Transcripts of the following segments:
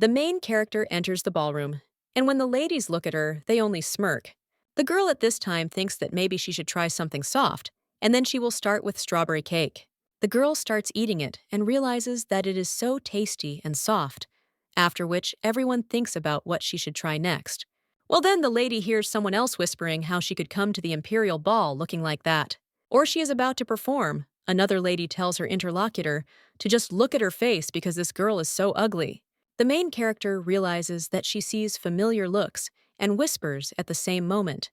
The main character enters the ballroom, and when the ladies look at her, they only smirk. The girl at this time thinks that maybe she should try something soft, and then she will start with strawberry cake. The girl starts eating it and realizes that it is so tasty and soft, after which everyone thinks about what she should try next. Well, then the lady hears someone else whispering how she could come to the imperial ball looking like that. Or she is about to perform. Another lady tells her interlocutor to just look at her face because this girl is so ugly. The main character realizes that she sees familiar looks and whispers at the same moment.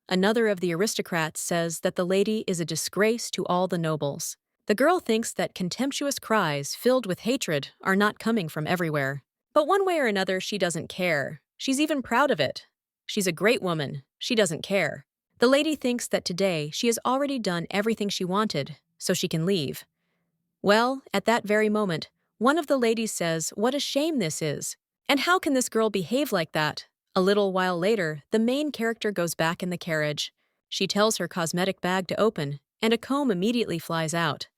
Another of the aristocrats says that the lady is a disgrace to all the nobles. The girl thinks that contemptuous cries filled with hatred are not coming from everywhere. But one way or another, she doesn't care. She's even proud of it. She's a great woman. She doesn't care. The lady thinks that today she has already done everything she wanted, so she can leave. Well, at that very moment, one of the ladies says what a shame this is. And how can this girl behave like that? A little while later, the main character goes back in the carriage. She tells her cosmetic bag to open, and a comb immediately flies out.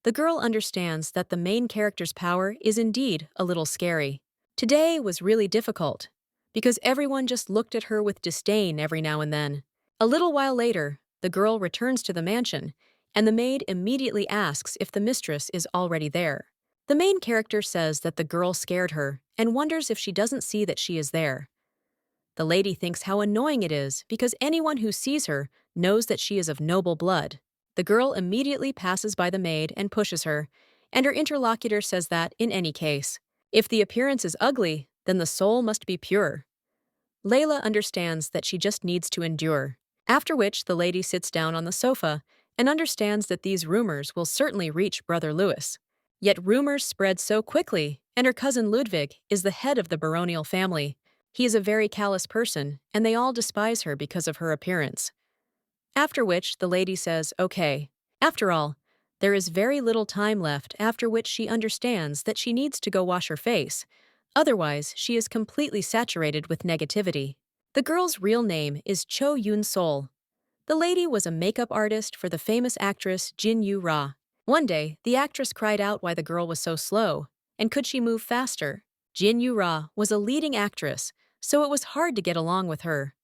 The girl understands that the main character's power is indeed a little scary. Today was really difficult, because everyone just looked at her with disdain every now and then. A little while later, the girl returns to the mansion, and the maid immediately asks if the mistress is already there. The main character says that the girl scared her and wonders if she doesn't see that she is there. The lady thinks how annoying it is because anyone who sees her knows that she is of noble blood. The girl immediately passes by the maid and pushes her, and her interlocutor says that, in any case, if the appearance is ugly, then the soul must be pure. Layla understands that she just needs to endure, after which the lady sits down on the sofa and understands that these rumors will certainly reach Brother Louis. Yet rumors spread so quickly, and her cousin Ludwig is the head of the baronial family. He is a very callous person, and they all despise her because of her appearance. After which, the lady says, okay. After all, there is very little time left, after which she understands that she needs to go wash her face. Otherwise, she is completely saturated with negativity. The girl's real name is Cho Yoon-sol. The lady was a makeup artist for the famous actress Jin Yu-ra. One day, the actress cried out why the girl was so slow, and could she move faster? Jin Yu-ra was a leading actress, so it was hard to get along with her.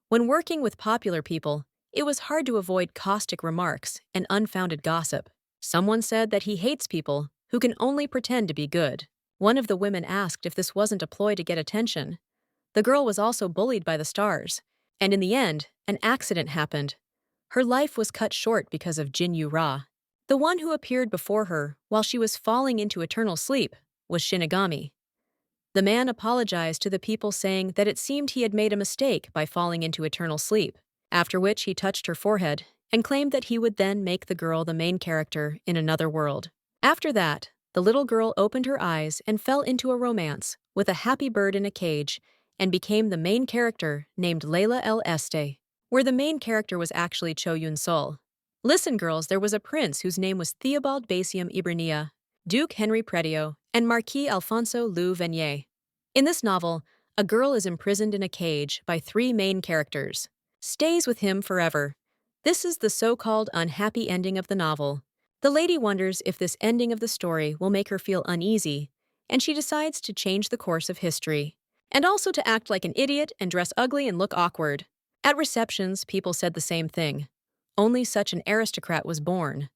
When working with popular people, it was hard to avoid caustic remarks and unfounded gossip. Someone said that he hates people who can only pretend to be good. One of the women asked if this wasn't a ploy to get attention. The girl was also bullied by the stars, and in the end, an accident happened. Her life was cut short because of Jin Yu-ra. The one who appeared before her while she was falling into eternal sleep was Shinigami. The man apologized to the people, saying that it seemed he had made a mistake by falling into eternal sleep, after which he touched her forehead and claimed that he would then make the girl the main character in another world. After that, the little girl opened her eyes and fell into a romance with a happy bird in a cage and became the main character named Layla El Este, where the main character was actually Cho Yoon-sol. Listen, girls, there was a prince whose name was Theobald Basium Ibernia, Duke Henry Pretio, and Marquis Alfonso Lou Venier. In this novel, a girl is imprisoned in a cage by three main characters. Stays with him forever. This is the so-called unhappy ending of the novel. The lady wonders if this ending of the story will make her feel uneasy, and she decides to change the course of history, and also to act like an idiot and dress ugly and look awkward. At receptions, people said the same thing. Only such an aristocrat was born.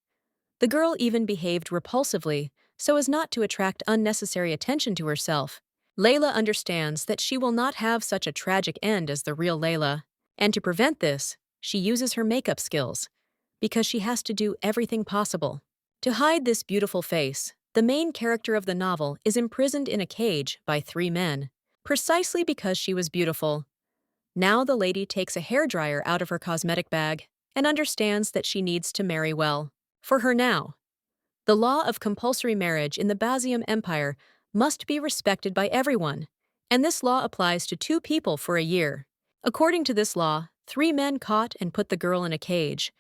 The girl even behaved repulsively so as not to attract unnecessary attention to herself. Layla understands that she will not have such a tragic end as the real Layla, and to prevent this, she uses her makeup skills, because she has to do everything possible. To hide this beautiful face, the main character of the novel is imprisoned in a cage by three men, precisely because she was beautiful. Now the lady takes a hairdryer out of her cosmetic bag and understands that she needs to marry well. For her now, the law of compulsory marriage in the Basium Empire must be respected by everyone, and this law applies to two people for a year. According to this law, three men caught and put the girl in a cage,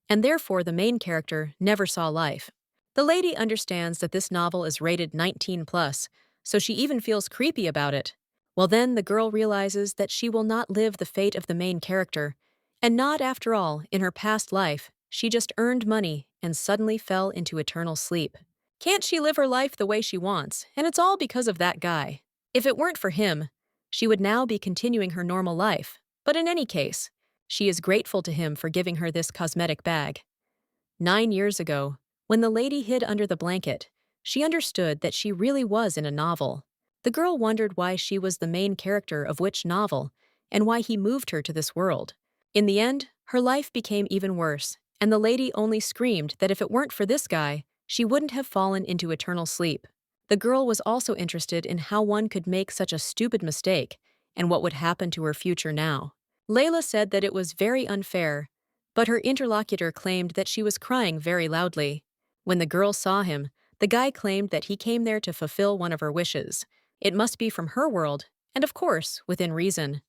and therefore the main character never saw life. The lady understands that this novel is rated 19+, so she even feels creepy about it. Well, then the girl realizes that she will not live the fate of the main character, and not after all, in her past life, she just earned money and suddenly fell into eternal sleep. Can't she live her life the way she wants? And it's all because of that guy. If it weren't for him, she would now be continuing her normal life. But in any case, she is grateful to him for giving her this cosmetic bag. 9 years ago, when the lady hid under the blanket, she understood that she really was in a novel. The girl wondered why she was the main character of which novel, and why he moved her to this world. In the end, her life became even worse, and the lady only screamed that if it weren't for this guy, she wouldn't have fallen into eternal sleep. The girl was also interested in how one could make such a stupid mistake, and what would happen to her future now. Layla said that it was very unfair, but her interlocutor claimed that she was crying very loudly. When the girl saw him, the guy claimed that he came there to fulfill one of her wishes. It must be from her world, and of course, within reason.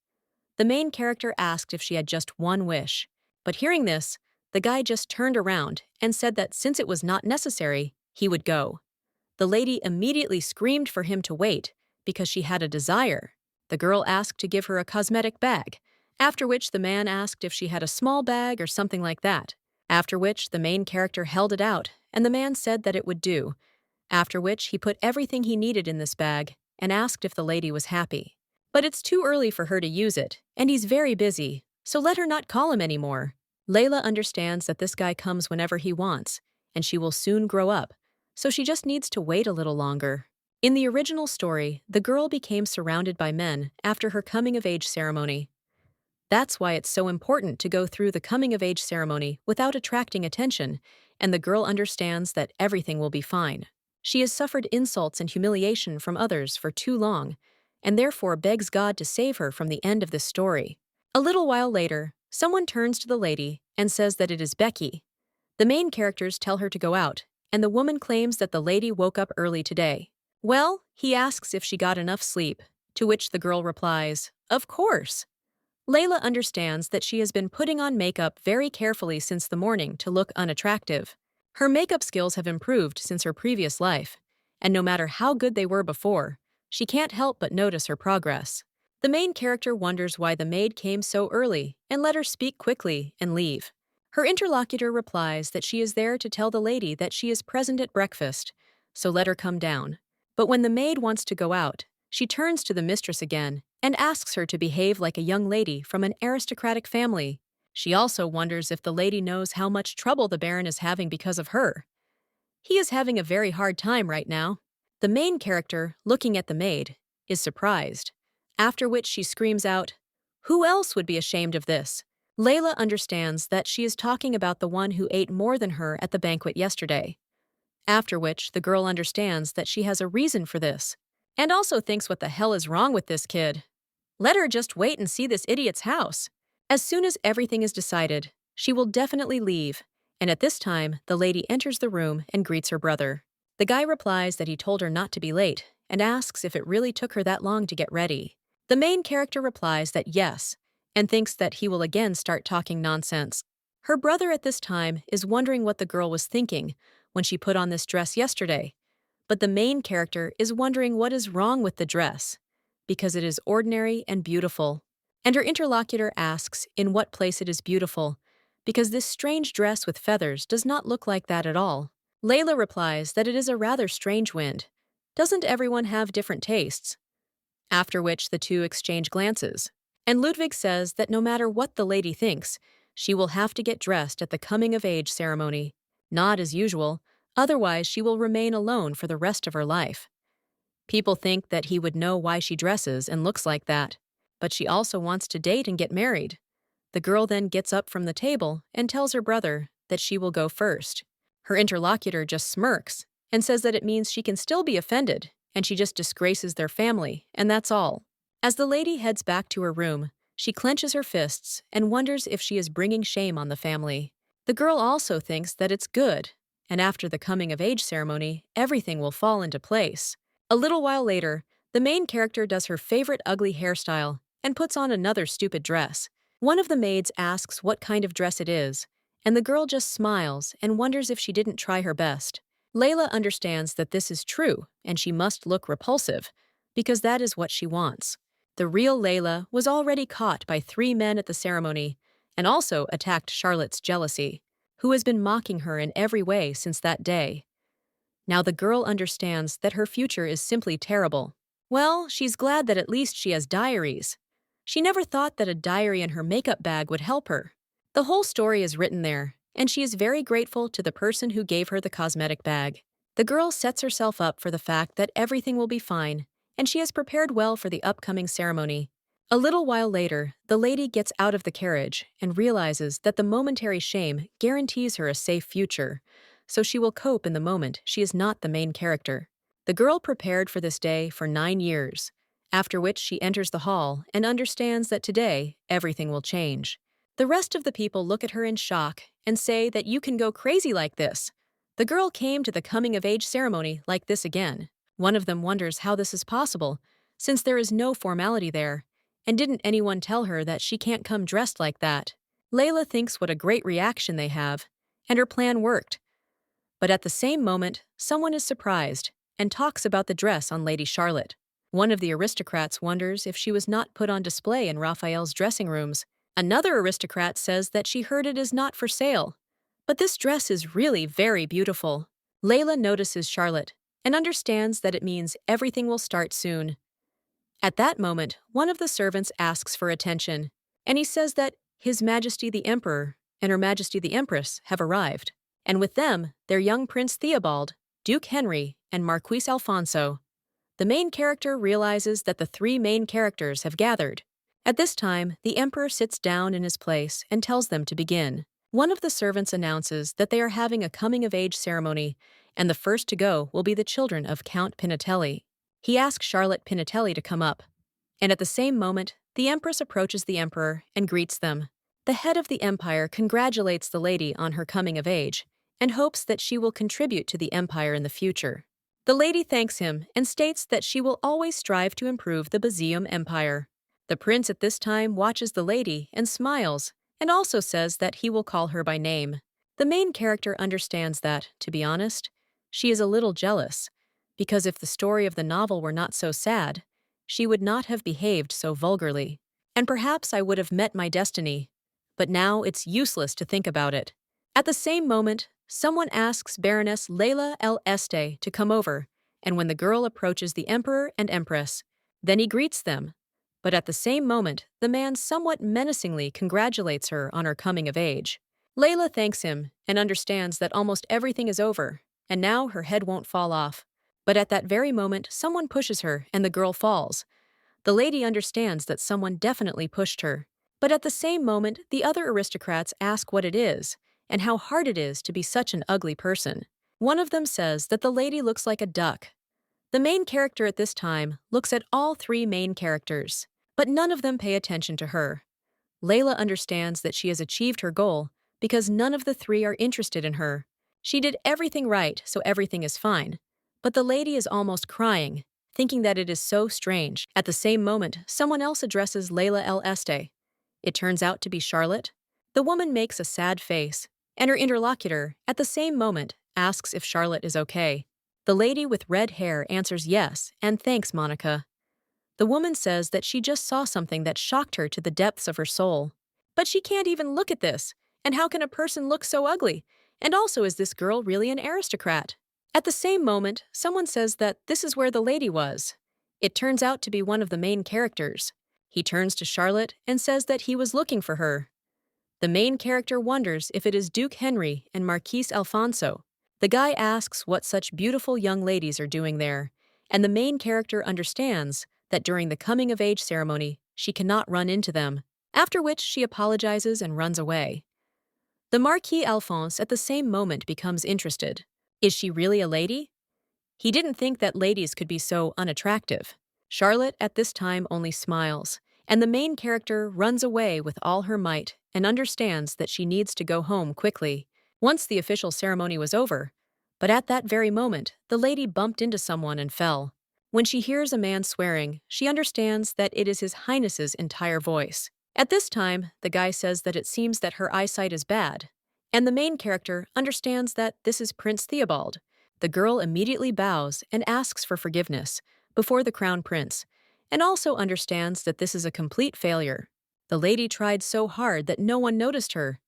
The main character asked if she had just one wish, but hearing this, the guy just turned around and said that since it was not necessary, he would go. The lady immediately screamed for him to wait because she had a desire. The girl asked to give her a cosmetic bag, after which the man asked if she had a small bag or something like that, after which the main character held it out and the man said that it would do, after which he put everything he needed in this bag and asked if the lady was happy. But it's too early for her to use it, and he's very busy, so let her not call him anymore. Layla understands that this guy comes whenever he wants, and she will soon grow up, so she just needs to wait a little longer. In the original story, the girl became surrounded by men after her coming-of-age ceremony. That's why it's so important to go through the coming-of-age ceremony without attracting attention, and the girl understands that everything will be fine. She has suffered insults and humiliation from others for too long, and therefore begs God to save her from the end of this story. A little while later, someone turns to the lady and says that it is Becky. The main characters tell her to go out, and the woman claims that the lady woke up early today. Well, he asks if she got enough sleep, to which the girl replies, "Of course." Layla understands that she has been putting on makeup very carefully since the morning to look unattractive. Her makeup skills have improved since her previous life, and no matter how good they were before, she can't help but notice her progress. The main character wonders why the maid came so early and let her speak quickly and leave. Her interlocutor replies that she is there to tell the lady that she is present at breakfast, so let her come down. But when the maid wants to go out, she turns to the mistress again and asks her to behave like a young lady from an aristocratic family. She also wonders if the lady knows how much trouble the Baron is having because of her. He is having a very hard time right now. The main character, looking at the maid, is surprised, after which she screams out, "Who else would be ashamed of this?" Layla understands that she is talking about the one who ate more than her at the banquet yesterday, after which the girl understands that she has a reason for this, and also thinks what the hell is wrong with this kid. Let her just wait and see this idiot's house. As soon as everything is decided, she will definitely leave, and at this time, the lady enters the room and greets her brother. The guy replies that he told her not to be late and asks if it really took her that long to get ready. The main character replies that yes, and thinks that he will again start talking nonsense. Her brother at this time is wondering what the girl was thinking when she put on this dress yesterday, but the main character is wondering what is wrong with the dress, because it is ordinary and beautiful. And her interlocutor asks in what place it is beautiful, because this strange dress with feathers does not look like that at all. Layla replies that it is a rather strange wind. Doesn't everyone have different tastes? After which the two exchange glances, and Ludwig says that no matter what the lady thinks, she will have to get dressed at the coming-of-age ceremony. Not as usual, otherwise she will remain alone for the rest of her life. People think that he would know why she dresses and looks like that, but she also wants to date and get married. The girl then gets up from the table and tells her brother that she will go first. Her interlocutor just smirks and says that it means she can still be offended and she just disgraces their family, and that's all. As the lady heads back to her room, she clenches her fists and wonders if she is bringing shame on the family. The girl also thinks that it's good, and after the coming-of-age ceremony, everything will fall into place. A little while later, the main character does her favorite ugly hairstyle and puts on another stupid dress. One of the maids asks what kind of dress it is, and the girl just smiles and wonders if she didn't try her best. Layla understands that this is true and she must look repulsive, because that is what she wants. The real Layla was already caught by 3 men at the ceremony and also attacked Charlotte's jealousy, who has been mocking her in every way since that day. Now the girl understands that her future is simply terrible. Well, she's glad that at least she has diaries. She never thought that a diary in her makeup bag would help her. The whole story is written there, and she is very grateful to the person who gave her the cosmetic bag. The girl sets herself up for the fact that everything will be fine, and she has prepared well for the upcoming ceremony. A little while later, the lady gets out of the carriage and realizes that the momentary shame guarantees her a safe future, so she will cope in the moment she is not the main character. The girl prepared for this day for 9 years, after which she enters the hall and understands that today everything will change. The rest of the people look at her in shock and say that you can go crazy like this. The girl came to the coming-of-age ceremony like this again. One of them wonders how this is possible, since there is no formality there, and didn't anyone tell her that she can't come dressed like that? Layla thinks what a great reaction they have, and her plan worked. But at the same moment, someone is surprised and talks about the dress on Lady Charlotte. One of the aristocrats wonders if she was not put on display in Raphael's dressing rooms. Another aristocrat says that she heard it is not for sale. But this dress is really very beautiful. Layla notices Charlotte and understands that it means everything will start soon. At that moment, one of the servants asks for attention, and he says that His Majesty the Emperor and Her Majesty the Empress have arrived, and with them, their young Prince Theobald, Duke Henry, and Marquis Alfonso. The main character realizes that the 3 main characters have gathered. At this time, the Emperor sits down in his place and tells them to begin. One of the servants announces that they are having a coming-of-age ceremony, and the first to go will be the children of Count Pinatelli. He asks Charlotte Pinatelli to come up, and at the same moment, the Empress approaches the Emperor and greets them. The head of the empire congratulates the lady on her coming of age and hopes that she will contribute to the empire in the future. The lady thanks him and states that she will always strive to improve the Byzantium Empire. The prince at this time watches the lady and smiles, and also says that he will call her by name. The main character understands that, to be honest, she is a little jealous, because if the story of the novel were not so sad, she would not have behaved so vulgarly. And perhaps I would have met my destiny, but now it's useless to think about it. At the same moment, someone asks Baroness Leila El Este to come over, and when the girl approaches the Emperor and Empress, then he greets them. But at the same moment, the man somewhat menacingly congratulates her on her coming of age. Leila thanks him and understands that almost everything is over, and now her head won't fall off. But at that very moment, someone pushes her and the girl falls. The lady understands that someone definitely pushed her. But at the same moment, the other aristocrats ask what it is, and how hard it is to be such an ugly person. One of them says that the lady looks like a duck. The main character at this time looks at all 3 main characters, but none of them pay attention to her. Layla understands that she has achieved her goal because none of the 3 are interested in her. She did everything right, so everything is fine. But the lady is almost crying, thinking that it is so strange. At the same moment, someone else addresses Leila El Este. It turns out to be Charlotte. The woman makes a sad face, and her interlocutor, at the same moment, asks if Charlotte is okay. The lady with red hair answers yes and thanks Monica. The woman says that she just saw something that shocked her to the depths of her soul. But she can't even look at this, and how can a person look so ugly? And also, is this girl really an aristocrat? At the same moment, someone says that this is where the lady was. It turns out to be one of the main characters. He turns to Charlotte and says that he was looking for her. The main character wonders if it is Duke Henry and Marquis Alfonso. The guy asks what such beautiful young ladies are doing there, and the main character understands that during the coming-of-age ceremony, she cannot run into them, after which she apologizes and runs away. The Marquis Alphonse at the same moment becomes interested. Is she really a lady? He didn't think that ladies could be so unattractive. Charlotte at this time only smiles, and the main character runs away with all her might and understands that she needs to go home quickly, once the official ceremony was over. But at that very moment, the lady bumped into someone and fell. When she hears a man swearing, she understands that it is His Highness's entire voice. At this time, the guy says that it seems that her eyesight is bad, and the main character understands that this is Prince Theobald. The girl immediately bows and asks for forgiveness before the crown prince, and also understands that this is a complete failure. The lady tried so hard that no one noticed her,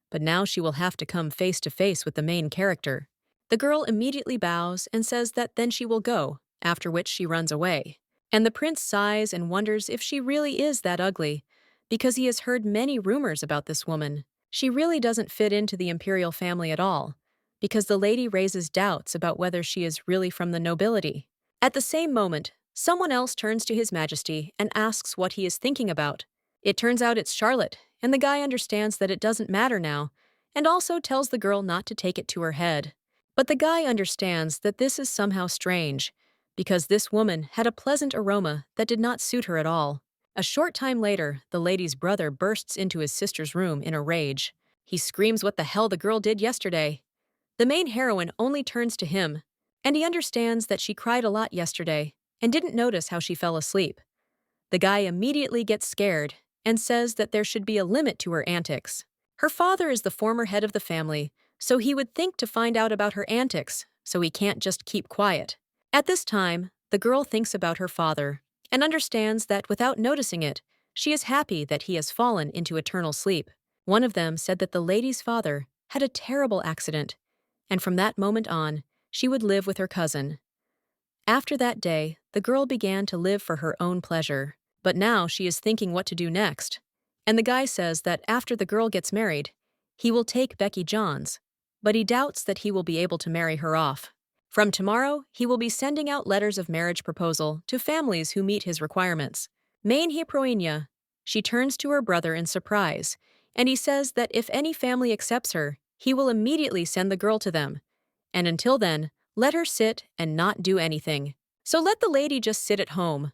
but now she will have to come face to face with the main character. The girl immediately bows and says that then she will go, after which she runs away. And the prince sighs and wonders if she really is that ugly, because he has heard many rumors about this woman. She really doesn't fit into the imperial family at all, because the lady raises doubts about whether she is really from the nobility. At the same moment, someone else turns to His Majesty and asks what he is thinking about. It turns out it's Charlotte, and the guy understands that it doesn't matter now, and also tells the girl not to take it to her head. But the guy understands that this is somehow strange, because this woman had a pleasant aroma that did not suit her at all. A short time later, the lady's brother bursts into his sister's room in a rage. He screams what the hell the girl did yesterday. The main heroine only turns to him, and he understands that she cried a lot yesterday and didn't notice how she fell asleep. The guy immediately gets scared and says that there should be a limit to her antics. Her father is the former head of the family, so he would think to find out about her antics, so he can't just keep quiet. At this time, the girl thinks about her father and understands that without noticing it, she is happy that he has fallen into eternal sleep. One of them said that the lady's father had a terrible accident, and from that moment on, she would live with her cousin. After that day, the girl began to live for her own pleasure, but now she is thinking what to do next. And the guy says that after the girl gets married, he will take Becky Johns, but he doubts that he will be able to marry her off. From tomorrow, he will be sending out letters of marriage proposal to families who meet his requirements. Manhwa, she turns to her brother in surprise, and he says that if any family accepts her, he will immediately send the girl to them. And until then, let her sit and not do anything. So let the lady just sit at home.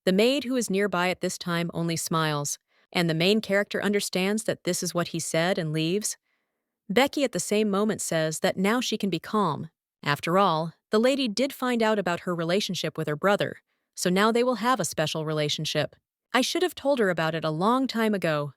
The maid who is nearby at this time only smiles, and the main character understands that this is what he said and leaves. Becky at the same moment says that now she can be calm. After all, the lady did find out about her relationship with her brother, so now they will have a special relationship. I should have told her about it a long time ago.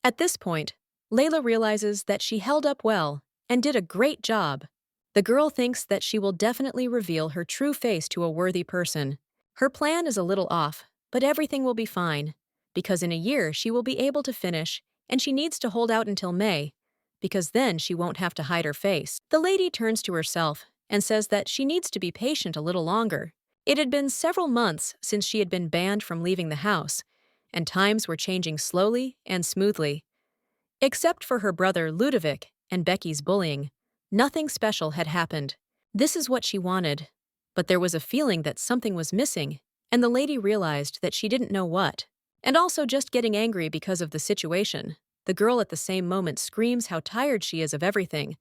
At this point, Layla realizes that she held up well and did a great job. The girl thinks that she will definitely reveal her true face to a worthy person. Her plan is a little off, but everything will be fine, because in a year she will be able to finish, and she needs to hold out until May, because then she won't have to hide her face. The lady turns to herself and says that she needs to be patient a little longer. It had been several months since she had been banned from leaving the house, and times were changing slowly and smoothly. Except for her brother Ludovic and Becky's bullying, nothing special had happened. This is what she wanted. But there was a feeling that something was missing, and the lady realized that she didn't know what. And also just getting angry because of the situation. The girl at the same moment screams how tired she is of everything,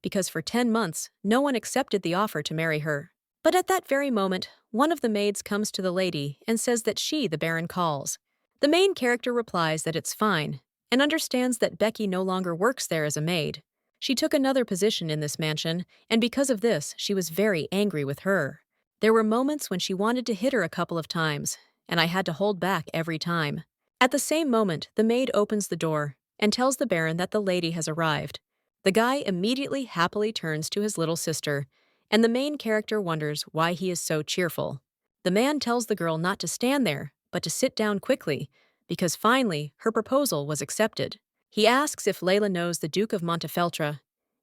because for 10 months, no one accepted the offer to marry her. But at that very moment, one of the maids comes to the lady and says that she, the Baron, calls. The main character replies that it's fine, and understands that Becky no longer works there as a maid. She took another position in this mansion, and because of this, she was very angry with her. There were moments when she wanted to hit her a couple of times, and I had to hold back every time. At the same moment, the maid opens the door and tells the Baron that the lady has arrived. The guy immediately happily turns to his little sister, and the main character wonders why he is so cheerful. The man tells the girl not to stand there, but to sit down quickly, because finally her proposal was accepted. He asks if Layla knows the Duke of Montefeltro.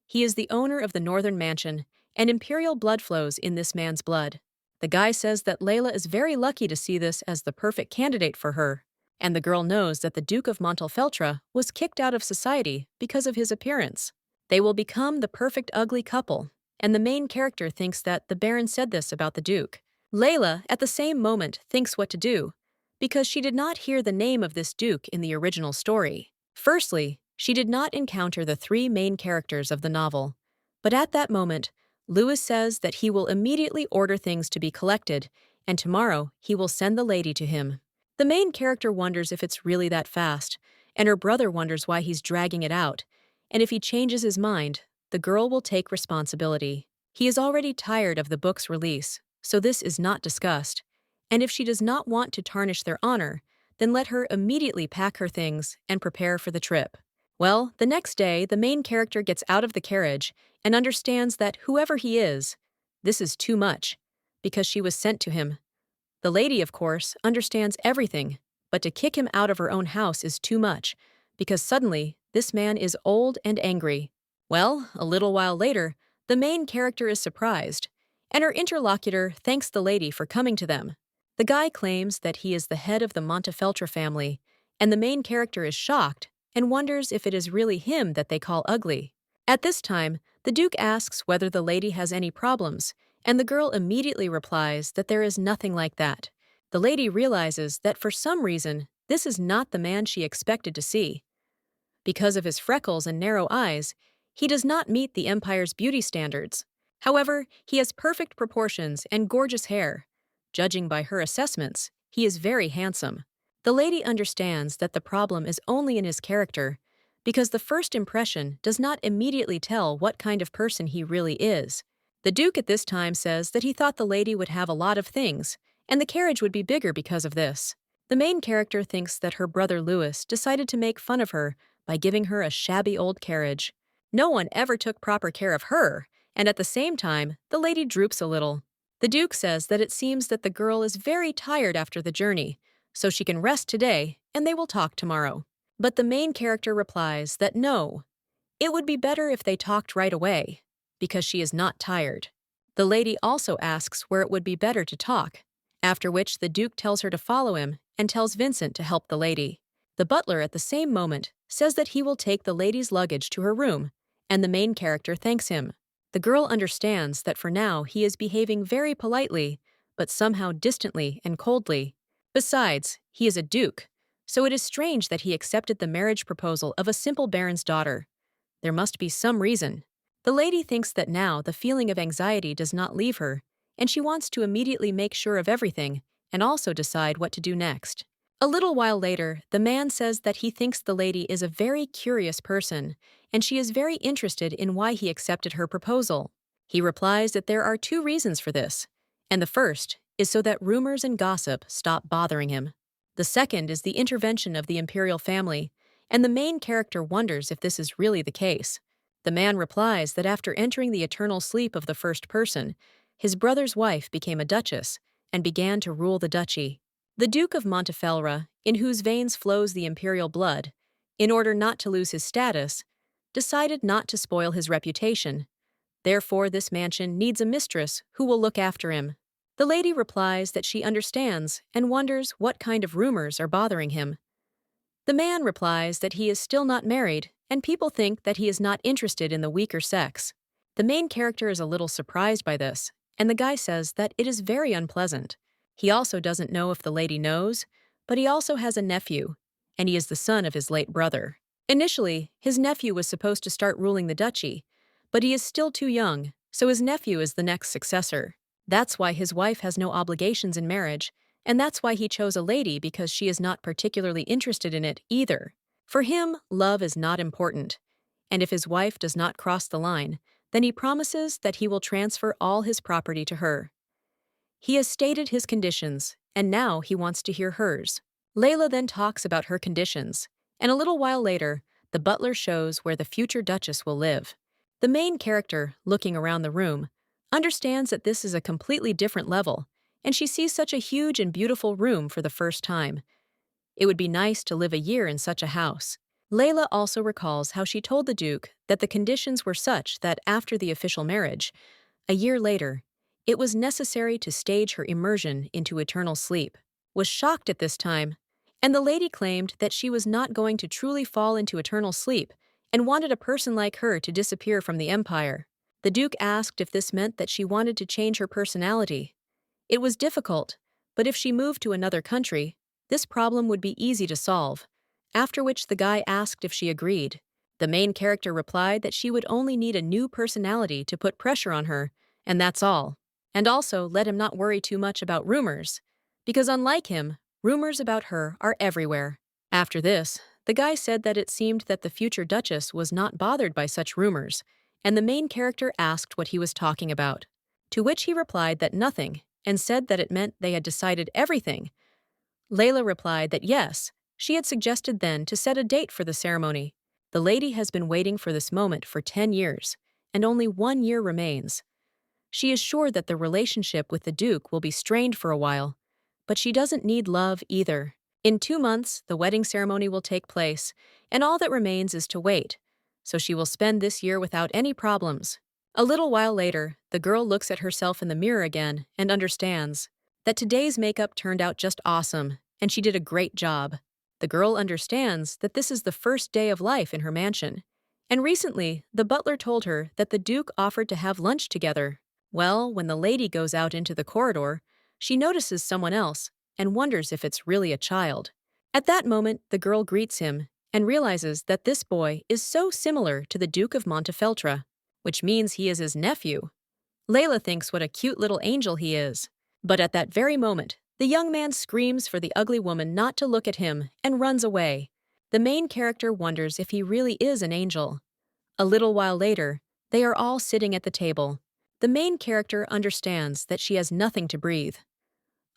He is the owner of the Northern Mansion, and imperial blood flows in this man's blood. The guy says that Layla is very lucky to see this as the perfect candidate for her, and the girl knows that the Duke of Montefeltro was kicked out of society because of his appearance. They will become the perfect ugly couple, and the main character thinks that the Baron said this about the Duke. Layla, at the same moment, thinks what to do, because she did not hear the name of this Duke in the original story. Firstly, she did not encounter the 3 main characters of the novel, but at that moment, Lewis says that he will immediately order things to be collected, and tomorrow he will send the lady to him. The main character wonders if it's really that fast, and her brother wonders why he's dragging it out, and if he changes his mind, the girl will take responsibility. He is already tired of the book's release, so this is not discussed, and if she does not want to tarnish their honor, then let her immediately pack her things and prepare for the trip. Well, the next day, the main character gets out of the carriage and understands that whoever he is, this is too much, because she was sent to him. The lady, of course, understands everything, but to kick him out of her own house is too much, because suddenly, this man is old and angry. Well, a little while later, the main character is surprised, and her interlocutor thanks the lady for coming to them. The guy claims that he is the head of the Montefeltro family, and the main character is shocked and wonders if it is really him that they call ugly. At this time, the Duke asks whether the lady has any problems, and the girl immediately replies that there is nothing like that. The lady realizes that for some reason, this is not the man she expected to see. Because of his freckles and narrow eyes, he does not meet the Empire's beauty standards. However, he has perfect proportions and gorgeous hair. Judging by her assessments, he is very handsome. The lady understands that the problem is only in his character, because the first impression does not immediately tell what kind of person he really is. The Duke at this time says that he thought the lady would have a lot of things, and the carriage would be bigger because of this. The main character thinks that her brother Louis decided to make fun of her by giving her a shabby old carriage. No one ever took proper care of her, and at the same time, the lady droops a little. The Duke says that it seems that the girl is very tired after the journey, so she can rest today and they will talk tomorrow. But the main character replies that no, it would be better if they talked right away, because she is not tired. The lady also asks where it would be better to talk, after which the Duke tells her to follow him and tells Vincent to help the lady. The butler at the same moment says that he will take the lady's luggage to her room, and the main character thanks him. The girl understands that for now he is behaving very politely, but somehow distantly and coldly. Besides, he is a duke, so it is strange that he accepted the marriage proposal of a simple baron's daughter. There must be some reason. The lady thinks that now the feeling of anxiety does not leave her, and she wants to immediately make sure of everything and also decide what to do next. A little while later, the man says that he thinks the lady is a very curious person, and she is very interested in why he accepted her proposal. He replies that there are two reasons for this, and the first is so that rumors and gossip stop bothering him. The second is the intervention of the imperial family, and the main character wonders if this is really the case. The man replies that after entering the eternal sleep of the first person, his brother's wife became a duchess and began to rule the duchy. The Duke of Montefeltro, in whose veins flows the imperial blood, in order not to lose his status, decided not to spoil his reputation. Therefore, this mansion needs a mistress who will look after him. The lady replies that she understands and wonders what kind of rumors are bothering him. The man replies that he is still not married, and people think that he is not interested in the weaker sex. The main character is a little surprised by this, and the guy says that it is very unpleasant. He also doesn't know if the lady knows, but he also has a nephew, and he is the son of his late brother. Initially, his nephew was supposed to start ruling the duchy, but he is still too young, so his nephew is the next successor. That's why his wife has no obligations in marriage, and that's why he chose a lady, because she is not particularly interested in it either. For him, love is not important, and if his wife does not cross the line, then he promises that he will transfer all his property to her. He has stated his conditions, and now he wants to hear hers. Layla then talks about her conditions, and a little while later, the butler shows where the future duchess will live. The main character, looking around the room, understands that this is a completely different level, and she sees such a huge and beautiful room for the first time. It would be nice to live a year in such a house. Layla also recalls how she told the Duke that the conditions were such that after the official marriage, a year later, it was necessary to stage her immersion into eternal sleep. Was shocked at this time, and the lady claimed that she was not going to truly fall into eternal sleep and wanted a person like her to disappear from the empire. The Duke asked if this meant that she wanted to change her personality. It was difficult, but if she moved to another country, this problem would be easy to solve, after which the guy asked if she agreed. The main character replied that she would only need a new personality to put pressure on her, and that's all. And also let him not worry too much about rumors, because unlike him, rumors about her are everywhere. After this, the guy said that it seemed that the future duchess was not bothered by such rumors, and the main character asked what he was talking about, to which he replied that nothing, and said that it meant they had decided everything. Layla replied that yes, she had suggested then to set a date for the ceremony. The lady has been waiting for this moment for 10 years, and only 1 year remains. She is sure that the relationship with the Duke will be strained for a while, but she doesn't need love either. In 2 months, the wedding ceremony will take place, and all that remains is to wait, so she will spend this year without any problems. A little while later, the girl looks at herself in the mirror again and understands. that today's makeup turned out just awesome, and she did a great job. The girl understands that this is the first day of life in her mansion. And recently, the butler told her that the Duke offered to have lunch together. Well, when the lady goes out into the corridor, she notices someone else and wonders if it's really a child. At that moment, the girl greets him and realizes that this boy is so similar to the Duke of Montefeltro, which means he is his nephew. Layla thinks what a cute little angel he is. But at that very moment, the young man screams for the ugly woman not to look at him and runs away. The main character wonders if he really is an angel. A little while later, they are all sitting at the table. The main character understands that she has nothing to breathe.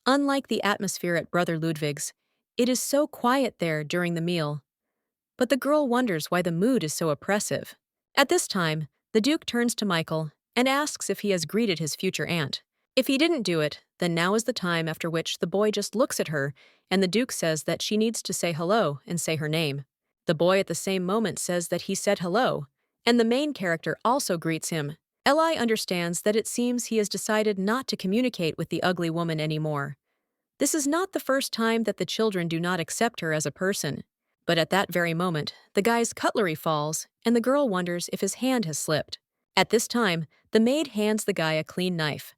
Unlike the atmosphere at Brother Ludwig's, it is so quiet there during the meal. But the girl wonders why the mood is so oppressive. At this time, the Duke turns to Michael and asks if he has greeted his future aunt. If he didn't do it, then now is the time after which the boy just looks at her and the Duke says that she needs to say hello and say her name. The boy at the same moment says that he said hello, and the main character also greets him. Eli understands that it seems he has decided not to communicate with the ugly woman anymore. This is not the first time that the children do not accept her as a person. But at that very moment, the guy's cutlery falls, and the girl wonders if his hand has slipped. At this time, the maid hands the guy a clean knife.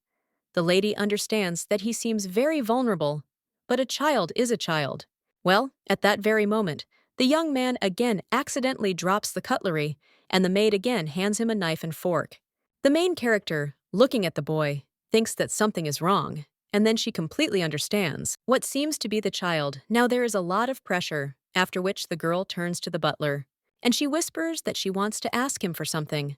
The lady understands that he seems very vulnerable, but a child is a child. Well, at that very moment, the young man again accidentally drops the cutlery, and the maid again hands him a knife and fork. The main character, looking at the boy, thinks that something is wrong, and then she completely understands what seems to be the child. Now there is a lot of pressure, after which the girl turns to the butler, and she whispers that she wants to ask him for something.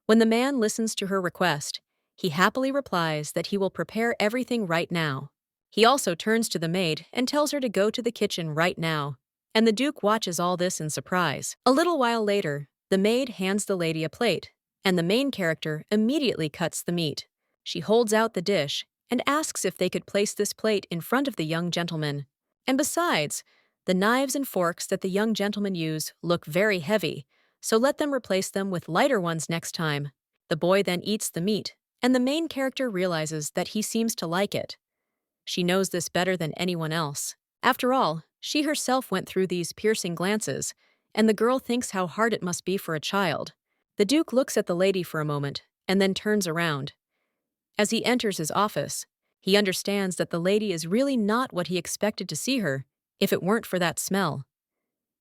When the man listens to her request, he happily replies that he will prepare everything right now. He also turns to the maid and tells her to go to the kitchen right now, and the Duke watches all this in surprise. A little while later, the maid hands the lady a plate, and the main character immediately cuts the meat. She holds out the dish and asks if they could place this plate in front of the young gentleman. And besides, the knives and forks that the young gentlemen use look very heavy, so let them replace them with lighter ones next time. The boy then eats the meat, and the main character realizes that he seems to like it. She knows this better than anyone else. After all, she herself went through these piercing glances, and the girl thinks how hard it must be for a child. The Duke looks at the lady for a moment, and then turns around. As he enters his office, he understands that the lady is really not what he expected to see her if it weren't for that smell.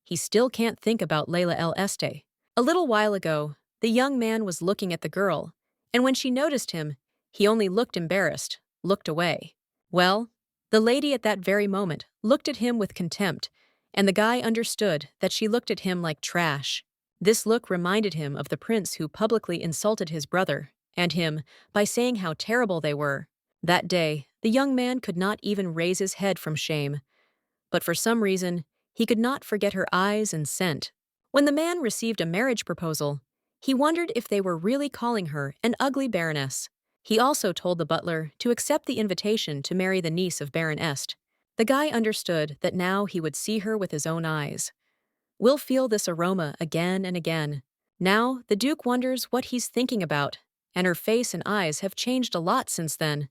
He still can't think about Layla El Este. A little while ago, the young man was looking at the girl, and when she noticed him, he only looked embarrassed, looked away. Well, the lady at that very moment looked at him with contempt, and the guy understood that she looked at him like trash. This look reminded him of the prince who publicly insulted his brother and him by saying how terrible they were. That day, the young man could not even raise his head from shame. But for some reason, he could not forget her eyes and scent. When the man received a marriage proposal, he wondered if they were really calling her an ugly baroness. He also told the butler to accept the invitation to marry the niece of Baron Est. The guy understood that now he would see her with his own eyes. We'll feel this aroma again and again. Now, the Duke wonders what he's thinking about, and her face and eyes have changed a lot since then.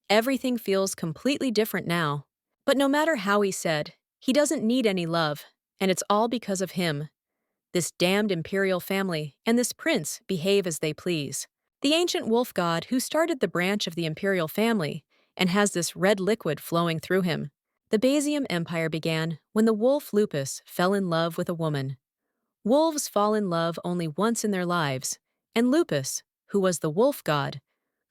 Everything feels completely different now. But no matter how he said, he doesn't need any love, and it's all because of him. This damned imperial family and this prince behave as they please. The ancient wolf god who started the branch of the imperial family and has this red liquid flowing through him. The Basium Empire began when the wolf Lupus fell in love with a woman. Wolves fall in love only once in their lives, and Lupus, who was the wolf god,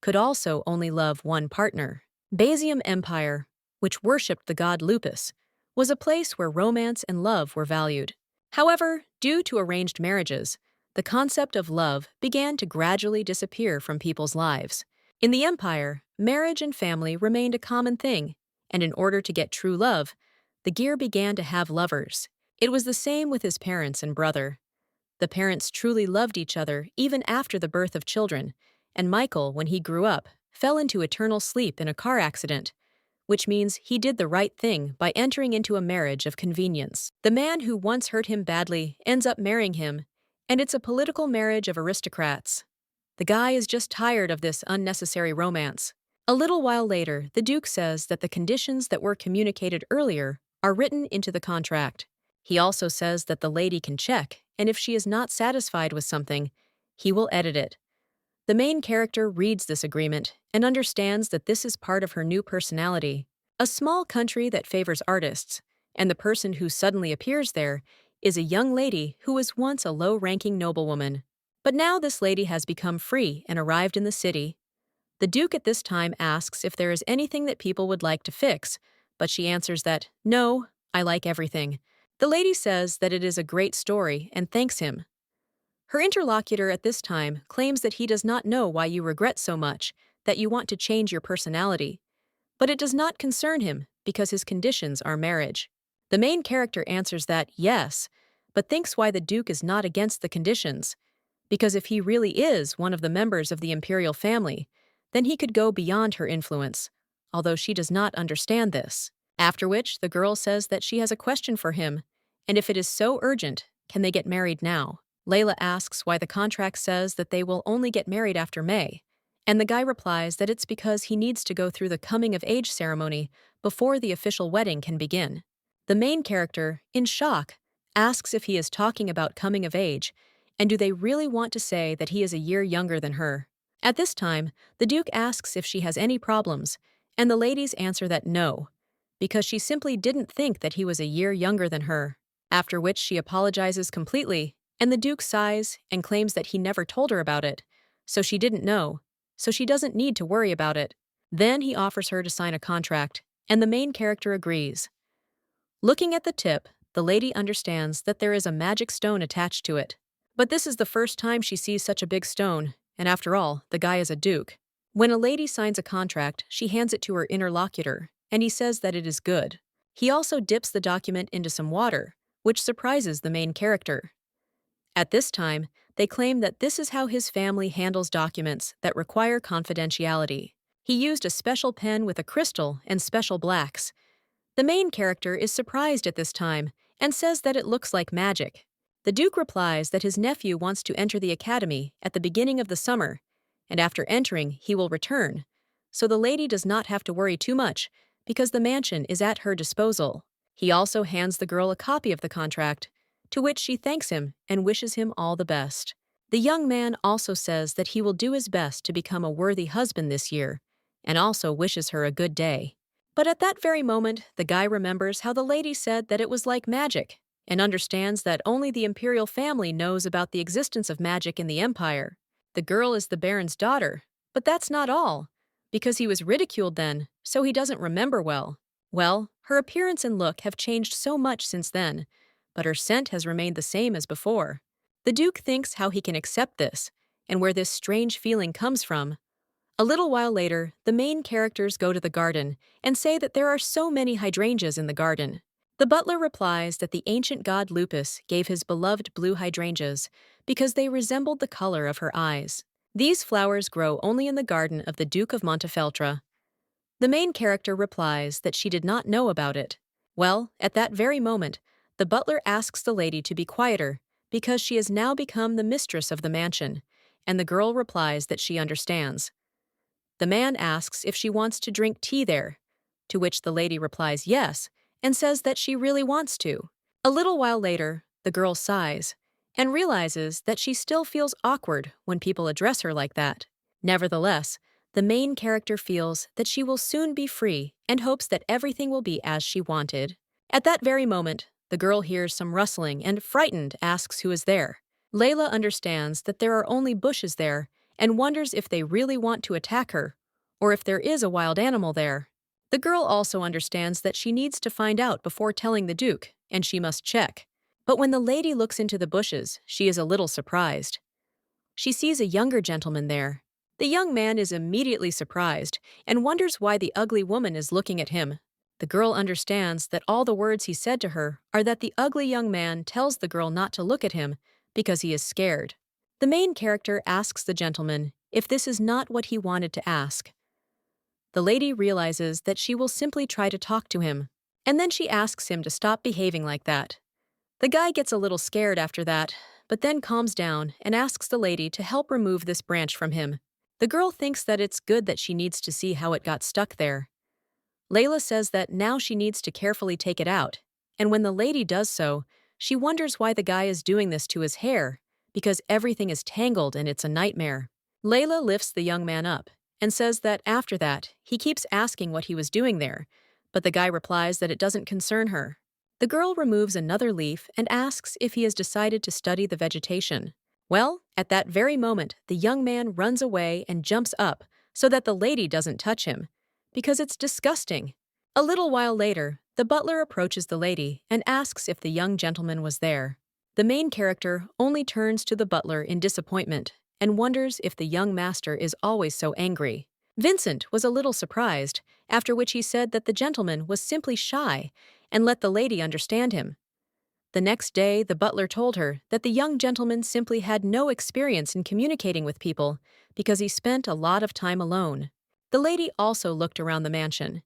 could also only love one partner. Basium Empire, which worshipped the god Lupus, was a place where romance and love were valued. However, due to arranged marriages, the concept of love began to gradually disappear from people's lives. In the empire, marriage and family remained a common thing, and in order to get true love, the Gear began to have lovers. It was the same with his parents and brother. The parents truly loved each other even after the birth of children, and Michael, when he grew up, fell into eternal sleep in a car accident, which means he did the right thing by entering into a marriage of convenience. The man who once hurt him badly ends up marrying him, and it's a political marriage of aristocrats. The guy is just tired of this unnecessary romance. A little while later, the Duke says that the conditions that were communicated earlier are written into the contract. He also says that the lady can check, and if she is not satisfied with something, he will edit it. The main character reads this agreement and understands that this is part of her new personality. A small country that favors artists, and the person who suddenly appears there is a young lady who was once a low-ranking noblewoman. But now this lady has become free and arrived in the city. The Duke at this time asks if there is anything that people would like to fix, but she answers that, "No, I like everything." The lady says that it is a great story and thanks him. Her interlocutor at this time claims that he does not know why you regret so much, that you want to change your personality. But it does not concern him because his conditions are marriage. The main character answers that, yes, but thinks why the Duke is not against the conditions. Because if he really is one of the members of the imperial family, then he could go beyond her influence, although she does not understand this. After which, the girl says that she has a question for him, and if it is so urgent, can they get married now? Layla asks why the contract says that they will only get married after May, and the guy replies that it's because he needs to go through the coming-of-age ceremony before the official wedding can begin. The main character, in shock, asks if he is talking about coming of age, and do they really want to say that he is a year younger than her? At this time, the Duke asks if she has any problems, and the ladies answer that no, because she simply didn't think that he was a year younger than her. After which she apologizes completely, and the Duke sighs and claims that he never told her about it, so she didn't know, so she doesn't need to worry about it. Then he offers her to sign a contract, and the main character agrees. Looking at the tip, the lady understands that there is a magic stone attached to it. But this is the first time she sees such a big stone, and after all, the guy is a duke. When a lady signs a contract, she hands it to her interlocutor, and he says that it is good. He also dips the document into some water, which surprises the main character. At this time, they claim that this is how his family handles documents that require confidentiality. He used a special pen with a crystal and special blacks. The main character is surprised at this time and says that it looks like magic. The Duke replies that his nephew wants to enter the academy at the beginning of the summer, and after entering, he will return. So the lady does not have to worry too much because the mansion is at her disposal. He also hands the girl a copy of the contract, to which she thanks him and wishes him all the best. The young man also says that he will do his best to become a worthy husband this year, and also wishes her a good day. But at that very moment, the guy remembers how the lady said that it was like magic, and understands that only the imperial family knows about the existence of magic in the empire. The girl is the baron's daughter, but that's not all, because he was ridiculed then, so he doesn't remember well. Well, her appearance and look have changed so much since then, but her scent has remained the same as before. The Duke thinks how he can accept this, and where this strange feeling comes from. A little while later, the main characters go to the garden and say that there are so many hydrangeas in the garden. The butler replies that the ancient god Lupus gave his beloved blue hydrangeas because they resembled the color of her eyes. These flowers grow only in the garden of the Duke of Montefeltro. The main character replies that she did not know about it. Well, at that very moment, the butler asks the lady to be quieter because she has now become the mistress of the mansion, and the girl replies that she understands. The man asks if she wants to drink tea there, to which the lady replies yes, and says that she really wants to. A little while later, the girl sighs and realizes that she still feels awkward when people address her like that. Nevertheless, the main character feels that she will soon be free and hopes that everything will be as she wanted. At that very moment, the girl hears some rustling and, frightened, asks who is there. Layla understands that there are only bushes there and wonders if they really want to attack her, or if there is a wild animal there. The girl also understands that she needs to find out before telling the Duke, and she must check. But when the lady looks into the bushes, she is a little surprised. She sees a younger gentleman there. The young man is immediately surprised and wonders why the ugly woman is looking at him. The girl understands that all the words he said to her are that the ugly young man tells the girl not to look at him because he is scared. The main character asks the gentleman if this is not what he wanted to ask. The lady realizes that she will simply try to talk to him, and then she asks him to stop behaving like that. The guy gets a little scared after that, but then calms down and asks the lady to help remove this branch from him. The girl thinks that it's good that she needs to see how it got stuck there. Layla says that now she needs to carefully take it out, and when the lady does so, she wonders why the guy is doing this to his hair, because everything is tangled and it's a nightmare. Layla lifts the young man up and says that after that, he keeps asking what he was doing there, but the guy replies that it doesn't concern her. The girl removes another leaf and asks if he has decided to study the vegetation. Well, at that very moment, the young man runs away and jumps up so that the lady doesn't touch him, because it's disgusting. A little while later, the butler approaches the lady and asks if the young gentleman was there. The main character only turns to the butler in disappointment and wonders if the young master is always so angry. Vincent was a little surprised, after which he said that the gentleman was simply shy and let the lady understand him. The next day, the butler told her that the young gentleman simply had no experience in communicating with people because he spent a lot of time alone. The lady also looked around the mansion,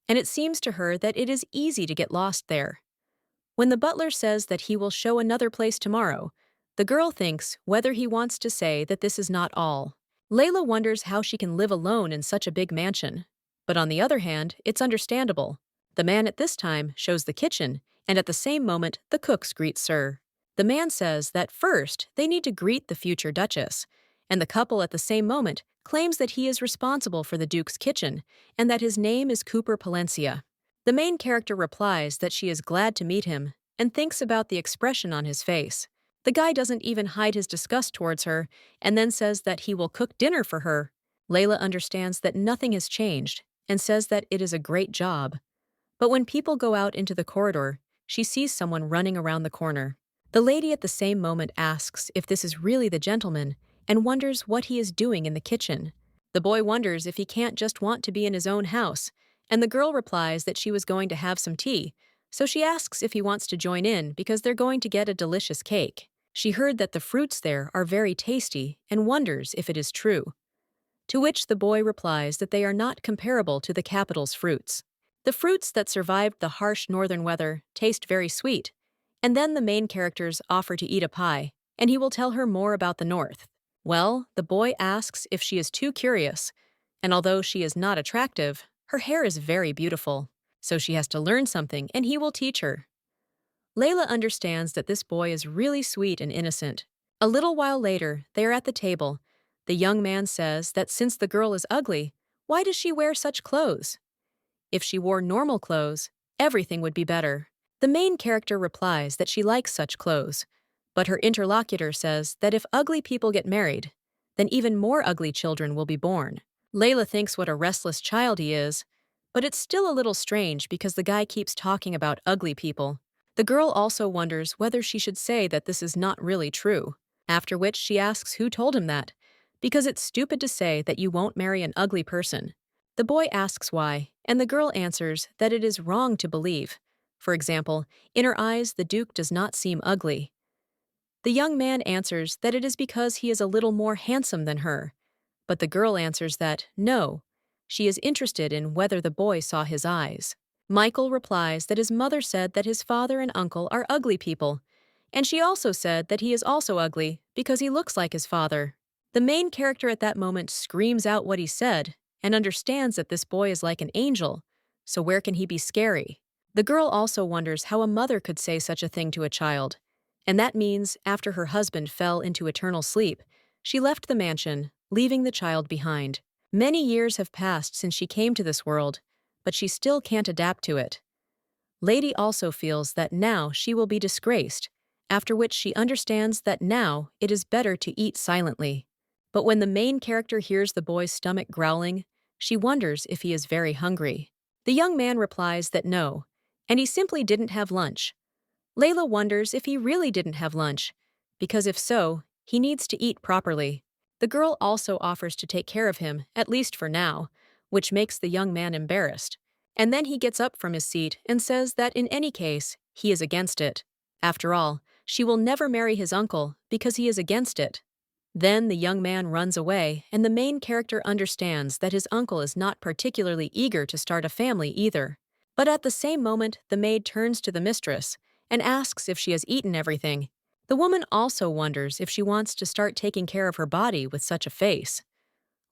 and it seems to her that it is easy to get lost there. When the butler says that he will show another place tomorrow, the girl thinks whether he wants to say that this is not all. Layla wonders how she can live alone in such a big mansion. But on the other hand, it's understandable. The man at this time shows the kitchen, and at the same moment, the cooks greet Sir. The man says that first they need to greet the future Duchess, and the couple at the same moment claims that he is responsible for the Duke's kitchen and that his name is Cooper Palencia. The main character replies that she is glad to meet him and thinks about the expression on his face. The guy doesn't even hide his disgust towards her and then says that he will cook dinner for her. Layla understands that nothing has changed and says that it is a great job. But when people go out into the corridor, she sees someone running around the corner. The lady at the same moment asks if this is really the gentleman and wonders what he is doing in the kitchen. The boy wonders if he can't just want to be in his own house, and the girl replies that she was going to have some tea, so she asks if he wants to join in because they're going to get a delicious cake. She heard that the fruits there are very tasty and wonders if it is true. To which the boy replies that they are not comparable to the capital's fruits. The fruits that survived the harsh northern weather taste very sweet, and then the main characters offer to eat a pie, and he will tell her more about the north. Well, the boy asks if she is too curious, and although she is not attractive, her hair is very beautiful, so she has to learn something and he will teach her. Layla understands that this boy is really sweet and innocent. A little while later, they are at the table. The young man says that since the girl is ugly, why does she wear such clothes? If she wore normal clothes, everything would be better. The main character replies that she likes such clothes, but her interlocutor says that if ugly people get married, then even more ugly children will be born. Layla thinks what a restless child he is, but it's still a little strange because the guy keeps talking about ugly people. The girl also wonders whether she should say that this is not really true, after which she asks who told him that, because it's stupid to say that you won't marry an ugly person. The boy asks why, and the girl answers that it is wrong to believe. For example, in her eyes, the Duke does not seem ugly. The young man answers that it is because he is a little more handsome than her, but the girl answers that, no, she is interested in whether the boy saw his eyes. Michael replies that his mother said that his father and uncle are ugly people, and she also said that he is also ugly because he looks like his father. The main character at that moment screams out what he said and understands that this boy is like an angel, so where can he be scary? The girl also wonders how a mother could say such a thing to a child, and that means after her husband fell into eternal sleep, she left the mansion, leaving the child behind. Many years have passed since she came to this world, but she still can't adapt to it. Lady also feels that now she will be disgraced, after which she understands that now it is better to eat silently. But when the main character hears the boy's stomach growling, she wonders if he is very hungry. The young man replies that no, and he simply didn't have lunch. Layla wonders if he really didn't have lunch, because if so, he needs to eat properly. The girl also offers to take care of him, at least for now, which makes the young man embarrassed. And then he gets up from his seat and says that in any case, he is against it. After all, she will never marry his uncle because he is against it. Then the young man runs away, and the main character understands that his uncle is not particularly eager to start a family either. But at the same moment, the maid turns to the mistress and asks if she has eaten everything. The woman also wonders if she wants to start taking care of her body with such a face.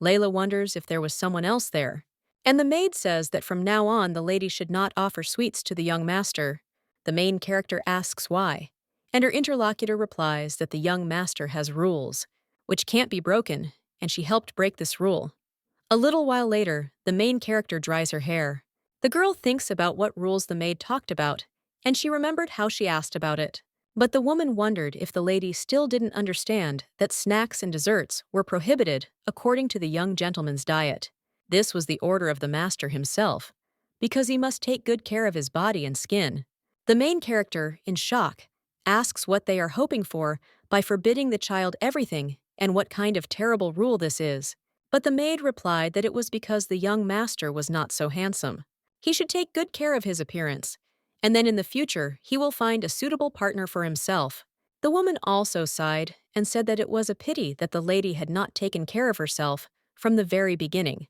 Layla wonders if there was someone else there. And the maid says that from now on the lady should not offer sweets to the young master. The main character asks why, and her interlocutor replies that the young master has rules, which can't be broken, and she helped break this rule. A little while later, the main character dries her hair. The girl thinks about what rules the maid talked about, and she remembered how she asked about it. But the woman wondered if the lady still didn't understand that snacks and desserts were prohibited according to the young gentleman's diet. This was the order of the master himself, because he must take good care of his body and skin. The main character, in shock, asks what they are hoping for by forbidding the child everything and what kind of terrible rule this is. But the maid replied that it was because the young master was not so handsome. He should take good care of his appearance, and then in the future he will find a suitable partner for himself. The woman also sighed and said that it was a pity that the lady had not taken care of herself from the very beginning,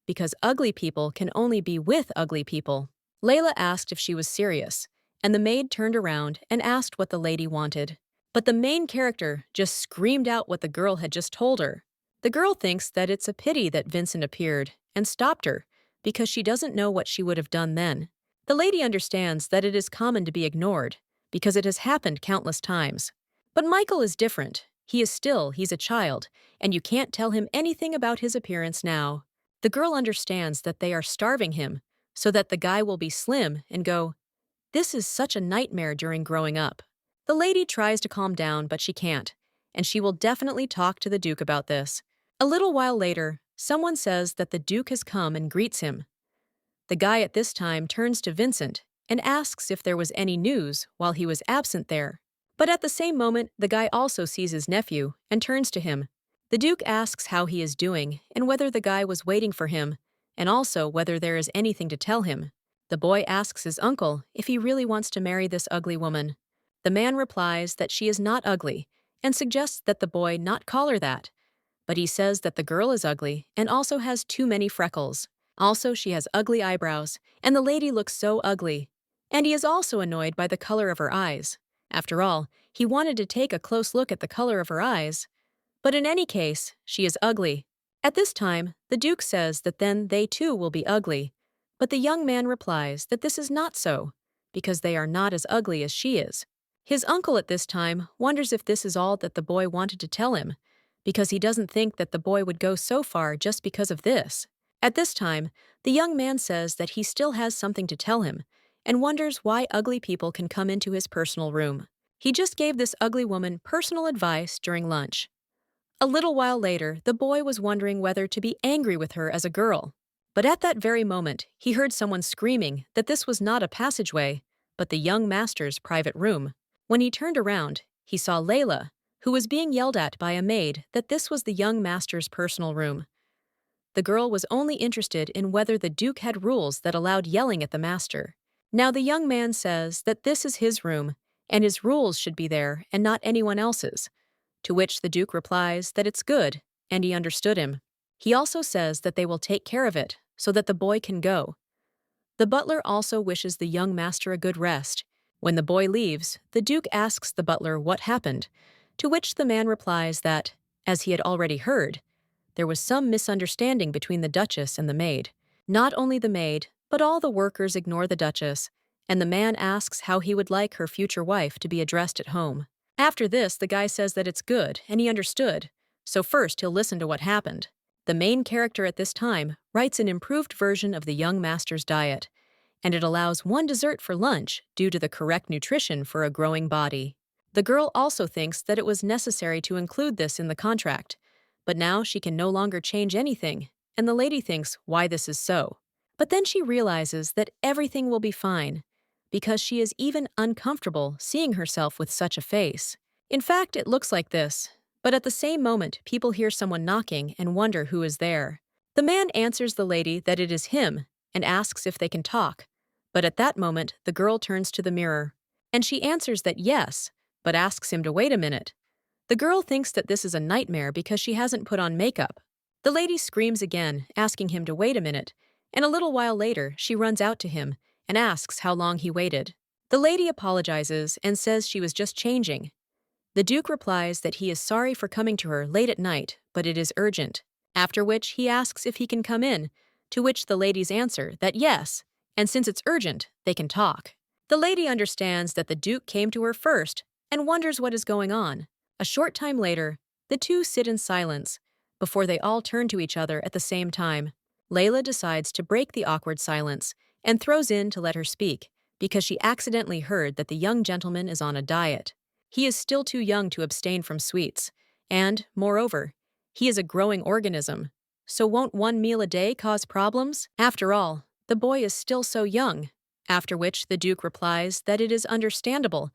because ugly people can only be with ugly people. Layla asked if she was serious, and the maid turned around and asked what the lady wanted. But the main character just screamed out what the girl had just told her. The girl thinks that it's a pity that Vincent appeared and stopped her because she doesn't know what she would have done then. The lady understands that it is common to be ignored because it has happened countless times. But Michael is different. He's a child, and you can't tell him anything about his appearance now. The girl understands that they are starving him so that the guy will be slim and go, "This is such a nightmare during growing up." The lady tries to calm down, but she can't, and she will definitely talk to the Duke about this. A little while later, someone says that the Duke has come and greets him. The guy at this time turns to Vincent and asks if there was any news while he was absent there. But at the same moment, the guy also sees his nephew and turns to him. The Duke asks how he is doing and whether the guy was waiting for him, and also whether there is anything to tell him. The boy asks his uncle if he really wants to marry this ugly woman. The man replies that she is not ugly and suggests that the boy not call her that. But he says that the girl is ugly and also has too many freckles. Also, she has ugly eyebrows, and the lady looks so ugly. And he is also annoyed by the color of her eyes. After all, he wanted to take a close look at the color of her eyes. But in any case, she is ugly. At this time, the Duke says that then they too will be ugly. But the young man replies that this is not so, because they are not as ugly as she is. His uncle at this time wonders if this is all that the boy wanted to tell him, because he doesn't think that the boy would go so far just because of this. At this time, the young man says that he still has something to tell him, and wonders why ugly people can come into his personal room. He just gave this ugly woman personal advice during lunch. A little while later, the boy was wondering whether to be angry with her as a girl. But at that very moment, he heard someone screaming that this was not a passageway, but the young master's private room. When he turned around, he saw Layla, who was being yelled at by a maid that this was the young master's personal room. The girl was only interested in whether the Duke had rules that allowed yelling at the master. Now the young man says that this is his room, and his rules should be there and not anyone else's. To which the Duke replies that it's good, and he understood him. He also says that they will take care of it, so that the boy can go. The butler also wishes the young master a good rest. When the boy leaves, the Duke asks the butler what happened, to which the man replies that, as he had already heard, there was some misunderstanding between the Duchess and the maid. Not only the maid, but all the workers ignore the Duchess, and the man asks how he would like her future wife to be addressed at home. After this, the guy says that it's good, and he understood, so first he'll listen to what happened. The main character at this time writes an improved version of the young master's diet, and it allows one dessert for lunch due to the correct nutrition for a growing body. The girl also thinks that it was necessary to include this in the contract, but now she can no longer change anything, and the lady thinks why this is so. But then she realizes that everything will be fine, because she is even uncomfortable seeing herself with such a face. In fact, it looks like this, but at the same moment, people hear someone knocking and wonder who is there. The man answers the lady that it is him and asks if they can talk, but at that moment, the girl turns to the mirror, and she answers that yes, but asks him to wait a minute. The girl thinks that this is a nightmare because she hasn't put on makeup. The lady screams again, asking him to wait a minute, and a little while later, she runs out to him and asks how long he waited. The lady apologizes and says she was just changing. The Duke replies that he is sorry for coming to her late at night, but it is urgent. after which he asks if he can come in, to which the ladies answer that yes, and since it's urgent, they can talk. The lady understands that the Duke came to her first and wonders what is going on. A short time later, the two sit in silence before they all turn to each other at the same time. Layla decides to break the awkward silence and throws in to let her speak because she accidentally heard that the young gentleman is on a diet. He is still too young to abstain from sweets, and, moreover, he is a growing organism. So won't one meal a day cause problems? After all, the boy is still so young. After which the Duke replies that it is understandable,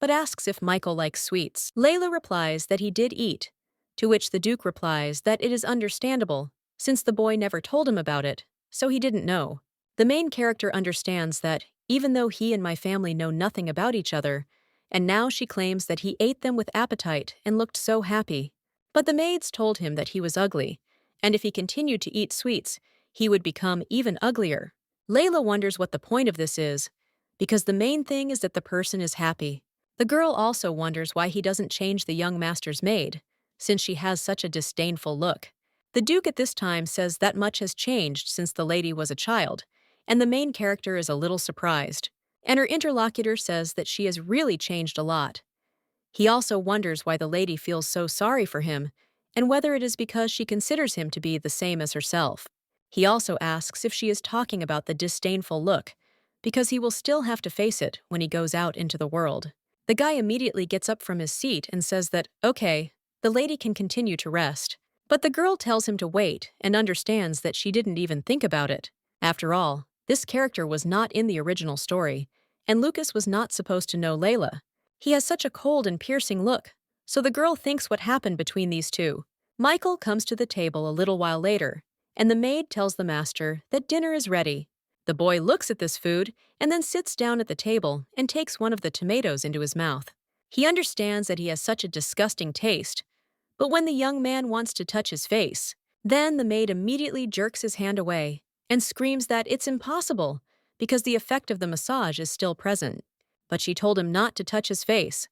but asks if Michael likes sweets. Layla replies that he did eat, to which the Duke replies that it is understandable, since the boy never told him about it, so he didn't know. The main character understands that, even though he and my family know nothing about each other, and now she claims that he ate them with appetite and looked so happy. But the maids told him that he was ugly, and if he continued to eat sweets, he would become even uglier. Layla wonders what the point of this is, because the main thing is that the person is happy. The girl also wonders why he doesn't change the young master's maid, since she has such a disdainful look. The Duke at this time says that much has changed since the lady was a child, and the main character is a little surprised, and her interlocutor says that she has really changed a lot. He also wonders why the lady feels so sorry for him, and whether it is because she considers him to be the same as herself. He also asks if she is talking about the disdainful look, because he will still have to face it when he goes out into the world. The guy immediately gets up from his seat and says that, okay, the lady can continue to rest. But the girl tells him to wait and understands that she didn't even think about it. After all, this character was not in the original story, and Lucas was not supposed to know Layla. He has such a cold and piercing look, so the girl thinks what happened between these two. Michael comes to the table a little while later, and the maid tells the master that dinner is ready. The boy looks at this food and then sits down at the table and takes one of the tomatoes into his mouth. He understands that he has such a disgusting taste, but when the young man wants to touch his face, then the maid immediately jerks his hand away and screams that it's impossible because the effect of the massage is still present. But she told him not to touch his face.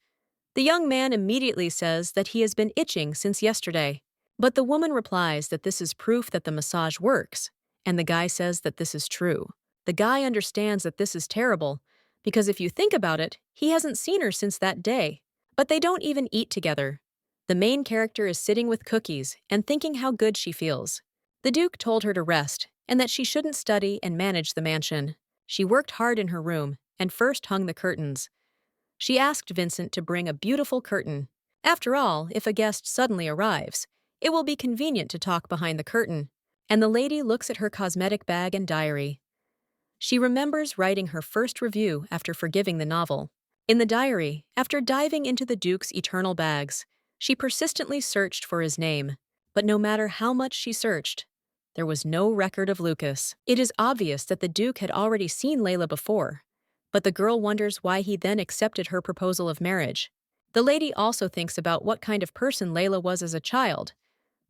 The young man immediately says that he has been itching since yesterday. But the woman replies that this is proof that the massage works, and the guy says that this is true. The guy understands that this is terrible, because if you think about it, he hasn't seen her since that day. But they don't even eat together. The main character is sitting with cookies and thinking how good she feels. The Duke told her to rest, and that she shouldn't study and manage the mansion. She worked hard in her room and first hung the curtains. She asked Vincent to bring a beautiful curtain. After all, if a guest suddenly arrives, it will be convenient to talk behind the curtain. And the lady looks at her cosmetic bag and diary. She remembers writing her first review after forgiving the novel. In the diary, after diving into the Duke's eternal bags, she persistently searched for his name. But no matter how much she searched, there was no record of Lucas. It is obvious that the Duke had already seen Layla before, but the girl wonders why he then accepted her proposal of marriage. The lady also thinks about what kind of person Layla was as a child,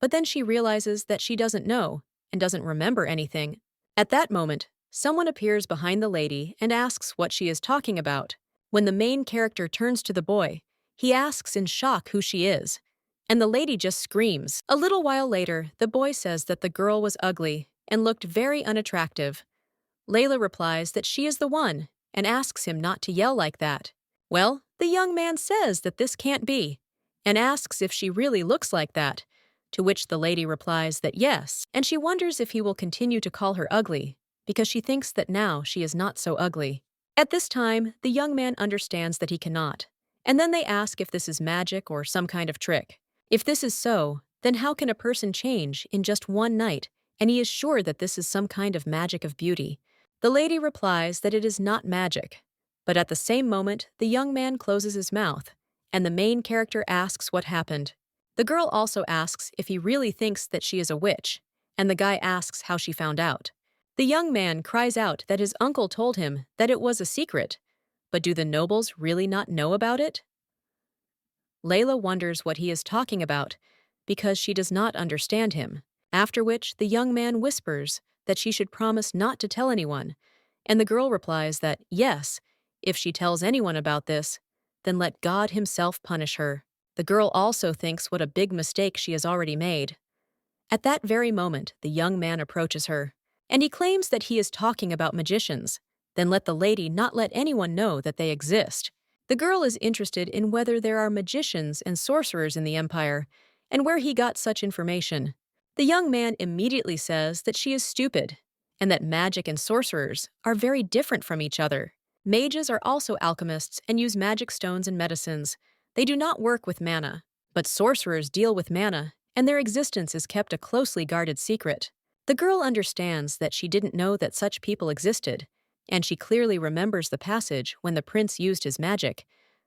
but then she realizes that she doesn't know and doesn't remember anything. At that moment, someone appears behind the lady and asks what she is talking about. When the main character turns to the boy, he asks in shock who she is, and the lady just screams. A little while later, the boy says that the girl was ugly and looked very unattractive. Layla replies that she is the one and asks him not to yell like that. Well, the young man says that this can't be and asks if she really looks like that, to which the lady replies that yes, and she wonders if he will continue to call her ugly because she thinks that now she is not so ugly. At this time, the young man understands that he cannot, and then they ask if this is magic or some kind of trick. If this is so, then how can a person change in just one night, and he is sure that this is some kind of magic of beauty? The lady replies that it is not magic, but at the same moment, the young man closes his mouth, and the main character asks what happened. The girl also asks if he really thinks that she is a witch, and the guy asks how she found out. The young man cries out that his uncle told him that it was a secret, but do the nobles really not know about it? Layla wonders what he is talking about because she does not understand him, after which the young man whispers that she should promise not to tell anyone, and the girl replies that yes, if she tells anyone about this, then let God himself punish her. The girl also thinks what a big mistake she has already made. At that very moment, the young man approaches her, and he claims that he is talking about magicians. Then let the lady not let anyone know that they exist. The girl is interested in whether there are magicians and sorcerers in the empire, and where he got such information. The young man immediately says that she is stupid, and that magic and sorcerers are very different from each other. Mages are also alchemists and use magic stones and medicines. They do not work with mana, but sorcerers deal with mana, and their existence is kept a closely guarded secret. The girl understands that she didn't know that such people existed, and she clearly remembers the passage when the prince used his magic,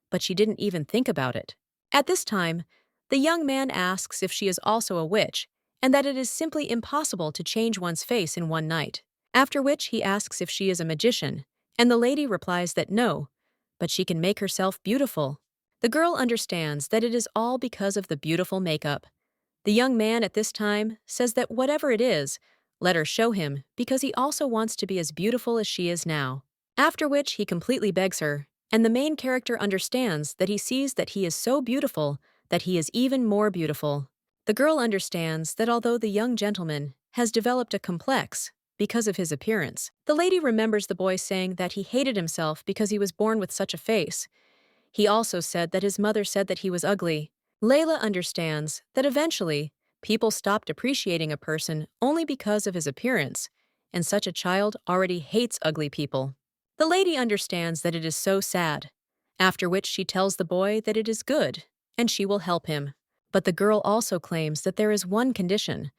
but she didn't even think about it. At this time, the young man asks if she is also a witch, and that it is simply impossible to change one's face in one night. After which he asks if she is a magician, and the lady replies that no, but she can make herself beautiful. The girl understands that it is all because of the beautiful makeup. The young man at this time says that whatever it is, let her show him because he also wants to be as beautiful as she is now. After which he completely begs her, and the main character understands that he sees that he is so beautiful that he is even more beautiful. The girl understands that although the young gentleman has developed a complex because of his appearance, the lady remembers the boy saying that he hated himself because he was born with such a face. He also said that his mother said that he was ugly. Layla understands that eventually, people stopped appreciating a person only because of his appearance, and such a child already hates ugly people. The lady understands that it is so sad, after which she tells the boy that it is good, and she will help him. But the girl also claims that there is one condition.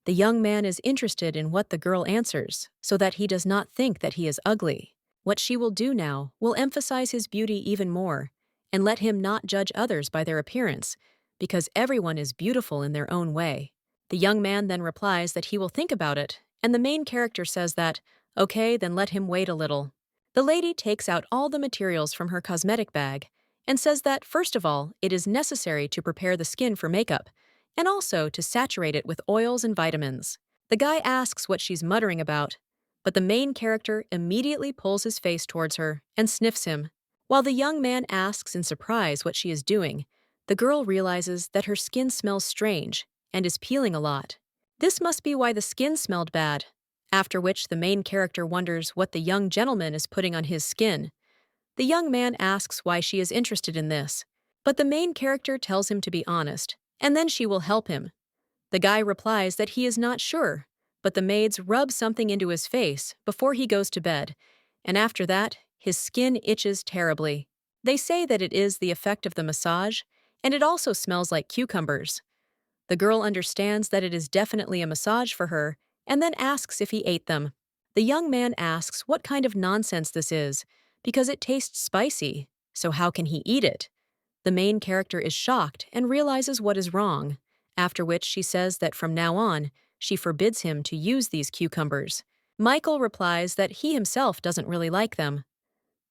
The young man is interested in what the girl answers, so that he does not think that he is ugly. What she will do now will emphasize his beauty even more, and let him not judge others by their appearance, because everyone is beautiful in their own way. The young man then replies that he will think about it, and the main character says that, okay, then let him wait a little. The lady takes out all the materials from her cosmetic bag and says that, first of all, it is necessary to prepare the skin for makeup, and also to saturate it with oils and vitamins. The guy asks what she's muttering about, but the main character immediately pulls his face towards her and sniffs him. While the young man asks in surprise what she is doing, the girl realizes that her skin smells strange and is peeling a lot. This must be why the skin smelled bad, after which the main character wonders what the young gentleman is putting on his skin. The young man asks why she is interested in this, but the main character tells him to be honest, and then she will help him. The guy replies that he is not sure, but the maids rub something into his face before he goes to bed, and after that, his skin itches terribly. They say that it is the effect of the massage, and it also smells like cucumbers. The girl understands that it is definitely a massage for her, and then asks if he ate them. The young man asks what kind of nonsense this is, because it tastes spicy, so how can he eat it? The main character is shocked and realizes what is wrong, after which she says that from now on, she forbids him to use these cucumbers. Michael replies that he himself doesn't really like them.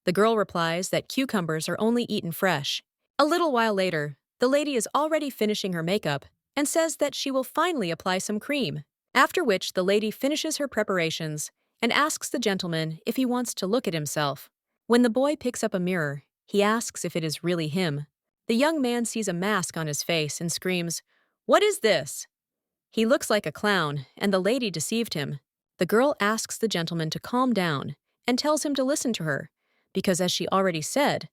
The girl replies that cucumbers are only eaten fresh. A little while later, the lady is already finishing her makeup and says that she will finally apply some cream, after which the lady finishes her preparations and asks the gentleman if he wants to look at himself. When the boy picks up a mirror, he asks if it is really him. The young man sees a mask on his face and screams, "What is this?" He looks like a clown, and the lady deceived him. The girl asks the gentleman to calm down and tells him to listen to her, because as she already said,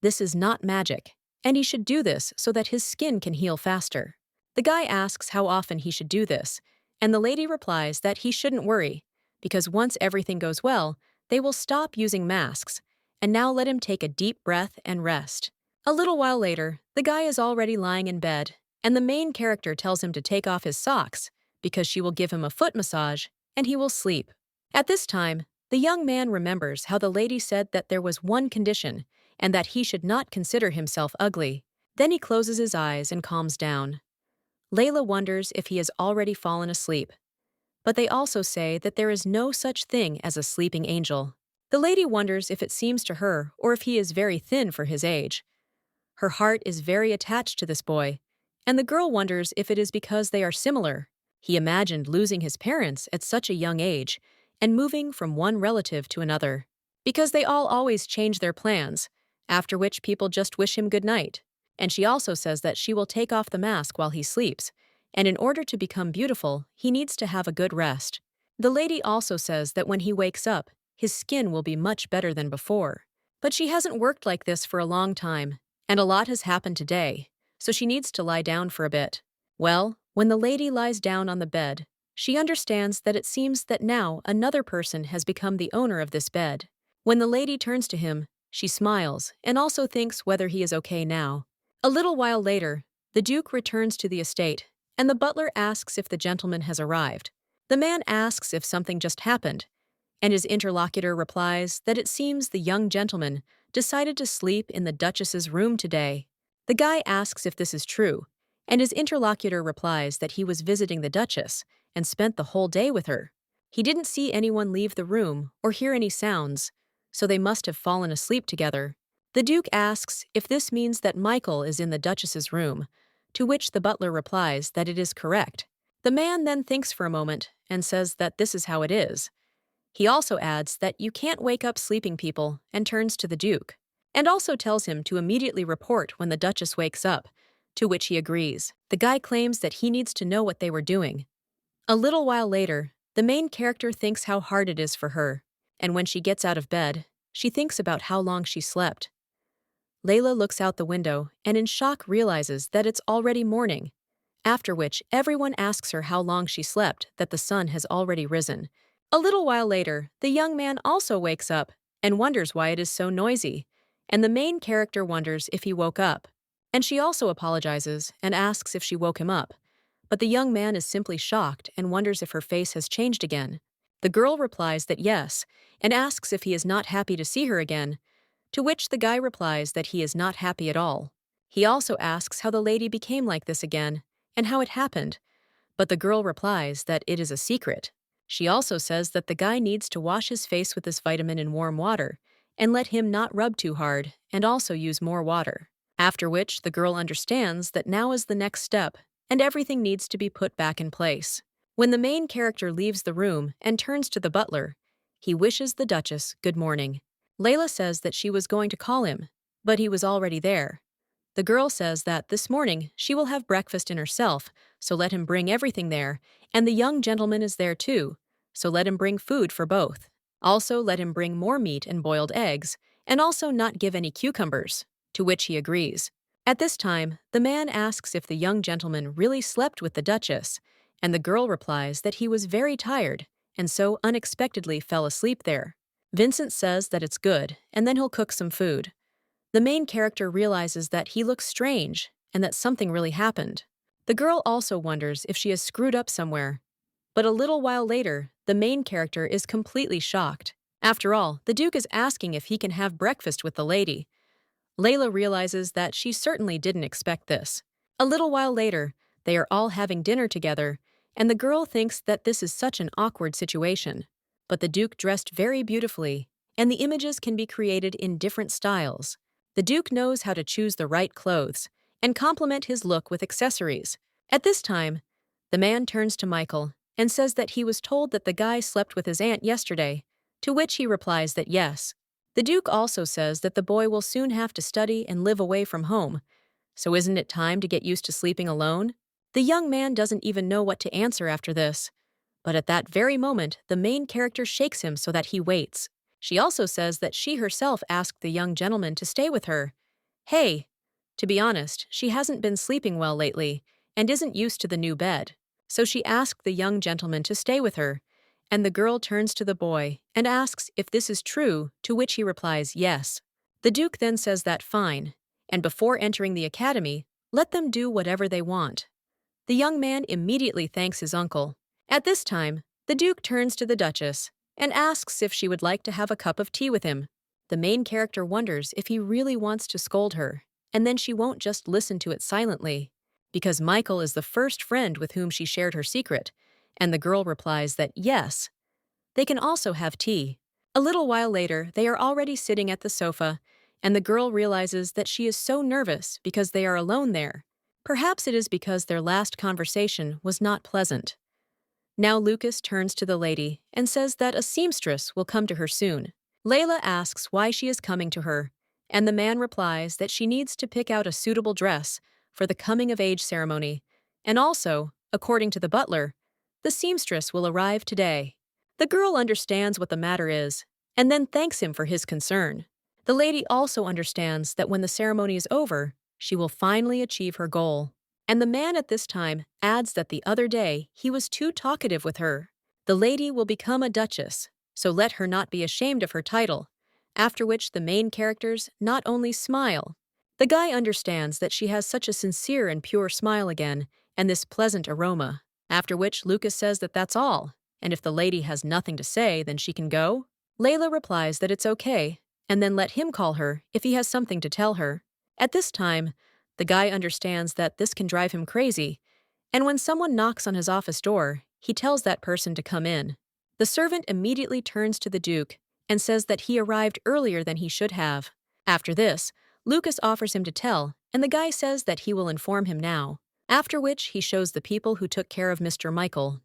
this is not magic, and he should do this so that his skin can heal faster. The guy asks how often he should do this, and the lady replies that he shouldn't worry, because once everything goes well, they will stop using masks, and now let him take a deep breath and rest. A little while later, the guy is already lying in bed, and the main character tells him to take off his socks, because she will give him a foot massage, and he will sleep. At this time, the young man remembers how the lady said that there was one condition, and that he should not consider himself ugly. Then he closes his eyes and calms down. Layla wonders if he has already fallen asleep. But they also say that there is no such thing as a sleeping angel. The lady wonders if it seems to her or if he is very thin for his age. Her heart is very attached to this boy, and the girl wonders if it is because they are similar. He imagined losing his parents at such a young age and moving from one relative to another, because they all always change their plans, after which people just wish him good night. And she also says that she will take off the mask while he sleeps, and in order to become beautiful, he needs to have a good rest. The lady also says that when he wakes up, his skin will be much better than before. But she hasn't worked like this for a long time, and a lot has happened today, so she needs to lie down for a bit. Well, when the lady lies down on the bed, she understands that it seems that now another person has become the owner of this bed. When the lady turns to him, she smiles and also thinks whether he is okay now. A little while later, the Duke returns to the estate, and the butler asks if the gentleman has arrived. The man asks if something just happened, and his interlocutor replies that it seems the young gentleman decided to sleep in the Duchess's room today. The guy asks if this is true, and his interlocutor replies that he was visiting the Duchess and spent the whole day with her. He didn't see anyone leave the room or hear any sounds, so they must have fallen asleep together. The Duke asks if this means that Michael is in the Duchess's room, to which the butler replies that it is correct. The man then thinks for a moment and says that this is how it is. He also adds that you can't wake up sleeping people and turns to the Duke, and also tells him to immediately report when the Duchess wakes up, to which he agrees. The guy claims that he needs to know what they were doing. A little while later, the main character thinks how hard it is for her, and when she gets out of bed, she thinks about how long she slept. Layla looks out the window and in shock realizes that it's already morning, after which everyone asks her how long she slept, that the sun has already risen. A little while later, the young man also wakes up and wonders why it is so noisy, and the main character wonders if he woke up. And she also apologizes and asks if she woke him up, but the young man is simply shocked and wonders if her face has changed again. The girl replies that yes, and asks if he is not happy to see her again, to which the guy replies that he is not happy at all. He also asks how the lady became like this again, and how it happened, but the girl replies that it is a secret. She also says that the guy needs to wash his face with this vitamin in warm water, and let him not rub too hard, and also use more water. After which, the girl understands that now is the next step, and everything needs to be put back in place. When the main character leaves the room and turns to the butler, he wishes the Duchess good morning. Layla says that she was going to call him, but he was already there. The girl says that this morning she will have breakfast in herself, so let him bring everything there, and the young gentleman is there too, so let him bring food for both. Also let him bring more meat and boiled eggs, and also not give any cucumbers, to which he agrees. At this time, the man asks if the young gentleman really slept with the Duchess, and the girl replies that he was very tired, and so unexpectedly fell asleep there. Vincent says that it's good, and then he'll cook some food. The main character realizes that he looks strange, and that something really happened. The girl also wonders if she has screwed up somewhere. But a little while later, the main character is completely shocked. After all, the Duke is asking if he can have breakfast with the lady. Layla realizes that she certainly didn't expect this. A little while later, they are all having dinner together, and the girl thinks that this is such an awkward situation. But the Duke dressed very beautifully, and the images can be created in different styles. The Duke knows how to choose the right clothes and complement his look with accessories. At this time, the man turns to Michael and says that he was told that the guy slept with his aunt yesterday, to which he replies that yes. The Duke also says that the boy will soon have to study and live away from home, so isn't it time to get used to sleeping alone? The young man doesn't even know what to answer after this, but at that very moment, the main character shakes him so that he waits. She also says that she herself asked the young gentleman to stay with her. Hey, to be honest, she hasn't been sleeping well lately and isn't used to the new bed, so she asked the young gentleman to stay with her, and the girl turns to the boy and asks if this is true, to which he replies yes. The Duke then says that fine, and before entering the academy, let them do whatever they want. The young man immediately thanks his uncle. At this time, the Duke turns to the Duchess and asks if she would like to have a cup of tea with him. The main character wonders if he really wants to scold her, and then she won't just listen to it silently, because Michael is the first friend with whom she shared her secret, and the girl replies that yes. They can also have tea. A little while later, they are already sitting at the sofa, and the girl realizes that she is so nervous because they are alone there. Perhaps it is because their last conversation was not pleasant. Now Lucas turns to the lady and says that a seamstress will come to her soon. Layla asks why she is coming to her, and the man replies that she needs to pick out a suitable dress for the coming-of-age ceremony, and also According to the butler, the seamstress will arrive today. The girl understands what the matter is and then thanks him for his concern. The lady also understands that when the ceremony is over, she will finally achieve her goal. And the man at this time adds that the other day he was too talkative with her. The lady will become a duchess, so let her not be ashamed of her title, after which the main characters not only smile. The guy understands that she has such a sincere and pure smile again, and this pleasant aroma, after which Lucas says that that's all, and if the lady has nothing to say, then she can go. Layla replies that it's okay, and then let him call her if he has something to tell her. At this time, the guy understands that this can drive him crazy, and when someone knocks on his office door, he tells that person to come in. The servant immediately turns to the Duke and says that he arrived earlier than he should have. After this, Lucas offers him to tell, and the guy says that he will inform him now, after which he shows the people who took care of Mr. Michael.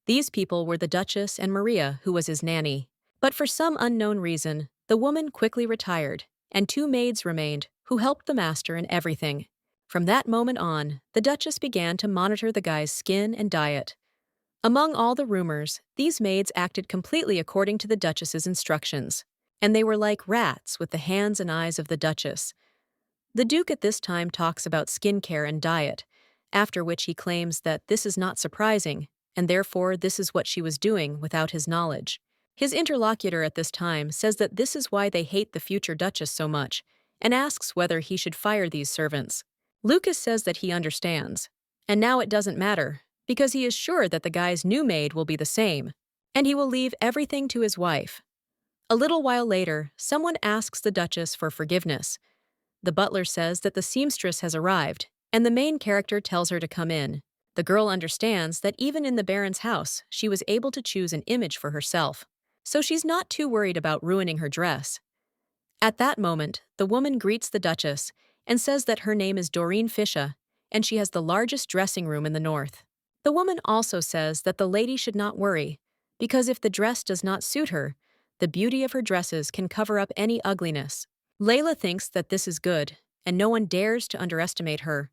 These people were the Duchess and Maria, who was his nanny. But for some unknown reason, the woman quickly retired, and two maids remained, who helped the master in everything. From that moment on, the Duchess began to monitor the guy's skin and diet. Among all the rumors, these maids acted completely according to the Duchess's instructions, and they were like rats with the hands and eyes of the Duchess. The Duke at this time talks about skincare and diet, after which he claims that this is not surprising, and therefore this is what she was doing without his knowledge. His interlocutor at this time says that this is why they hate the future Duchess so much, and asks whether he should fire these servants. Lucas says that he understands, and now it doesn't matter, because he is sure that the guy's new maid will be the same, and he will leave everything to his wife. A little while later, someone asks the Duchess for forgiveness. The butler says that the seamstress has arrived, and the main character tells her to come in. The girl understands that even in the Baron's house, she was able to choose an image for herself, so she's not too worried about ruining her dress. At that moment, the woman greets the Duchess and says that her name is Doreen Fisher, and she has the largest dressing room in the north. The woman also says that the lady should not worry, because if the dress does not suit her, the beauty of her dresses can cover up any ugliness. Layla thinks that this is good, and no one dares to underestimate her.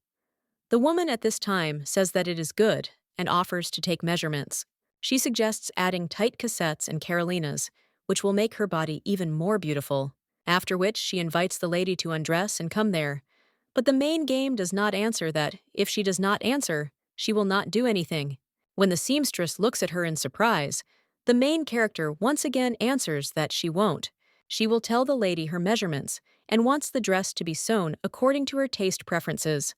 The woman at this time says that it is good and offers to take measurements. She suggests adding tight cassettes and carolinas, which will make her body even more beautiful, after which she invites the lady to undress and come there. But the main game does not answer that if she does not answer, she will not do anything. When the seamstress looks at her in surprise, the main character once again answers that she won't. She will tell the lady her measurements and wants the dress to be sewn according to her taste preferences.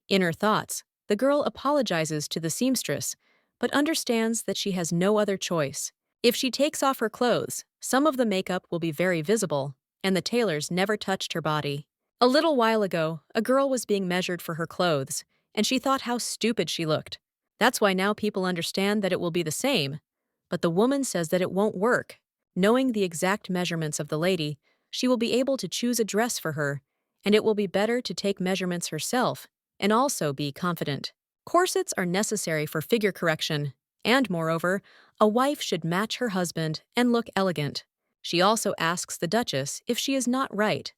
In her thoughts, the girl apologizes to the seamstress, but understands that she has no other choice. If she takes off her clothes, some of the makeup will be very visible, and the tailors never touched her body. A little while ago, a girl was being measured for her clothes, and she thought how stupid she looked. That's why now people understand that it will be the same. But the woman says that it won't work. Knowing the exact measurements of the lady, she will be able to choose a dress for her, and it will be better to take measurements herself and also be confident. Corsets are necessary for figure correction, and moreover, a wife should match her husband and look elegant. She also asks the Duchess if she is not right.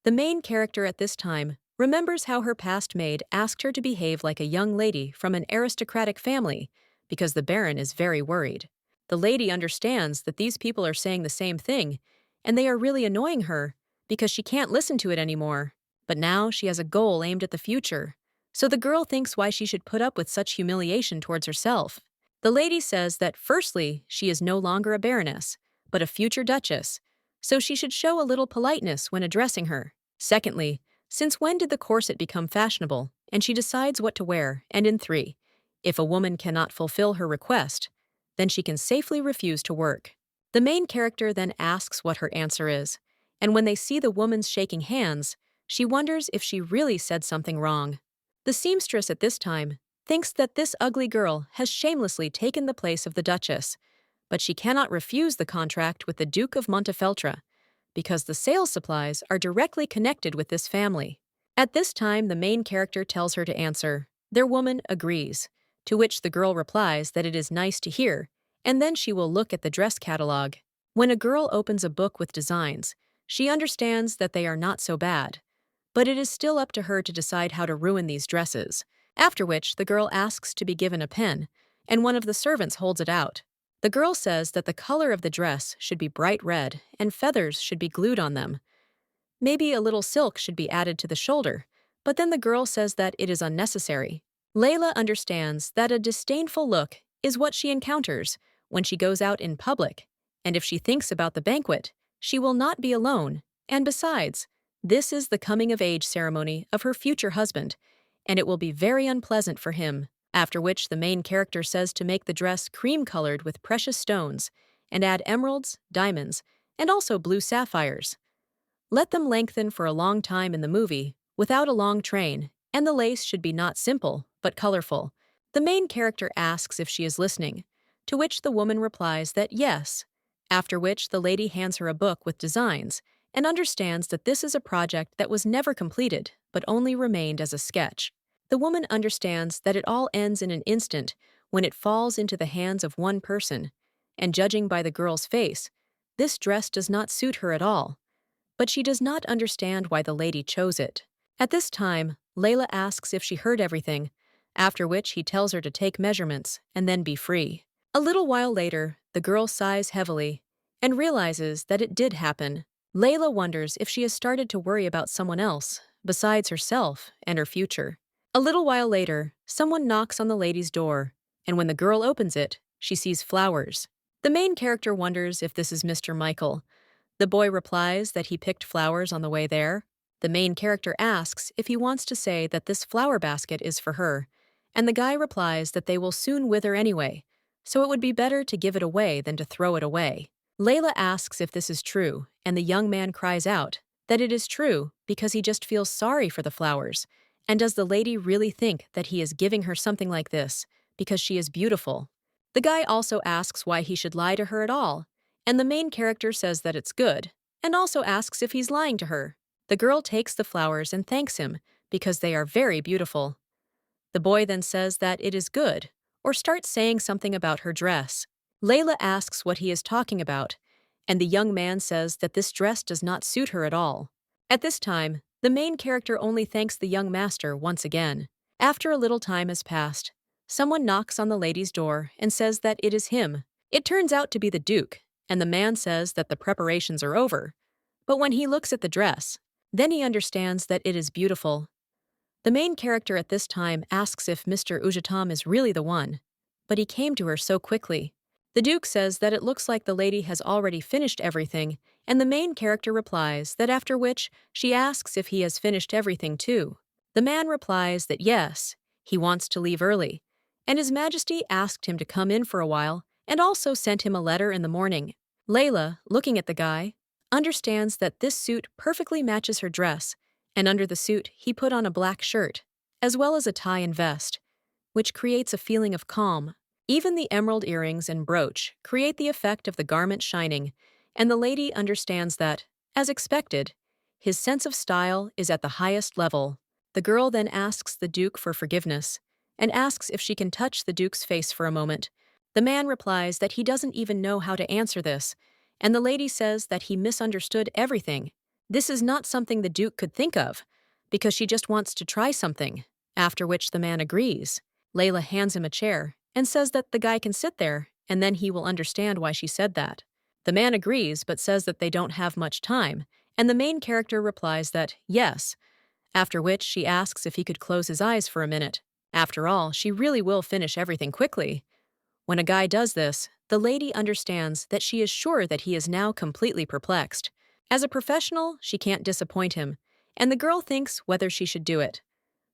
The main character at this time remembers how her past maid asked her to behave like a young lady from an aristocratic family because the Baron is very worried. The lady understands that these people are saying the same thing, and they are really annoying her because she can't listen to it anymore. But now she has a goal aimed at the future, so the girl thinks why she should put up with such humiliation towards herself. The lady says that firstly, she is no longer a baroness, but a future duchess, so she should show a little politeness when addressing her. Secondly, since when did the corset become fashionable? And she decides what to wear. And in 3, if a woman cannot fulfill her request, then she can safely refuse to work. The main character then asks what her answer is, and when they see the woman's shaking hands, she wonders if she really said something wrong. The seamstress at this time thinks that this ugly girl has shamelessly taken the place of the Duchess, but she cannot refuse the contract with the Duke of Montefeltro, because the sales supplies are directly connected with this family. At this time, the main character tells her to answer. Their woman agrees, to which the girl replies that it is nice to hear, and then she will look at the dress catalog. When a girl opens a book with designs, she understands that they are not so bad, but it is still up to her to decide how to ruin these dresses. After which, the girl asks to be given a pen, and one of the servants holds it out. The girl says that the color of the dress should be bright red and feathers should be glued on them. Maybe a little silk should be added to the shoulder, but then the girl says that it is unnecessary. Layla understands that a disdainful look is what she encounters when she goes out in public, and if she thinks about the banquet, she will not be alone, and besides, this is the coming-of-age ceremony of her future husband, and it will be very unpleasant for him, after which the main character says to make the dress cream-colored with precious stones, and add emeralds, diamonds, and also blue sapphires. Let them lengthen for a long time in the movie, without a long train, and the lace should be not simple, but colorful. The main character asks if she is listening, to which the woman replies that yes, after which the lady hands her a book with designs, and understands that this is a project that was never completed, but only remained as a sketch. The woman understands that it all ends in an instant when it falls into the hands of one person, and judging by the girl's face, this dress does not suit her at all. But she does not understand why the lady chose it. At this time, Layla asks if she heard everything, after which he tells her to take measurements and then be free. A little while later, the girl sighs heavily and realizes that it did happen. Layla wonders if she has started to worry about someone else, besides herself and her future. A little while later, someone knocks on the lady's door, and when the girl opens it, she sees flowers. The main character wonders if this is Mr. Michael. The boy replies that he picked flowers on the way there. The main character asks if he wants to say that this flower basket is for her, and the guy replies that they will soon wither anyway, so it would be better to give it away than to throw it away. Layla asks if this is true, and the young man cries out that it is true because he just feels sorry for the flowers. And does the lady really think that he is giving her something like this because she is beautiful? The guy also asks why he should lie to her at all, and the main character says that it's good, and also asks if he's lying to her. The girl takes the flowers and thanks him because they are very beautiful. The boy then says that it is good, or starts saying something about her dress. Layla asks what he is talking about, and the young man says that this dress does not suit her at all. At this time, the main character only thanks the young master once again. After a little time has passed, someone knocks on the lady's door and says that it is him. It turns out to be the Duke, and the man says that the preparations are over. But when he looks at the dress, then he understands that it is beautiful. The main character at this time asks if Mr. Ujatam is really the one, but he came to her so quickly. The Duke says that it looks like the lady has already finished everything, and the main character replies that after which she asks if he has finished everything too. The man replies that yes, he wants to leave early, and His Majesty asked him to come in for a while and also sent him a letter in the morning. Layla, looking at the guy, understands that this suit perfectly matches her dress, and under the suit he put on a black shirt, as well as a tie and vest, which creates a feeling of calm. Even the emerald earrings and brooch create the effect of the garment shining, and the lady understands that, as expected, his sense of style is at the highest level. The girl then asks the Duke for forgiveness, and asks if she can touch the Duke's face for a moment. The man replies that he doesn't even know how to answer this, and the lady says that he misunderstood everything. This is not something the Duke could think of, because she just wants to try something, after which the man agrees. Layla hands him a chair and says that the guy can sit there, and then he will understand why she said that. The man agrees but says that they don't have much time, and the main character replies that yes, after which she asks if he could close his eyes for a minute. After all, she really will finish everything quickly. When a guy does this, the lady understands that she is sure that he is now completely perplexed. As a professional, she can't disappoint him, and the girl thinks whether she should do it.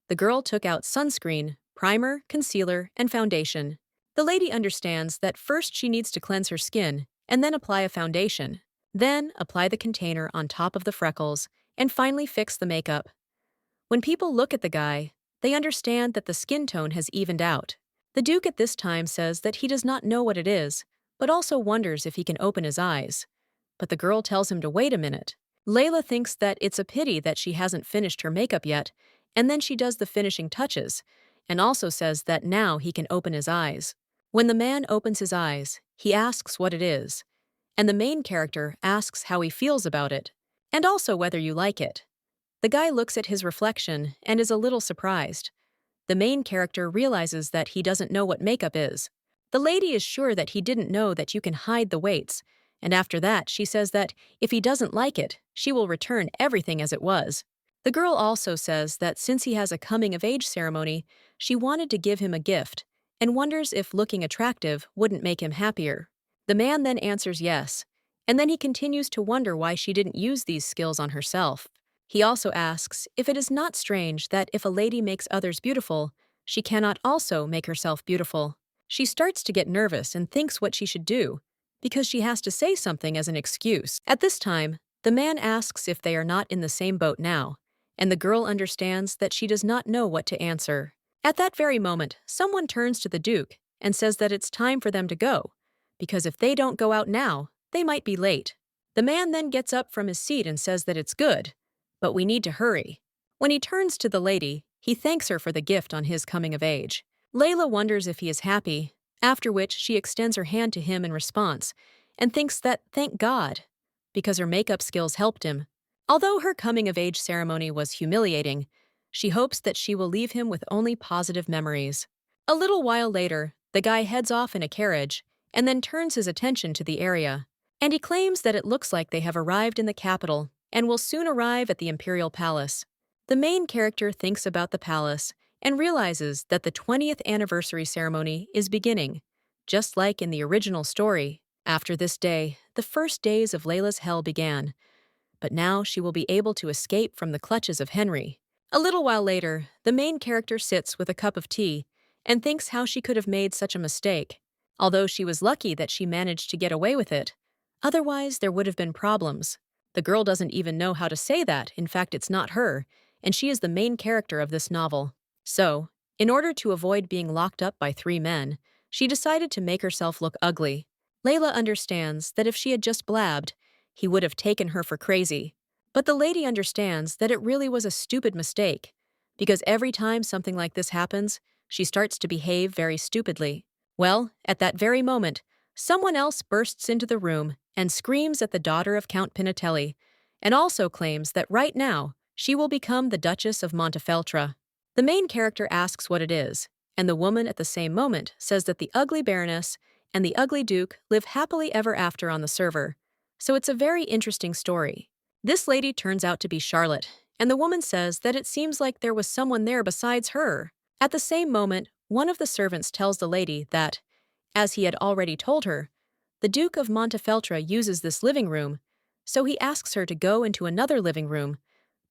The girl took out sunscreen, primer, concealer, and foundation. The lady understands that first she needs to cleanse her skin, and then apply a foundation. Then apply the container on top of the freckles, and finally fix the makeup. When people look at the guy, they understand that the skin tone has evened out. The Duke at this time says that he does not know what it is, but also wonders if he can open his eyes. But the girl tells him to wait a minute. Layla thinks that it's a pity that she hasn't finished her makeup yet, and then she does the finishing touches, and also says that now he can open his eyes. When the man opens his eyes, he asks what it is, and the main character asks how he feels about it, and also whether you like it. The guy looks at his reflection and is a little surprised. The main character realizes that he doesn't know what makeup is. The lady is sure that he didn't know that you can hide the weights, and after that she says that if he doesn't like it, she will return everything as it was. The girl also says that since he has a coming-of-age ceremony, she wanted to give him a gift, and wonders if looking attractive wouldn't make him happier. The man then answers yes, and then he continues to wonder why she didn't use these skills on herself. He also asks if it is not strange that if a lady makes others beautiful, she cannot also make herself beautiful. She starts to get nervous and thinks what she should do, because she has to say something as an excuse. At this time, the man asks if they are not in the same boat now, and the girl understands that she does not know what to answer. At that very moment, someone turns to the Duke and says that it's time for them to go, because if they don't go out now, they might be late. The man then gets up from his seat and says that it's good, but we need to hurry. When he turns to the lady, he thanks her for the gift on his coming of age. Layla wonders if he is happy, after which she extends her hand to him in response and thinks that thank God, because her makeup skills helped him. Although her coming-of-age ceremony was humiliating, she hopes that she will leave him with only positive memories. A little while later, the guy heads off in a carriage and then turns his attention to the area, and he claims that it looks like they have arrived in the capital and will soon arrive at the Imperial Palace. The main character thinks about the palace and realizes that the 20th anniversary ceremony is beginning, just like in the original story. After this day, the first days of Layla's hell began, but now she will be able to escape from the clutches of Henry. A little while later, the main character sits with a cup of tea and thinks how she could have made such a mistake, although she was lucky that she managed to get away with it. Otherwise, there would have been problems. The girl doesn't even know how to say that, in fact it's not her, and she is the main character of this novel. So, in order to avoid being locked up by 3 men, she decided to make herself look ugly. Layla understands that if she had just blabbed, he would have taken her for crazy. But the lady understands that it really was a stupid mistake, because every time something like this happens, she starts to behave very stupidly. Well, at that very moment, someone else bursts into the room and screams at the daughter of Count Pinatelli, and also claims that right now, she will become the Duchess of Montefeltro. The main character asks what it is, and the woman at the same moment says that the ugly Baroness and the ugly Duke live happily ever after on the server. So it's a very interesting story. This lady turns out to be Charlotte, and the woman says that it seems like there was someone there besides her. At the same moment, one of the servants tells the lady that, as he had already told her, the Duke of Montefeltro uses this living room, so he asks her to go into another living room,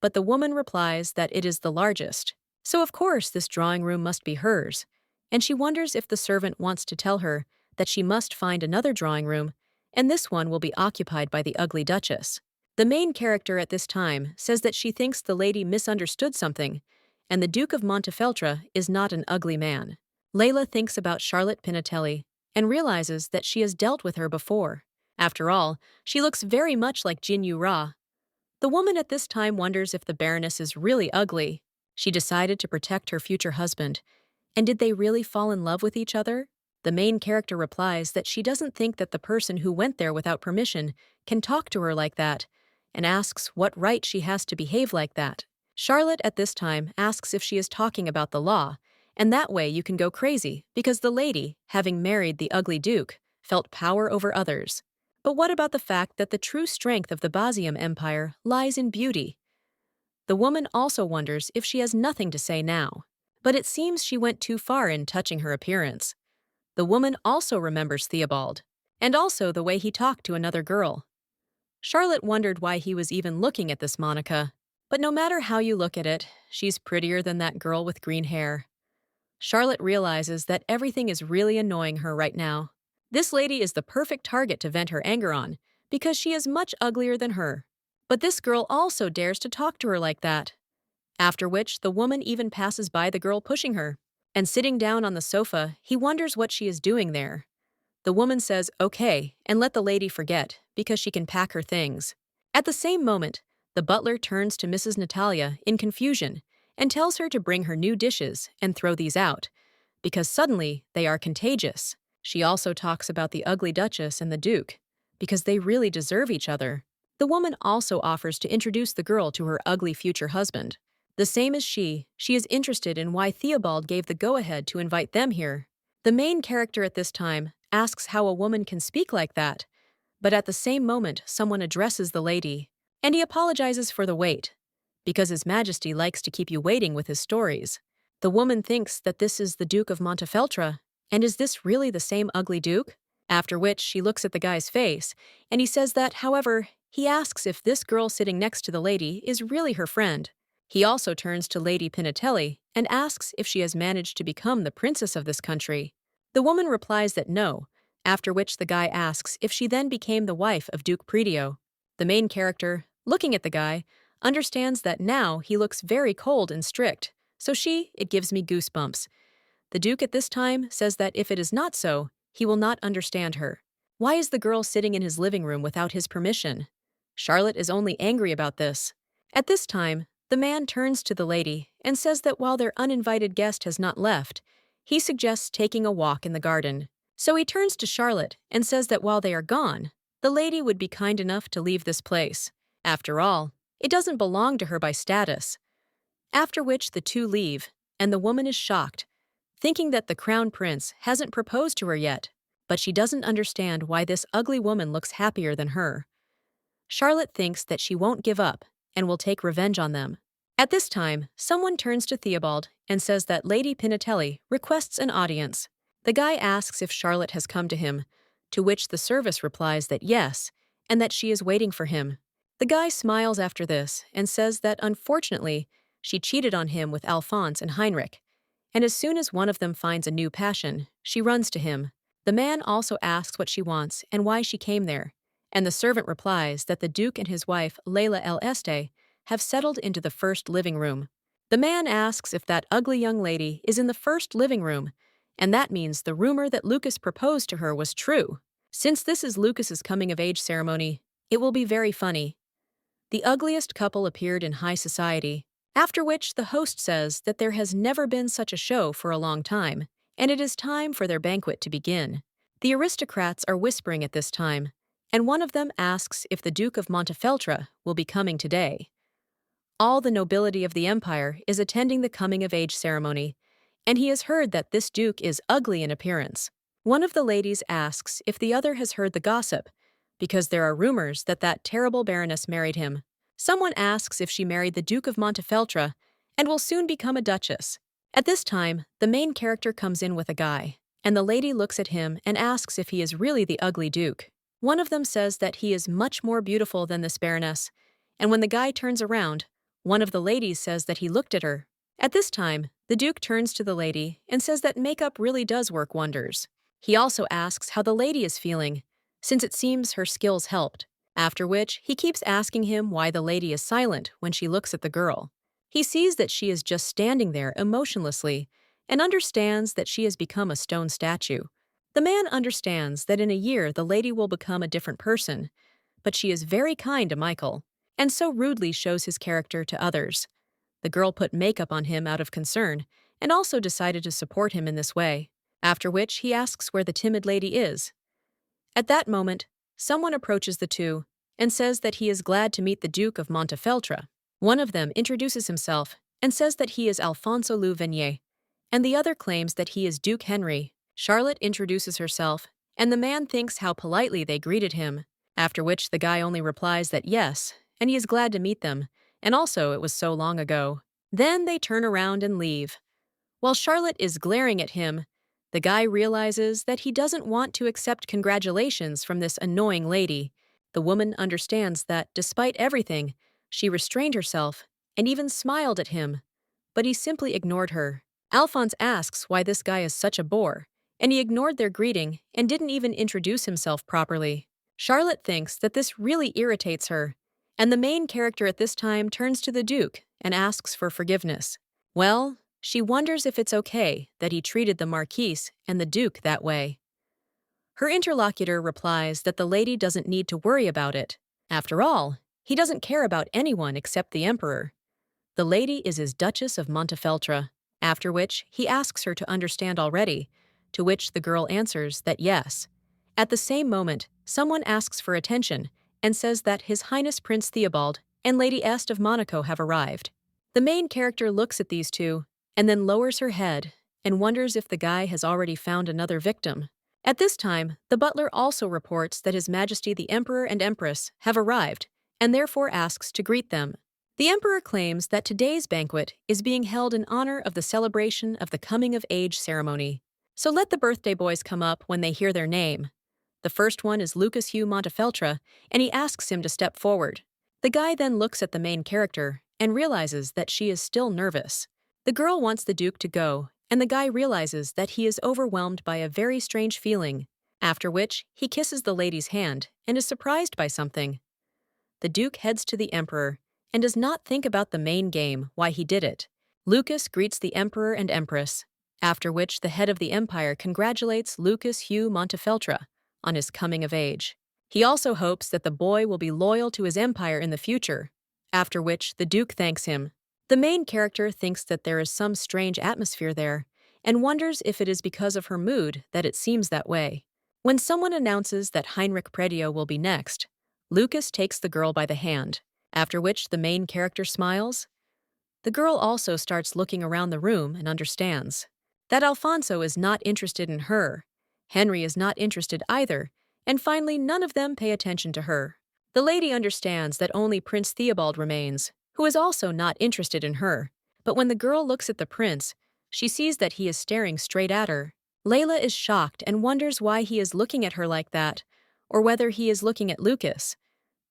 but the woman replies that it is the largest. So of course this drawing room must be hers, and she wonders if the servant wants to tell her that she must find another drawing room, and this one will be occupied by the ugly Duchess. The main character at this time says that she thinks the lady misunderstood something, and the Duke of Montefeltro is not an ugly man. Layla thinks about Charlotte Pinatelli and realizes that she has dealt with her before. After all, she looks very much like Jin Yu-ra. The woman at this time wonders if the Baroness is really ugly. She decided to protect her future husband, and did they really fall in love with each other? The main character replies that she doesn't think that the person who went there without permission can talk to her like that, and asks what right she has to behave like that. Charlotte at this time asks if she is talking about the law, and that way you can go crazy, because the lady, having married the ugly Duke, felt power over others. But what about the fact that the true strength of the Bazium Empire lies in beauty? The woman also wonders if she has nothing to say now, but it seems she went too far in touching her appearance. The woman also remembers Theobald, and also the way he talked to another girl. Charlotte wondered why he was even looking at this Monica, but no matter how you look at it, she's prettier than that girl with green hair. Charlotte realizes that everything is really annoying her right now. This lady is the perfect target to vent her anger on, because she is much uglier than her. But this girl also dares to talk to her like that. After which, the woman even passes by the girl pushing her, and sitting down on the sofa, he wonders what she is doing there. The woman says, okay, and let the lady forget, because she can pack her things. At the same moment, the butler turns to Mrs. Natalia in confusion and tells her to bring her new dishes and throw these out, because suddenly they are contagious. She also talks about the ugly Duchess and the Duke, because they really deserve each other. The woman also offers to introduce the girl to her ugly future husband. The same as she is interested in why Theobald gave the go-ahead to invite them here. The main character at this time asks how a woman can speak like that, but at the same moment someone addresses the lady, and he apologizes for the wait, because His Majesty likes to keep you waiting with his stories. The woman thinks that this is the Duke of Montefeltro, and is this really the same ugly Duke? After which she looks at the guy's face, and he says that, however, he asks if this girl sitting next to the lady is really her friend. He also turns to Lady Pinatelli and asks if she has managed to become the princess of this country. The woman replies that no, after which the guy asks if she then became the wife of Duke Predio. The main character, looking at the guy, understands that now he looks very cold and strict, so it gives me goosebumps. The Duke at this time says that if it is not so, he will not understand her. Why is the girl sitting in his living room without his permission? Charlotte is only angry about this. At this time, the man turns to the lady and says that while their uninvited guest has not left, he suggests taking a walk in the garden. So he turns to Charlotte and says that while they are gone, the lady would be kind enough to leave this place. After all, it doesn't belong to her by status. After which the two leave, and the woman is shocked, thinking that the crown prince hasn't proposed to her yet, but she doesn't understand why this ugly woman looks happier than her. Charlotte thinks that she won't give up and will take revenge on them. At this time, someone turns to Theobald and says that Lady Pinatelli requests an audience. The guy asks if Charlotte has come to him, to which the service replies that yes, and that she is waiting for him. The guy smiles after this and says that unfortunately, she cheated on him with Alphonse and Heinrich, and as soon as one of them finds a new passion, she runs to him. The man also asks what she wants and why she came there, and the servant replies that the Duke and his wife, Leila El Este, have settled into the first living room. The man asks if that ugly young lady is in the first living room, and that means the rumor that Lucas proposed to her was true. Since this is Lucas's coming-of-age ceremony, it will be very funny. The ugliest couple appeared in high society, after which the host says that there has never been such a show for a long time, and it is time for their banquet to begin. The aristocrats are whispering at this time, and one of them asks if the Duke of Montefeltro will be coming today. All the nobility of the empire is attending the coming-of-age ceremony, and he has heard that this duke is ugly in appearance. One of the ladies asks if the other has heard the gossip, because there are rumors that that terrible baroness married him. Someone asks if she married the Duke of Montefeltro and will soon become a duchess. At this time, the main character comes in with a guy, and the lady looks at him and asks if he is really the ugly duke. One of them says that he is much more beautiful than this baroness, and when the guy turns around, one of the ladies says that he looked at her. At this time, the Duke turns to the lady and says that makeup really does work wonders. He also asks how the lady is feeling, since it seems her skills helped, after which he keeps asking him why the lady is silent when she looks at the girl. He sees that she is just standing there emotionlessly and understands that she has become a stone statue. The man understands that in a year the lady will become a different person, but she is very kind to Michael, and so rudely shows his character to others. The girl put makeup on him out of concern, and also decided to support him in this way, after which he asks where the timid lady is. At that moment, someone approaches the two and says that he is glad to meet the Duke of Montefeltro. One of them introduces himself and says that he is Alfonso Louvenier, and the other claims that he is Duke Henry. Charlotte introduces herself, and the man thinks how politely they greeted him, after which the guy only replies that yes, and he is glad to meet them, and also it was so long ago. Then they turn around and leave. While Charlotte is glaring at him, the guy realizes that he doesn't want to accept congratulations from this annoying lady. The woman understands that, despite everything, she restrained herself and even smiled at him, but he simply ignored her. Alphonse asks why this guy is such a bore, and he ignored their greeting and didn't even introduce himself properly. Charlotte thinks that this really irritates her, and the main character at this time turns to the Duke and asks for forgiveness. Well, she wonders if it's okay that he treated the Marquise and the Duke that way. Her interlocutor replies that the lady doesn't need to worry about it. After all, he doesn't care about anyone except the Emperor. The lady is his Duchess of Montefeltro, after which he asks her to understand already, to which the girl answers that yes. At the same moment, someone asks for attention and says that His Highness Prince Theobald and Lady Est of Monaco have arrived. The main character looks at these two and then lowers her head and wonders if the guy has already found another victim. At this time, the butler also reports that His Majesty the Emperor and Empress have arrived and therefore asks to greet them. The Emperor claims that today's banquet is being held in honor of the celebration of the coming-of-age ceremony. So let the birthday boys come up when they hear their name. The first one is Lucas Hugh Montefeltro, and he asks him to step forward. The guy then looks at the main character and realizes that she is still nervous. The girl wants the Duke to go, and the guy realizes that he is overwhelmed by a very strange feeling, after which he kisses the lady's hand and is surprised by something. The Duke heads to the Emperor and does not think about the main game, why he did it. Lucas greets the Emperor and Empress, after which the head of the Empire congratulates Lucas Hugh Montefeltro on his coming of age. He also hopes that the boy will be loyal to his empire in the future, after which the Duke thanks him. The main character thinks that there is some strange atmosphere there and wonders if it is because of her mood that it seems that way. When someone announces that Heinrich Predio will be next, Lucas takes the girl by the hand, after which the main character smiles. The girl also starts looking around the room and understands that Alfonso is not interested in her, Henry is not interested either, and finally none of them pay attention to her. The lady understands that only Prince Theobald remains, who is also not interested in her, but when the girl looks at the prince, she sees that he is staring straight at her. Layla is shocked and wonders why he is looking at her like that, or whether he is looking at Lucas.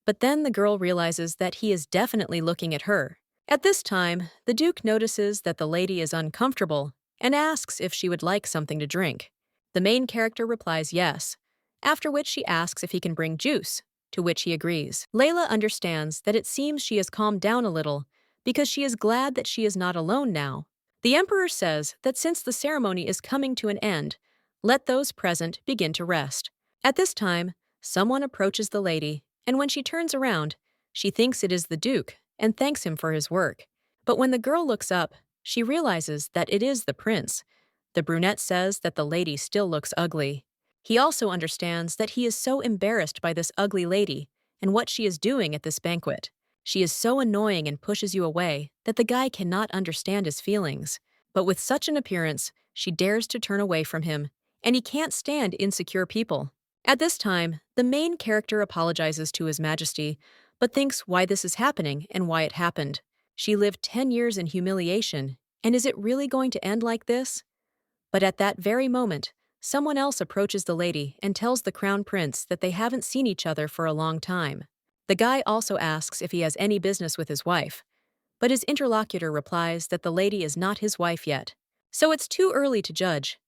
But then the girl realizes that he is definitely looking at her. At this time, the Duke notices that the lady is uncomfortable and asks if she would like something to drink. The main character replies yes, after which she asks if he can bring juice, to which he agrees. Layla understands that it seems she has calmed down a little because she is glad that she is not alone now. The Emperor says that since the ceremony is coming to an end, let those present begin to rest. At this time, someone approaches the lady, and when she turns around, she thinks it is the Duke and thanks him for his work. But when the girl looks up, she realizes that it is the prince. The brunette says that the lady still looks ugly. He also understands that he is so embarrassed by this ugly lady and what she is doing at this banquet. She is so annoying and pushes you away that the guy cannot understand his feelings. But with such an appearance, she dares to turn away from him, and he can't stand insecure people. At this time, the main character apologizes to His Majesty, but thinks why this is happening and why it happened. She lived 10 years in humiliation, and is it really going to end like this? But at that very moment, someone else approaches the lady and tells the crown prince that they haven't seen each other for a long time. The guy also asks if he has any business with his wife, but his interlocutor replies that the lady is not his wife yet, so it's too early to judge.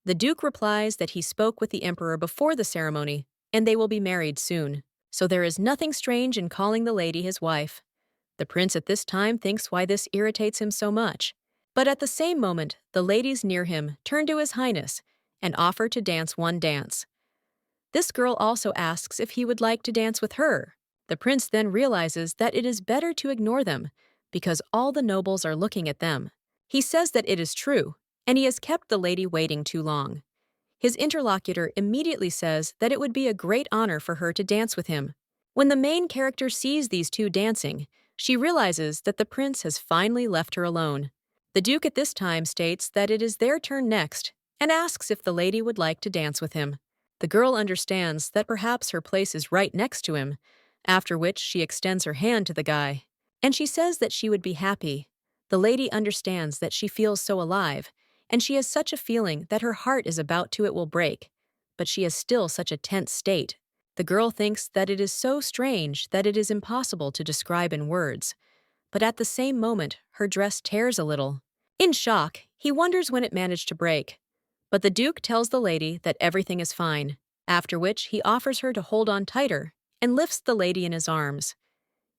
The Duke replies that he spoke with the Emperor before the ceremony, and they will be married soon, so there is nothing strange in calling the lady his wife. The prince at this time thinks why this irritates him so much, but at the same moment, the ladies near him turn to His Highness and offer to dance one dance. This girl also asks if he would like to dance with her. The prince then realizes that it is better to ignore them, because all the nobles are looking at them. He says that it is true, and he has kept the lady waiting too long. His interlocutor immediately says that it would be a great honor for her to dance with him. When the main character sees these two dancing, she realizes that the prince has finally left her alone. The Duke at this time states that it is their turn next, and asks if the lady would like to dance with him. The girl understands that perhaps her place is right next to him, after which she extends her hand to the guy, and she says that she would be happy. The lady understands that she feels so alive, and she has such a feeling that her heart is about to it will break, but she has still such a tense state. The girl thinks that it is so strange that it is impossible to describe in words, but at the same moment, her dress tears a little. In shock, he wonders when it managed to break, but the Duke tells the lady that everything is fine, after which he offers her to hold on tighter and lifts the lady in his arms.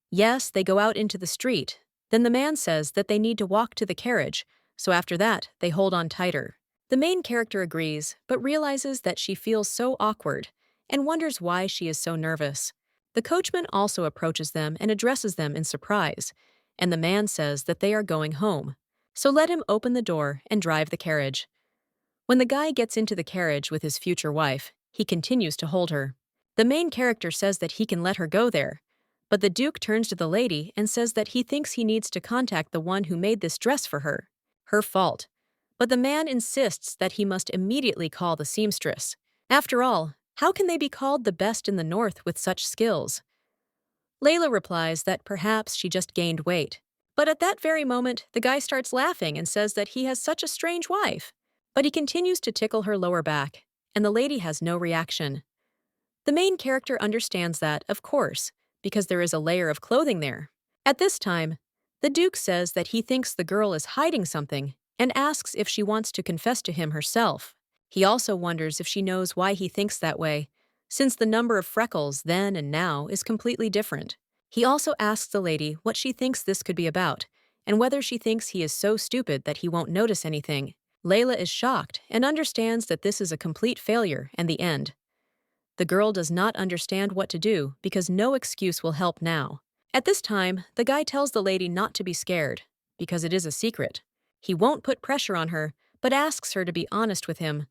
Yes, they go out into the street. Then the man says that they need to walk to the carriage, so after that, they hold on tighter. The main character agrees, but realizes that she feels so awkward and wonders why she is so nervous. The coachman also approaches them and addresses them in surprise, and the man says that they are going home, so let him open the door and drive the carriage. When the guy gets into the carriage with his future wife, he continues to hold her. The main character says that he can let her go there, But the Duke turns to the lady and says that he thinks he needs to contact the one who made this dress for her. Her fault. But the man insists that he must immediately call the seamstress. After all, how can they be called the best in the North with such skills? Layla replies that perhaps she just gained weight. But at that very moment, the guy starts laughing and says that he has such a strange wife. But he continues to tickle her lower back, and the lady has no reaction. The main character understands that, of course, because there is a layer of clothing there. At this time, the Duke says that he thinks the girl is hiding something and asks if she wants to confess to him herself. He also wonders if she knows why he thinks that way, since the number of freckles then and now is completely different. He also asks the lady what she thinks this could be about, and whether she thinks he is so stupid that he won't notice anything. Layla is shocked and understands that this is a complete failure and the end. The girl does not understand what to do because no excuse will help now. At this time, the guy tells the lady not to be scared, because it is a secret. He won't put pressure on her, but asks her to be honest with him.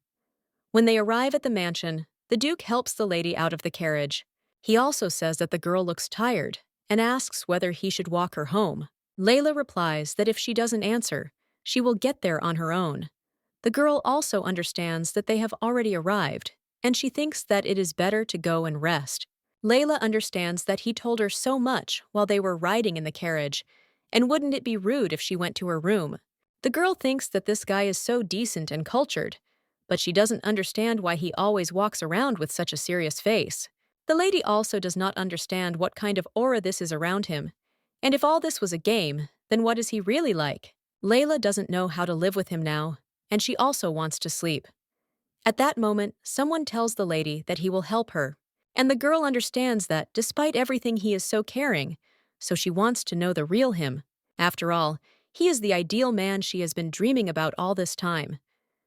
When they arrive at the mansion, the Duke helps the lady out of the carriage. He also says that the girl looks tired and asks whether he should walk her home. Layla replies that if she doesn't answer, she will get there on her own. The girl also understands that they have already arrived, and she thinks that it is better to go and rest. Layla understands that he told her so much while they were riding in the carriage, and wouldn't it be rude if she went to her room? The girl thinks that this guy is so decent and cultured, but she doesn't understand why he always walks around with such a serious face. The lady also does not understand what kind of aura this is around him, and if all this was a game, then what is he really like? Layla doesn't know how to live with him now, and she also wants to sleep. At that moment, someone tells the lady that he will help her, and the girl understands that despite everything he is so caring, so she wants to know the real him. After all, he is the ideal man she has been dreaming about all this time.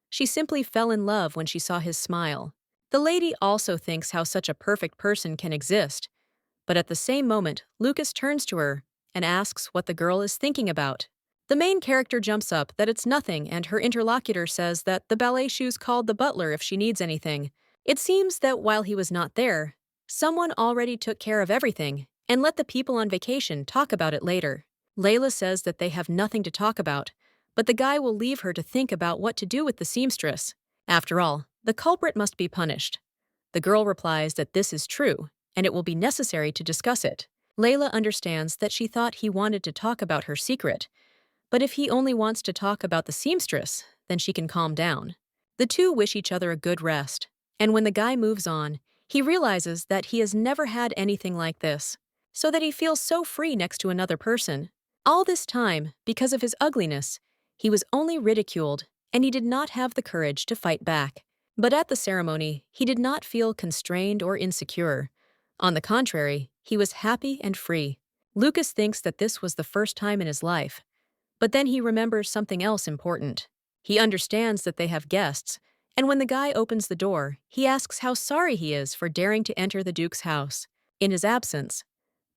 She simply fell in love when she saw his smile. The lady also thinks how such a perfect person can exist, but at the same moment, Lucas turns to her and asks what the girl is thinking about. The main character jumps up that it's nothing, and her interlocutor says that the ballet shoes called the butler if she needs anything. It seems that while he was not there, someone already took care of everything and let the people on vacation talk about it later. Layla says that they have nothing to talk about, but the guy will leave her to think about what to do with the seamstress. After all, the culprit must be punished. The girl replies that this is true, and it will be necessary to discuss it. Layla understands that she thought he wanted to talk about her secret, but if he only wants to talk about the seamstress, then she can calm down. The two wish each other a good rest, and when the guy moves on, he realizes that he has never had anything like this, so that he feels so free next to another person. All this time, because of his ugliness, he was only ridiculed, and he did not have the courage to fight back. But at the ceremony, he did not feel constrained or insecure. On the contrary, he was happy and free. Lucas thinks that this was the first time in his life. But then he remembers something else important. He understands that they have guests, and when the guy opens the door, he asks how sorry he is for daring to enter the Duke's house. In his absence,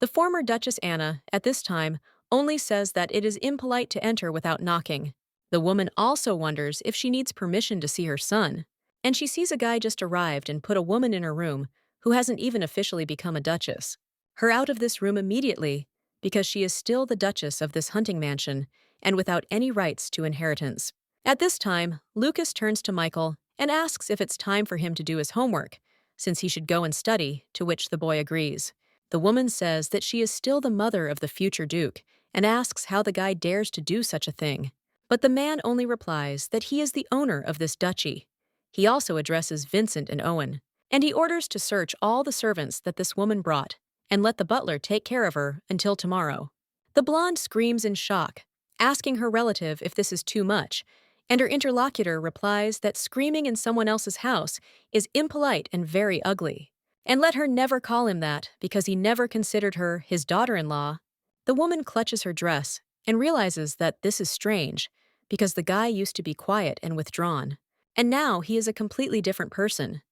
the former Duchess Anna, at this time, only says that it is impolite to enter without knocking. The woman also wonders if she needs permission to see her son, and she sees a guy just arrived and put a woman in her room who hasn't even officially become a duchess. Her out of this room immediately, because she is still the duchess of this hunting mansion, and without any rights to inheritance. At this time, Lucas turns to Michael and asks if it's time for him to do his homework, since he should go and study, to which the boy agrees. The woman says that she is still the mother of the future duke and asks how the guy dares to do such a thing. But the man only replies that he is the owner of this duchy. He also addresses Vincent and Owen, and he orders to search all the servants that this woman brought and let the butler take care of her until tomorrow. The blonde screams in shock, asking her relative if this is too much, and her interlocutor replies that screaming in someone else's house is impolite and very ugly, and let her never call him that because he never considered her his daughter-in-law. The woman clutches her dress and realizes that this is strange because the guy used to be quiet and withdrawn, and now he is a completely different person.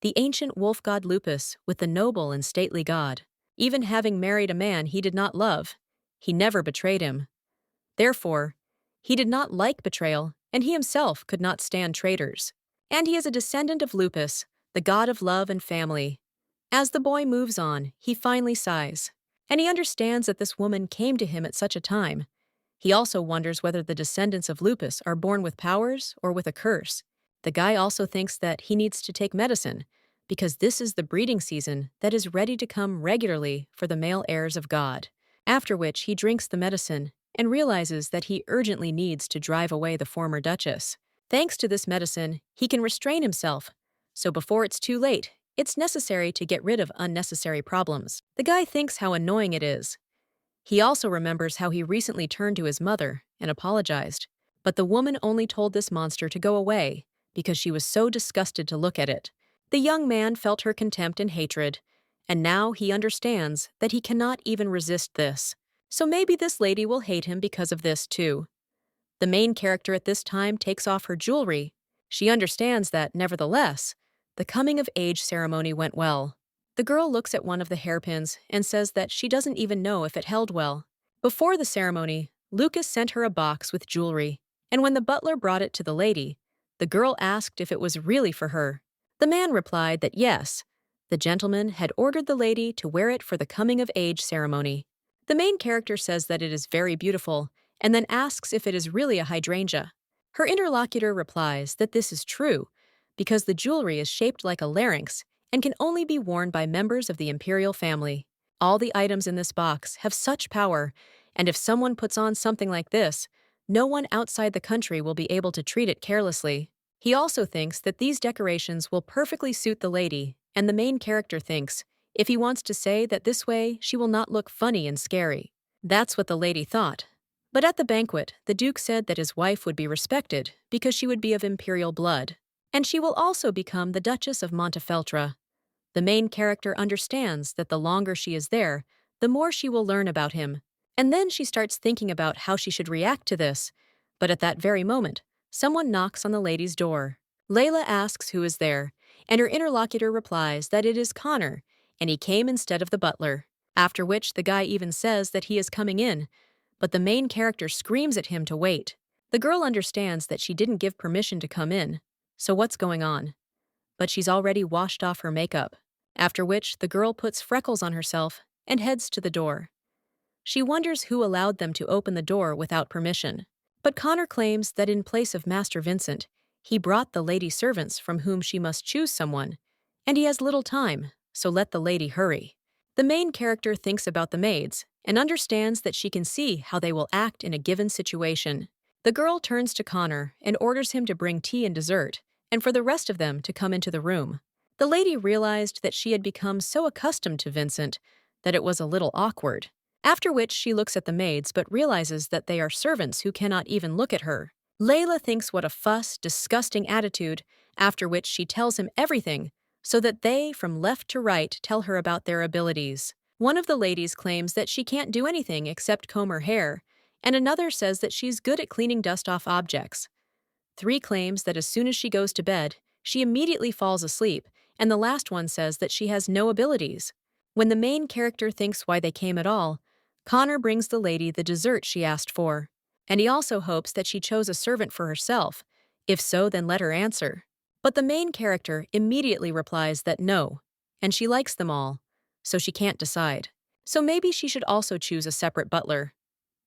The ancient wolf god Lupus with the noble and stately god, even having married a man he did not love, he never betrayed him. Therefore, he did not like betrayal, and he himself could not stand traitors. And he is a descendant of Lupus, the god of love and family. As the boy moves on, he finally sighs. and he understands that this woman came to him at such a time. He also wonders whether the descendants of lupus are born with powers or with a curse. The guy also thinks that he needs to take medicine, because this is the breeding season that is ready to come regularly for the male heirs of God. After which he drinks the medicine and realizes that he urgently needs to drive away the former duchess. Thanks to this medicine, he can restrain himself. So before it's too late, it's necessary to get rid of unnecessary problems. The guy thinks how annoying it is. He also remembers how he recently turned to his mother and apologized. But the woman only told this monster to go away because she was so disgusted to look at it. The young man felt her contempt and hatred, and now he understands that he cannot even resist this. So maybe this lady will hate him because of this too. The main character at this time takes off her jewelry. She understands that, nevertheless, the coming-of-age ceremony went well. The girl looks at one of the hairpins and says that she doesn't even know if it held well. Before the ceremony, Lucas sent her a box with jewelry, and when the butler brought it to the lady, the girl asked if it was really for her. The man replied that yes, the gentleman had ordered the lady to wear it for the coming-of-age ceremony. The main character says that it is very beautiful, and then asks if it is really a hydrangea. Her interlocutor replies that this is true, because the jewelry is shaped like a larynx and can only be worn by members of the imperial family. All the items in this box have such power, and if someone puts on something like this, no one outside the country will be able to treat it carelessly. He also thinks that these decorations will perfectly suit the lady, and the main character thinks, if he wants to say that this way she will not look funny and scary. That's what the lady thought. But at the banquet, the Duke said that his wife would be respected because she would be of imperial blood, and she will also become the Duchess of Montefeltro. The main character understands that the longer she is there, the more she will learn about him, and then she starts thinking about how she should react to this. But at that very moment, someone knocks on the lady's door. Layla asks who is there, and her interlocutor replies that it is Connor, and he came instead of the butler. After which the guy even says that he is coming in, but the main character screams at him to wait. The girl understands that she didn't give permission to come in, so what's going on? But she's already washed off her makeup, after which the girl puts freckles on herself and heads to the door. She wonders who allowed them to open the door without permission. But Connor claims that in place of Master Vincent, he brought the lady servants from whom she must choose someone, and he has little time, so let the lady hurry. The main character thinks about the maids and understands that she can see how they will act in a given situation. The girl turns to Connor and orders him to bring tea and dessert, and for the rest of them to come into the room. The lady realized that she had become so accustomed to Vincent that it was a little awkward. After which she looks at the maids but realizes that they are servants who cannot even look at her. Layla thinks what a fuss, disgusting attitude, after which she tells him everything, so that they, from left to right, tell her about their abilities. One of the ladies claims that she can't do anything except comb her hair, and another says that she's good at cleaning dust off objects. 3 claims that as soon as she goes to bed, she immediately falls asleep, and the last one says that she has no abilities. When the main character thinks why they came at all, Connor brings the lady the dessert she asked for, and he also hopes that she chose a servant for herself. If so, then let her answer. But the main character immediately replies that no, and she likes them all, so she can't decide. So maybe she should also choose a separate butler.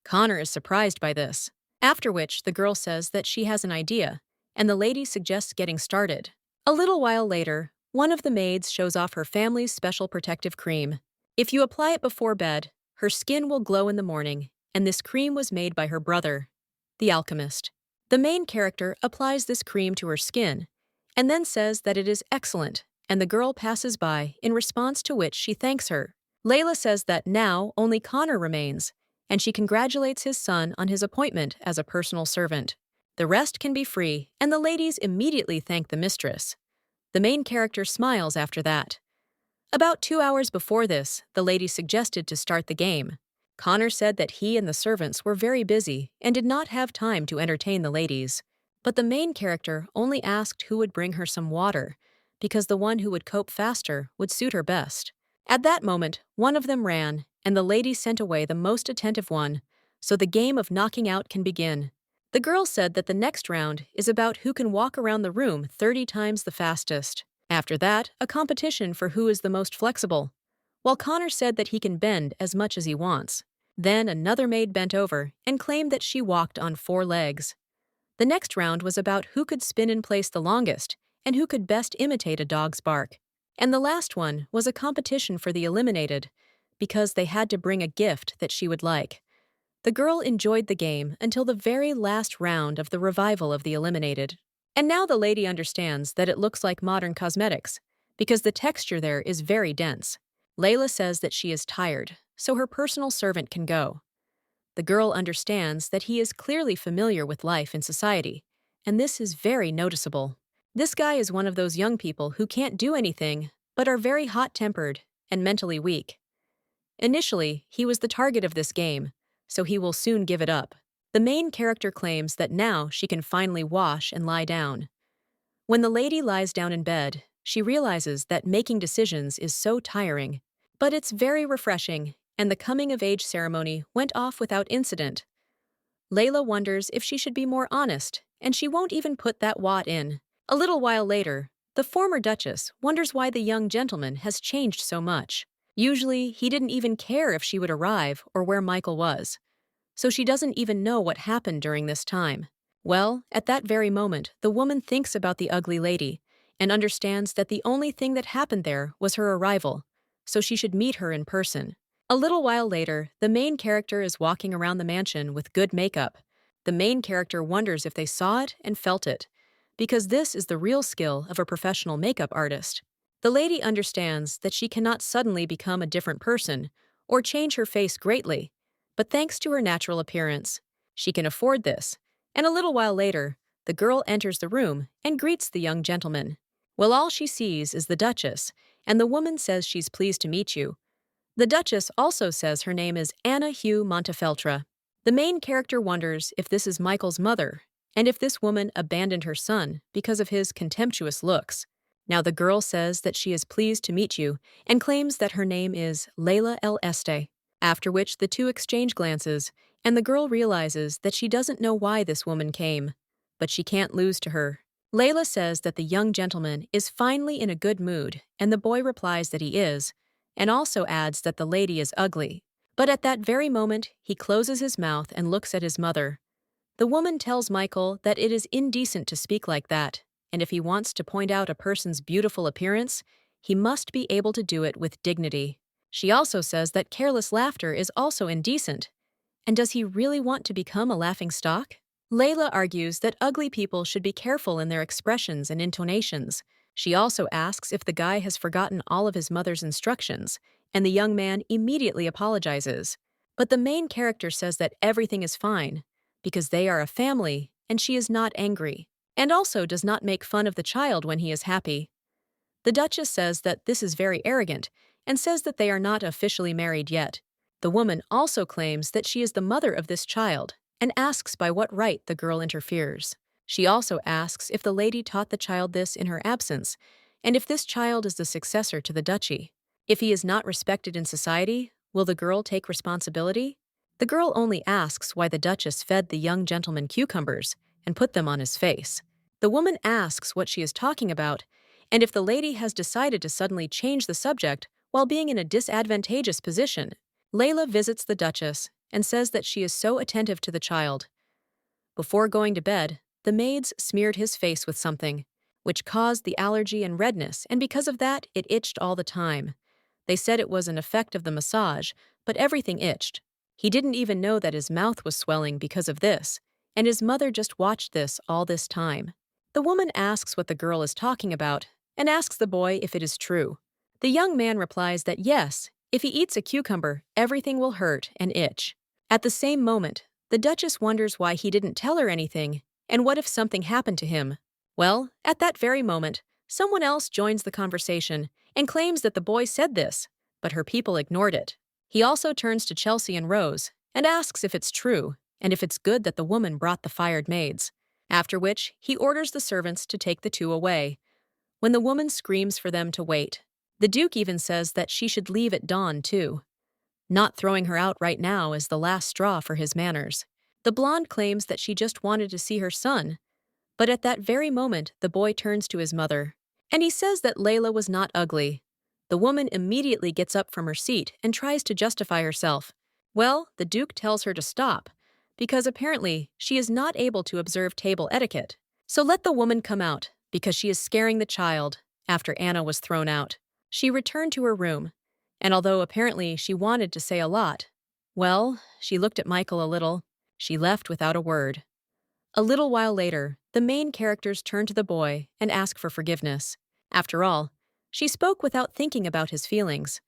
Connor is surprised by this, after which the girl says that she has an idea, and the lady suggests getting started. A little while later, one of the maids shows off her family's special protective cream. If you apply it before bed, her skin will glow in the morning, and this cream was made by her brother, the alchemist. The main character applies this cream to her skin, and then says that it is excellent, and the girl passes by, in response to which she thanks her. Layla says that now only Connor remains, and she congratulates his son on his appointment as a personal servant. The rest can be free, and the ladies immediately thank the mistress. The main character smiles after that. About 2 hours before this, the lady suggested to start the game. Connor said that he and the servants were very busy and did not have time to entertain the ladies. But the main character only asked who would bring her some water, because the one who would cope faster would suit her best. At that moment, one of them ran, and the lady sent away the most attentive one, so the game of knocking out can begin. The girl said that the next round is about who can walk around the room 30 times the fastest. After that, a competition for who is the most flexible. while Connor said that he can bend as much as he wants. Then another maid bent over and claimed that she walked on 4 legs. The next round was about who could spin in place the longest and who could best imitate a dog's bark. And the last one was a competition for the eliminated, because they had to bring a gift that she would like. The girl enjoyed the game until the very last round of the revival of the eliminated. And now the lady understands that it looks like modern cosmetics, because the texture there is very dense. Layla says that she is tired, so her personal servant can go. The girl understands that he is clearly familiar with life in society, and this is very noticeable. This guy is one of those young people who can't do anything, but are very hot-tempered and mentally weak. Initially, he was the target of this game, so he will soon give it up. The main character claims that now she can finally wash and lie down. When the lady lies down in bed, she realizes that making decisions is so tiring. But it's very refreshing, and the coming-of-age ceremony went off without incident. Layla wonders if she should be more honest, and she won't even put that "what" in. A little while later, the former Duchess wonders why the young gentleman has changed so much. Usually, he didn't even care if she would arrive or where Michael was. So she doesn't even know what happened during this time. Well, at that very moment, the woman thinks about the ugly lady and understands that the only thing that happened there was her arrival, so she should meet her in person. A little while later, the main character is walking around the mansion with good makeup. The main character wonders if they saw it and felt it, because this is the real skill of a professional makeup artist. The lady understands that she cannot suddenly become a different person or change her face greatly, but thanks to her natural appearance, she can afford this. And a little while later, the girl enters the room and greets the young gentleman. Well, all she sees is the Duchess, and the woman says she's pleased to meet you. The Duchess also says her name is Anna Hugh Montefeltro. The main character wonders if this is Michael's mother, and if this woman abandoned her son because of his contemptuous looks. Now the girl says that she is pleased to meet you and claims that her name is Layla El Este, after which the two exchange glances, and the girl realizes that she doesn't know why this woman came, but she can't lose to her. Layla says that the young gentleman is finally in a good mood, and the boy replies that he is, and also adds that the lady is ugly. But at that very moment, he closes his mouth and looks at his mother. The woman tells Michael that it is indecent to speak like that, and if he wants to point out a person's beautiful appearance, he must be able to do it with dignity. She also says that careless laughter is also indecent. And does he really want to become a laughingstock? Layla argues that ugly people should be careful in their expressions and intonations. She also asks if the guy has forgotten all of his mother's instructions, and the young man immediately apologizes. But the main character says that everything is fine, because they are a family and she is not angry, and also does not make fun of the child when he is happy. The Duchess says that this is very arrogant and says that they are not officially married yet. The woman also claims that she is the mother of this child and asks by what right the girl interferes. She also asks if the lady taught the child this in her absence, and if this child is the successor to the duchy. If he is not respected in society, will the girl take responsibility? The girl only asks why the Duchess fed the young gentleman cucumbers and put them on his face. The woman asks what she is talking about, and if the lady has decided to suddenly change the subject while being in a disadvantageous position. Layla visits the Duchess and says that she is so attentive to the child. Before going to bed, the maids smeared his face with something, which caused the allergy and redness, and because of that, it itched all the time. They said it was an effect of the massage, but everything itched. He didn't even know that his mouth was swelling because of this, and his mother just watched this all this time. The woman asks what the girl is talking about and asks the boy if it is true. The young man replies that yes, if he eats a cucumber, everything will hurt and itch. At the same moment, the Duchess wonders why he didn't tell her anything, and what if something happened to him. Well, at that very moment, someone else joins the conversation and claims that the boy said this, but her people ignored it. He also turns to Chelsea and Rose and asks if it's true, and if it's good that the woman brought the fired maids, after which he orders the servants to take the two away. When the woman screams for them to wait, the Duke even says that she should leave at dawn, too. Not throwing her out right now is the last straw for his manners. The blonde claims that she just wanted to see her son, but at that very moment the boy turns to his mother, and he says that Layla was not ugly, The woman immediately gets up from her seat and tries to justify herself. Well, the Duke tells her to stop, because apparently she is not able to observe table etiquette. So let the woman come out, because she is scaring the child. After Anna was thrown out, she returned to her room, and although apparently she wanted to say a lot, well, she looked at Michael a little. She left without a word. A little while later, the main characters turn to the boy and ask for forgiveness. After all, she spoke without thinking about his feelings.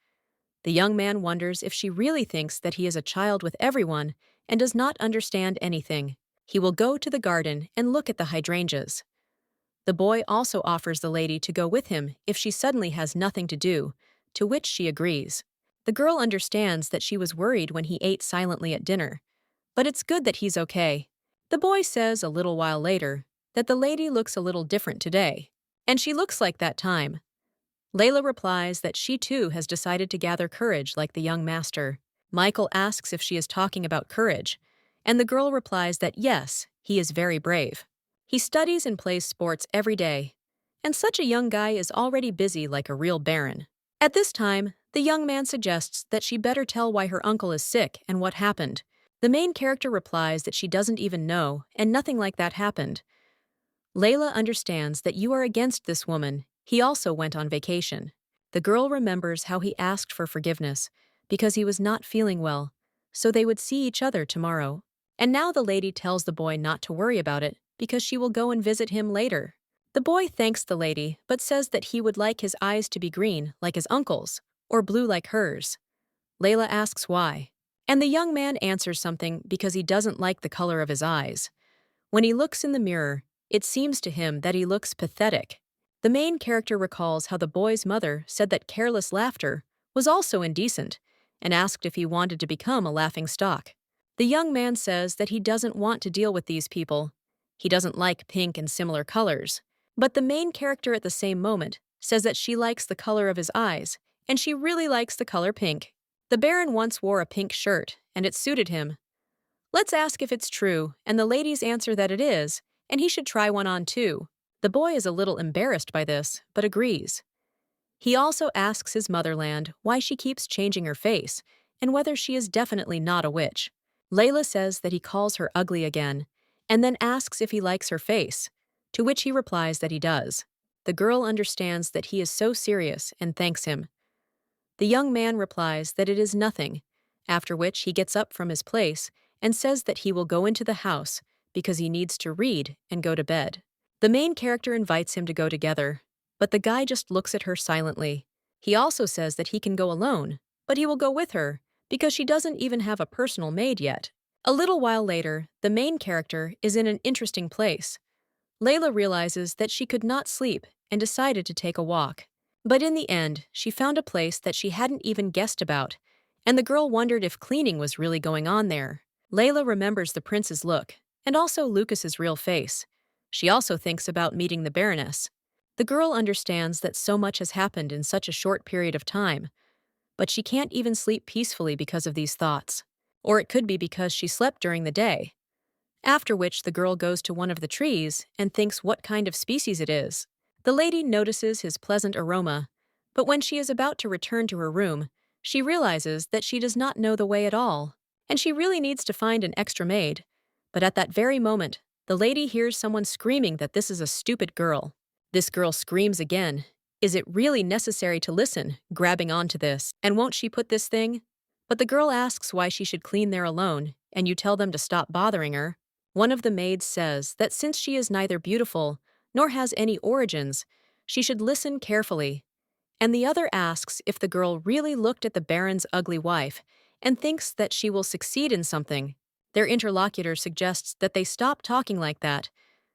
The young man wonders if she really thinks that he is a child with everyone and does not understand anything. He will go to the garden and look at the hydrangeas. The boy also offers the lady to go with him if she suddenly has nothing to do, to which she agrees. The girl understands that she was worried when he ate silently at dinner, but it's good that he's okay. The boy says a little while later that the lady looks a little different today, and she looks like that time. Layla replies that she too has decided to gather courage like the young master. Michael asks if she is talking about courage, and the girl replies that yes, he is very brave. He studies and plays sports every day, and such a young guy is already busy like a real baron. At this time, the young man suggests that she better tell why her uncle is sick and what happened. The main character replies that she doesn't even know and nothing like that happened. Layla understands that you are against this woman. He also went on vacation. The girl remembers how he asked for forgiveness because he was not feeling well, so they would see each other tomorrow. And now the lady tells the boy not to worry about it because she will go and visit him later. The boy thanks the lady but says that he would like his eyes to be green like his uncle's or blue like hers. Layla asks why, and the young man answers something because he doesn't like the color of his eyes. When he looks in the mirror, it seems to him that he looks pathetic. The main character recalls how the boy's mother said that careless laughter was also indecent and asked if he wanted to become a laughing stock. The young man says that he doesn't want to deal with these people. He doesn't like pink and similar colors. But the main character at the same moment says that she likes the color of his eyes, and she really likes the color pink. The Baron once wore a pink shirt, and it suited him. Let's ask if it's true, and the ladies answer that it is, and he should try one on too. The boy is a little embarrassed by this, but agrees. He also asks his motherland why she keeps changing her face, and whether she is definitely not a witch. Layla says that he calls her ugly again, and then asks if he likes her face, to which he replies that he does. The girl understands that he is so serious and thanks him. The young man replies that it is nothing, after which he gets up from his place and says that he will go into the house because he needs to read and go to bed. The main character invites him to go together, but the guy just looks at her silently. He also says that he can go alone, but he will go with her because she doesn't even have a personal maid yet. A little while later, the main character is in an interesting place. Layla realizes that she could not sleep and decided to take a walk. But in the end, she found a place that she hadn't even guessed about, and the girl wondered if cleaning was really going on there. Layla remembers the prince's look, and also Lucas's real face. She also thinks about meeting the Baroness. The girl understands that so much has happened in such a short period of time, but she can't even sleep peacefully because of these thoughts. Or it could be because she slept during the day. After which the girl goes to one of the trees and thinks what kind of species it is. The lady notices his pleasant aroma, but when she is about to return to her room, she realizes that she does not know the way at all, and she really needs to find an extra maid. But at that very moment, the lady hears someone screaming that this is a stupid girl. This girl screams again. Is it really necessary to listen, grabbing onto this, and won't she put this thing? But the girl asks why she should clean there alone, and you tell them to stop bothering her. One of the maids says that since she is neither beautiful nor has any origins, she should listen carefully. And the other asks if the girl really looked at the Baron's ugly wife and thinks that she will succeed in something. Their interlocutor suggests that they stop talking like that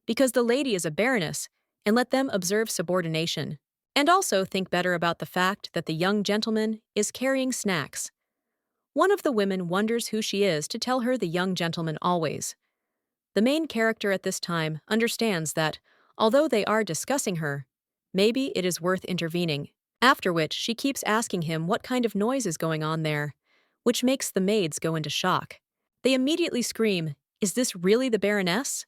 because the lady is a baroness and let them observe subordination, and also think better about the fact that the young gentleman is carrying snacks. One of the women wonders who she is to tell her the young gentleman always. The main character at this time understands that, although they are discussing her, maybe it is worth intervening, after which she keeps asking him what kind of noise is going on there, which makes the maids go into shock. They immediately scream, "Is this really the Baroness?"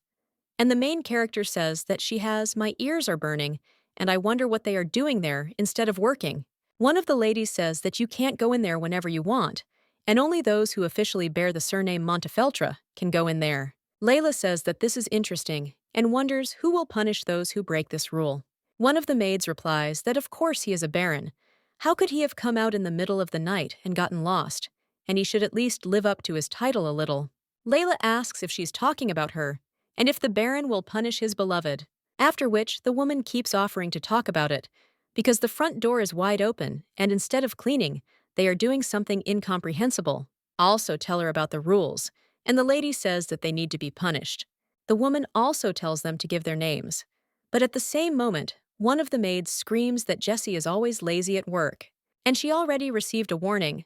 And the main character says that she has, "My ears are burning, and I wonder what they are doing there instead of working." One of the ladies says that you can't go in there whenever you want, and only those who officially bear the surname Montefeltro can go in there. Layla says that this is interesting and wonders who will punish those who break this rule. One of the maids replies that of course he is a baron. How could he have come out in the middle of the night and gotten lost? And he should at least live up to his title a little. Layla asks if she's talking about her, and if the baron will punish his beloved. After which, the woman keeps offering to talk about it, because the front door is wide open, and instead of cleaning, they are doing something incomprehensible. Also tell her about the rules, and the lady says that they need to be punished. The woman also tells them to give their names. But at the same moment, one of the maids screams that Jessie is always lazy at work, and she already received a warning.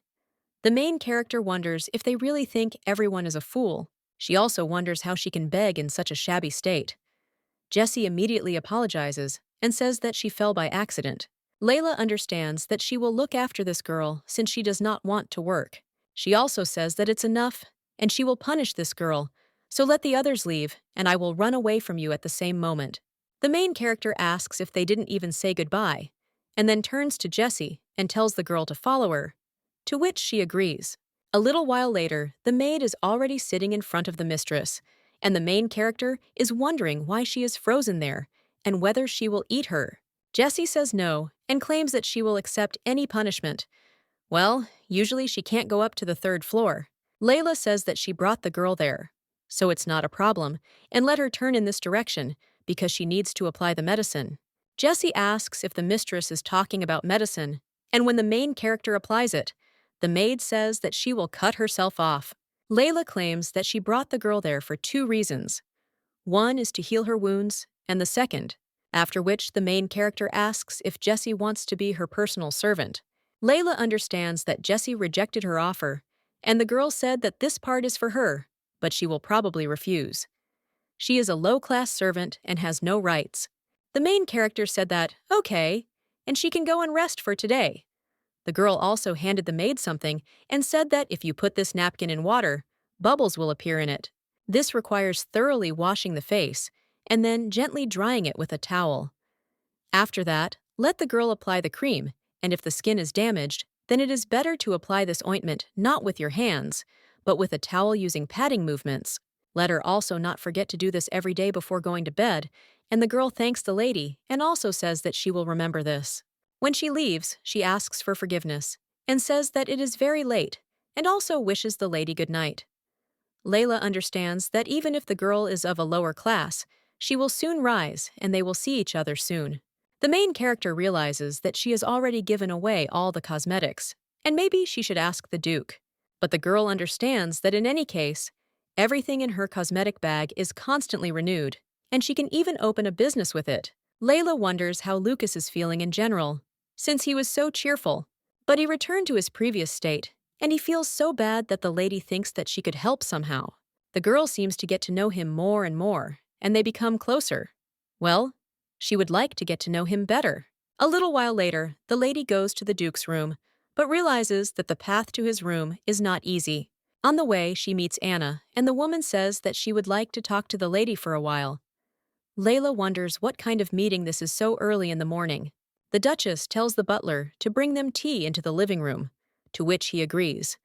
The main character wonders if they really think everyone is a fool. She also wonders how she can beg in such a shabby state. Jessie immediately apologizes and says that she fell by accident. Layla understands that she will look after this girl since she does not want to work. She also says that it's enough and she will punish this girl, so let the others leave and I will run away from you at the same moment. The main character asks if they didn't even say goodbye, and then turns to Jessie and tells the girl to follow her, to which she agrees. A little while later, the maid is already sitting in front of the mistress, and the main character is wondering why she is frozen there and whether she will eat her. Jessie says no and claims that she will accept any punishment. Well, usually she can't go up to the third floor. Layla says that she brought the girl there, so it's not a problem, and let her turn in this direction because she needs to apply the medicine. Jessie asks if the mistress is talking about medicine, and when the main character applies it, the maid says that she will cut herself off. Layla claims that she brought the girl there for two reasons. One is to heal her wounds, and the second, after which the main character asks if Jessie wants to be her personal servant. Layla understands that Jessie rejected her offer, and the girl said that this part is for her, but she will probably refuse. She is a low-class servant and has no rights. The main character said that, okay, and she can go and rest for today. The girl also handed the maid something and said that if you put this napkin in water, bubbles will appear in it. This requires thoroughly washing the face and then gently drying it with a towel. After that, let the girl apply the cream, and if the skin is damaged, then it is better to apply this ointment not with your hands, but with a towel using patting movements. Let her also not forget to do this every day before going to bed, and the girl thanks the lady and also says that she will remember this. When she leaves, she asks for forgiveness and says that it is very late and also wishes the lady good night. Layla understands that even if the girl is of a lower class, she will soon rise and they will see each other soon. The main character realizes that she has already given away all the cosmetics, and maybe she should ask the Duke. But the girl understands that in any case, everything in her cosmetic bag is constantly renewed, and she can even open a business with it. Layla wonders how Lucas is feeling in general, since he was so cheerful. But he returned to his previous state, and he feels so bad that the lady thinks that she could help somehow. The girl seems to get to know him more and more, and they become closer. Well, she would like to get to know him better. A little while later, the lady goes to the Duke's room, but realizes that the path to his room is not easy. On the way, she meets Anna, and the woman says that she would like to talk to the lady for a while. Layla wonders what kind of meeting this is so early in the morning. The Duchess tells the butler to bring them tea into the living room, to which he agrees.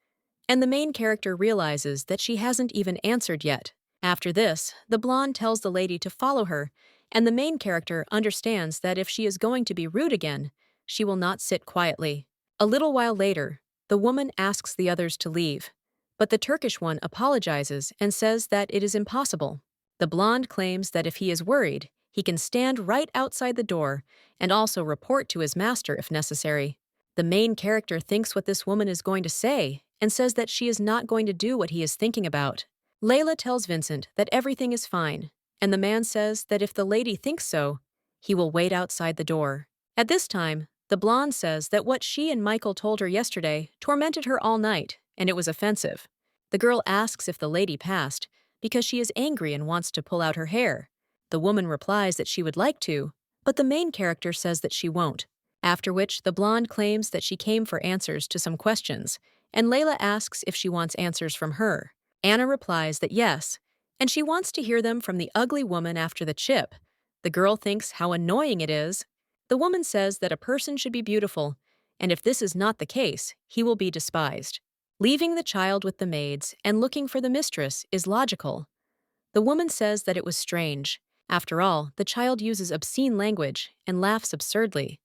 And the main character realizes that she hasn't even answered yet. After this, the blonde tells the lady to follow her, and the main character understands that if she is going to be rude again, she will not sit quietly. A little while later, the woman asks the others to leave, but the Turkish one apologizes and says that it is impossible. The blonde claims that if he is worried, he can stand right outside the door and also report to his master if necessary. The main character thinks what this woman is going to say and says that she is not going to do what he is thinking about. Layla tells Vincent that everything is fine, and the man says that if the lady thinks so, he will wait outside the door. At this time, the blonde says that what she and Michael told her yesterday tormented her all night, and it was offensive. The girl asks if the lady passed, because she is angry and wants to pull out her hair. The woman replies that she would like to, but the main character says that she won't. After which, the blonde claims that she came for answers to some questions, and Layla asks if she wants answers from her. Anna replies that yes, and she wants to hear them from the ugly woman after the chip. The girl thinks how annoying it is. The woman says that a person should be beautiful, and if this is not the case, he will be despised. Leaving the child with the maids and looking for the mistress is logical. The woman says that it was strange. After all, the child uses obscene language and laughs absurdly.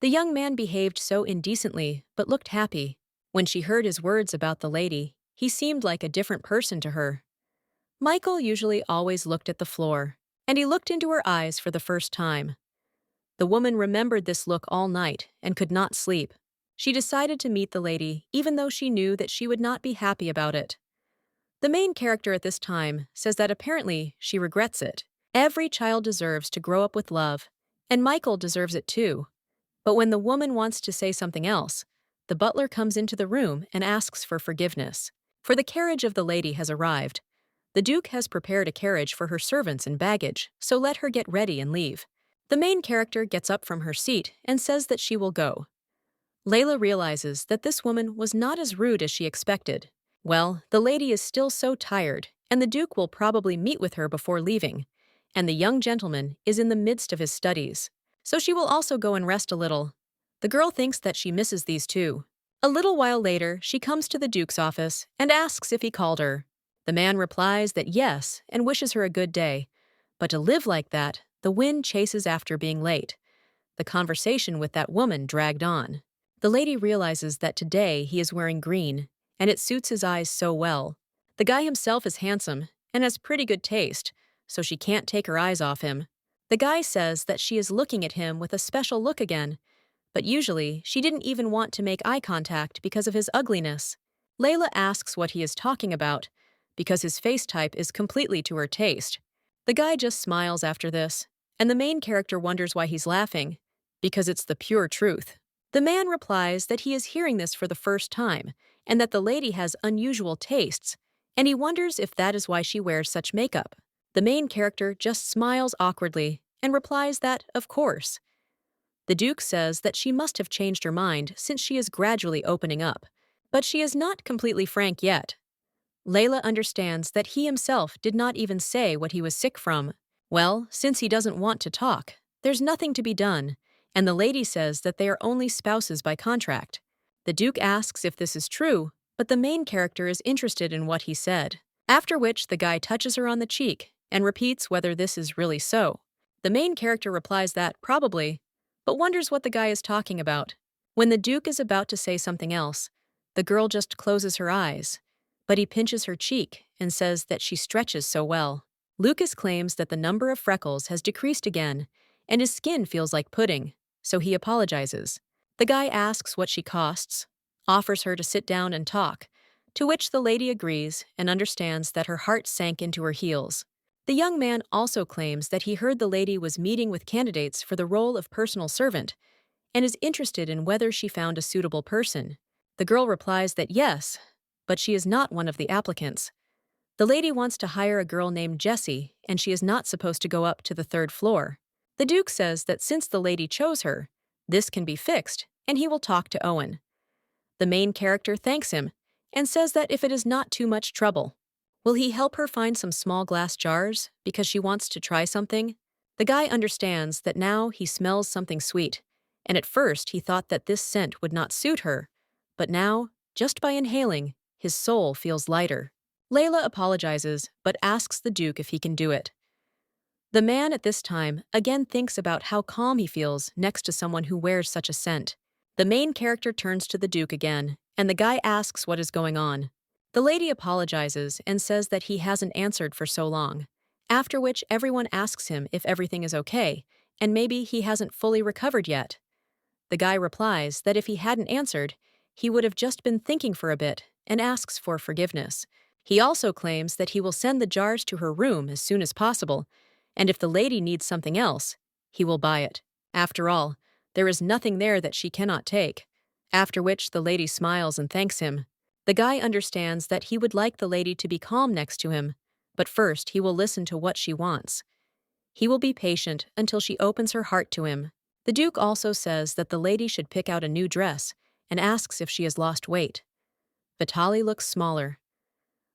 The young man behaved so indecently, but looked happy. When she heard his words about the lady, he seemed like a different person to her. Michael usually always looked at the floor, and he looked into her eyes for the first time. The woman remembered this look all night and could not sleep. She decided to meet the lady, even though she knew that she would not be happy about it. The main character at this time says that apparently she regrets it. Every child deserves to grow up with love, and Michael deserves it too. But when the woman wants to say something else, the butler comes into the room and asks for forgiveness. For the carriage of the lady has arrived. The Duke has prepared a carriage for her servants and baggage, so let her get ready and leave. The main character gets up from her seat and says that she will go. Layla realizes that this woman was not as rude as she expected. Well, the lady is still so tired, and the Duke will probably meet with her before leaving, and the young gentleman is in the midst of his studies, so she will also go and rest a little. The girl thinks that she misses these two. A little while later, she comes to the Duke's office and asks if he called her. The man replies that yes and wishes her a good day, but to live like that, the wind chases after being late. The conversation with that woman dragged on. The lady realizes that today he is wearing green, and it suits his eyes so well. The guy himself is handsome and has pretty good taste, so she can't take her eyes off him. The guy says that she is looking at him with a special look again, but usually she didn't even want to make eye contact because of his ugliness. Layla asks what he is talking about, because his face type is completely to her taste. The guy just smiles after this, and the main character wonders why he's laughing, because it's the pure truth. The man replies that he is hearing this for the first time, and that the lady has unusual tastes, and he wonders if that is why she wears such makeup. The main character just smiles awkwardly and replies that, of course. The Duke says that she must have changed her mind since she is gradually opening up, but she is not completely frank yet. Layla understands that he himself did not even say what he was sick from. Well, since he doesn't want to talk, there's nothing to be done, and the lady says that they are only spouses by contract. The Duke asks if this is true, but the main character is interested in what he said, after which the guy touches her on the cheek and repeats whether this is really so. The main character replies that probably, but wonders what the guy is talking about. When the Duke is about to say something else, the girl just closes her eyes, but he pinches her cheek and says that she stretches so well. Lucas claims that the number of freckles has decreased again, and his skin feels like pudding, so he apologizes. The guy asks what she costs, offers her to sit down and talk, to which the lady agrees and understands that her heart sank into her heels. The young man also claims that he heard the lady was meeting with candidates for the role of personal servant and is interested in whether she found a suitable person. The girl replies that yes, but she is not one of the applicants. The lady wants to hire a girl named Jessie, and she is not supposed to go up to the third floor. The Duke says that since the lady chose her, this can be fixed, and he will talk to Owen. The main character thanks him and says that if it is not too much trouble, will he help her find some small glass jars because she wants to try something? The guy understands that now he smells something sweet, and at first he thought that this scent would not suit her, but now, just by inhaling, his soul feels lighter. Layla apologizes but asks the Duke if he can do it. The man at this time again thinks about how calm he feels next to someone who wears such a scent. The main character turns to the Duke again, and the guy asks what is going on. The lady apologizes and says that he hasn't answered for so long, after which everyone asks him if everything is okay, and maybe he hasn't fully recovered yet. The guy replies that if he hadn't answered, he would have just been thinking for a bit and asks for forgiveness. He also claims that he will send the jars to her room as soon as possible, and if the lady needs something else, he will buy it. After all, there is nothing there that she cannot take. After which the lady smiles and thanks him. The guy understands that he would like the lady to be calm next to him, but first he will listen to what she wants. He will be patient until she opens her heart to him. The Duke also says that the lady should pick out a new dress and asks if she has lost weight. Vitali looks smaller.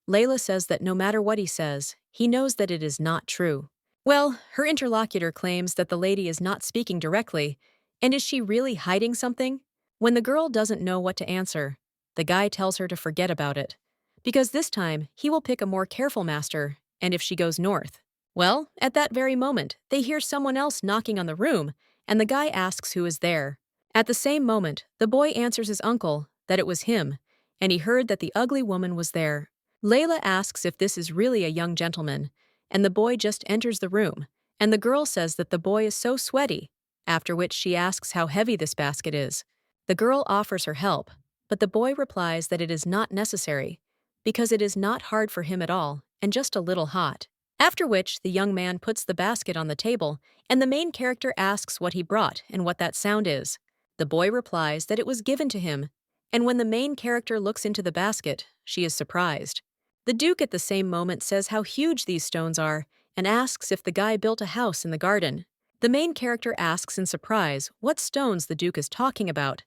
Layla says that no matter what he says, he knows that it is not true. Well, her interlocutor claims that the lady is not speaking directly, and is she really hiding something? When the girl doesn't know what to answer, the guy tells her to forget about it, because this time he will pick a more careful master, and if she goes north. Well, at that very moment, they hear someone else knocking on the room, and the guy asks who is there. At the same moment, the boy answers his uncle that it was him, and he heard that the ugly woman was there. Layla asks if this is really a young gentleman, and the boy just enters the room, and the girl says that the boy is so sweaty, after which she asks how heavy this basket is. The girl offers her help, but the boy replies that it is not necessary, because it is not hard for him at all, and just a little hot. After which, the young man puts the basket on the table, and the main character asks what he brought and what that sound is. The boy replies that it was given to him, and when the main character looks into the basket, she is surprised. The Duke at the same moment says how huge these stones are, and asks if the guy built a house in the garden. The main character asks in surprise what stones the Duke is talking about,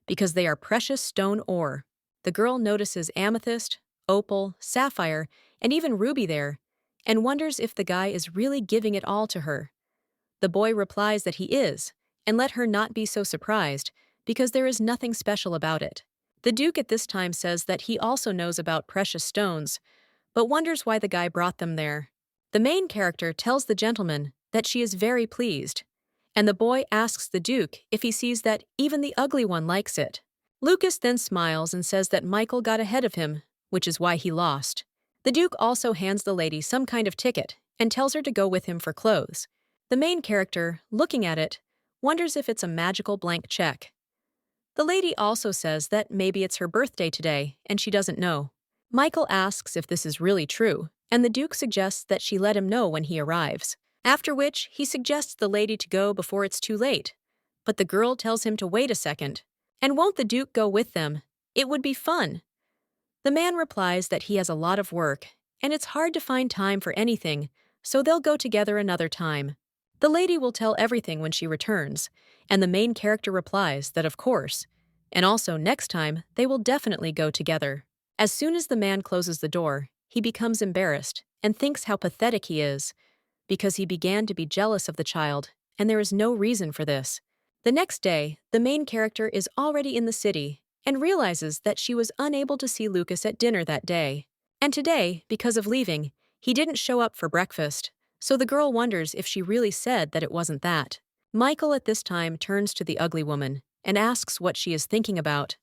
because they are precious stone ore. The girl notices amethyst, opal, sapphire, and even ruby there, and wonders if the guy is really giving it all to her. The boy replies that he is, and let her not be so surprised, because there is nothing special about it. The Duke at this time says that he also knows about precious stones, but wonders why the guy brought them there. The main character tells the gentleman that she is very pleased, and the boy asks the Duke if he sees that even the ugly one likes it. Lucas then smiles and says that Michael got ahead of him, which is why he lost. The Duke also hands the lady some kind of ticket and tells her to go with him for clothes. The main character, looking at it, wonders if it's a magical blank check. The lady also says that maybe it's her birthday today and she doesn't know. Michael asks if this is really true, and the Duke suggests that she let him know when he arrives. After which, he suggests the lady to go before it's too late. But the girl tells him to wait a second. And won't the Duke go with them? It would be fun. The man replies that he has a lot of work, and it's hard to find time for anything, so they'll go together another time. The lady will tell everything when she returns, and the main character replies that of course, and also next time they will definitely go together. As soon as the man closes the door, he becomes embarrassed and thinks how pathetic he is, because he began to be jealous of the child, and there is no reason for this. The next day, the main character is already in the city and realizes that she was unable to see Lucas at dinner that day. And today, because of leaving, he didn't show up for breakfast, so the girl wonders if she really said that it wasn't that. Michael at this time turns to the ugly woman and asks what she is thinking about.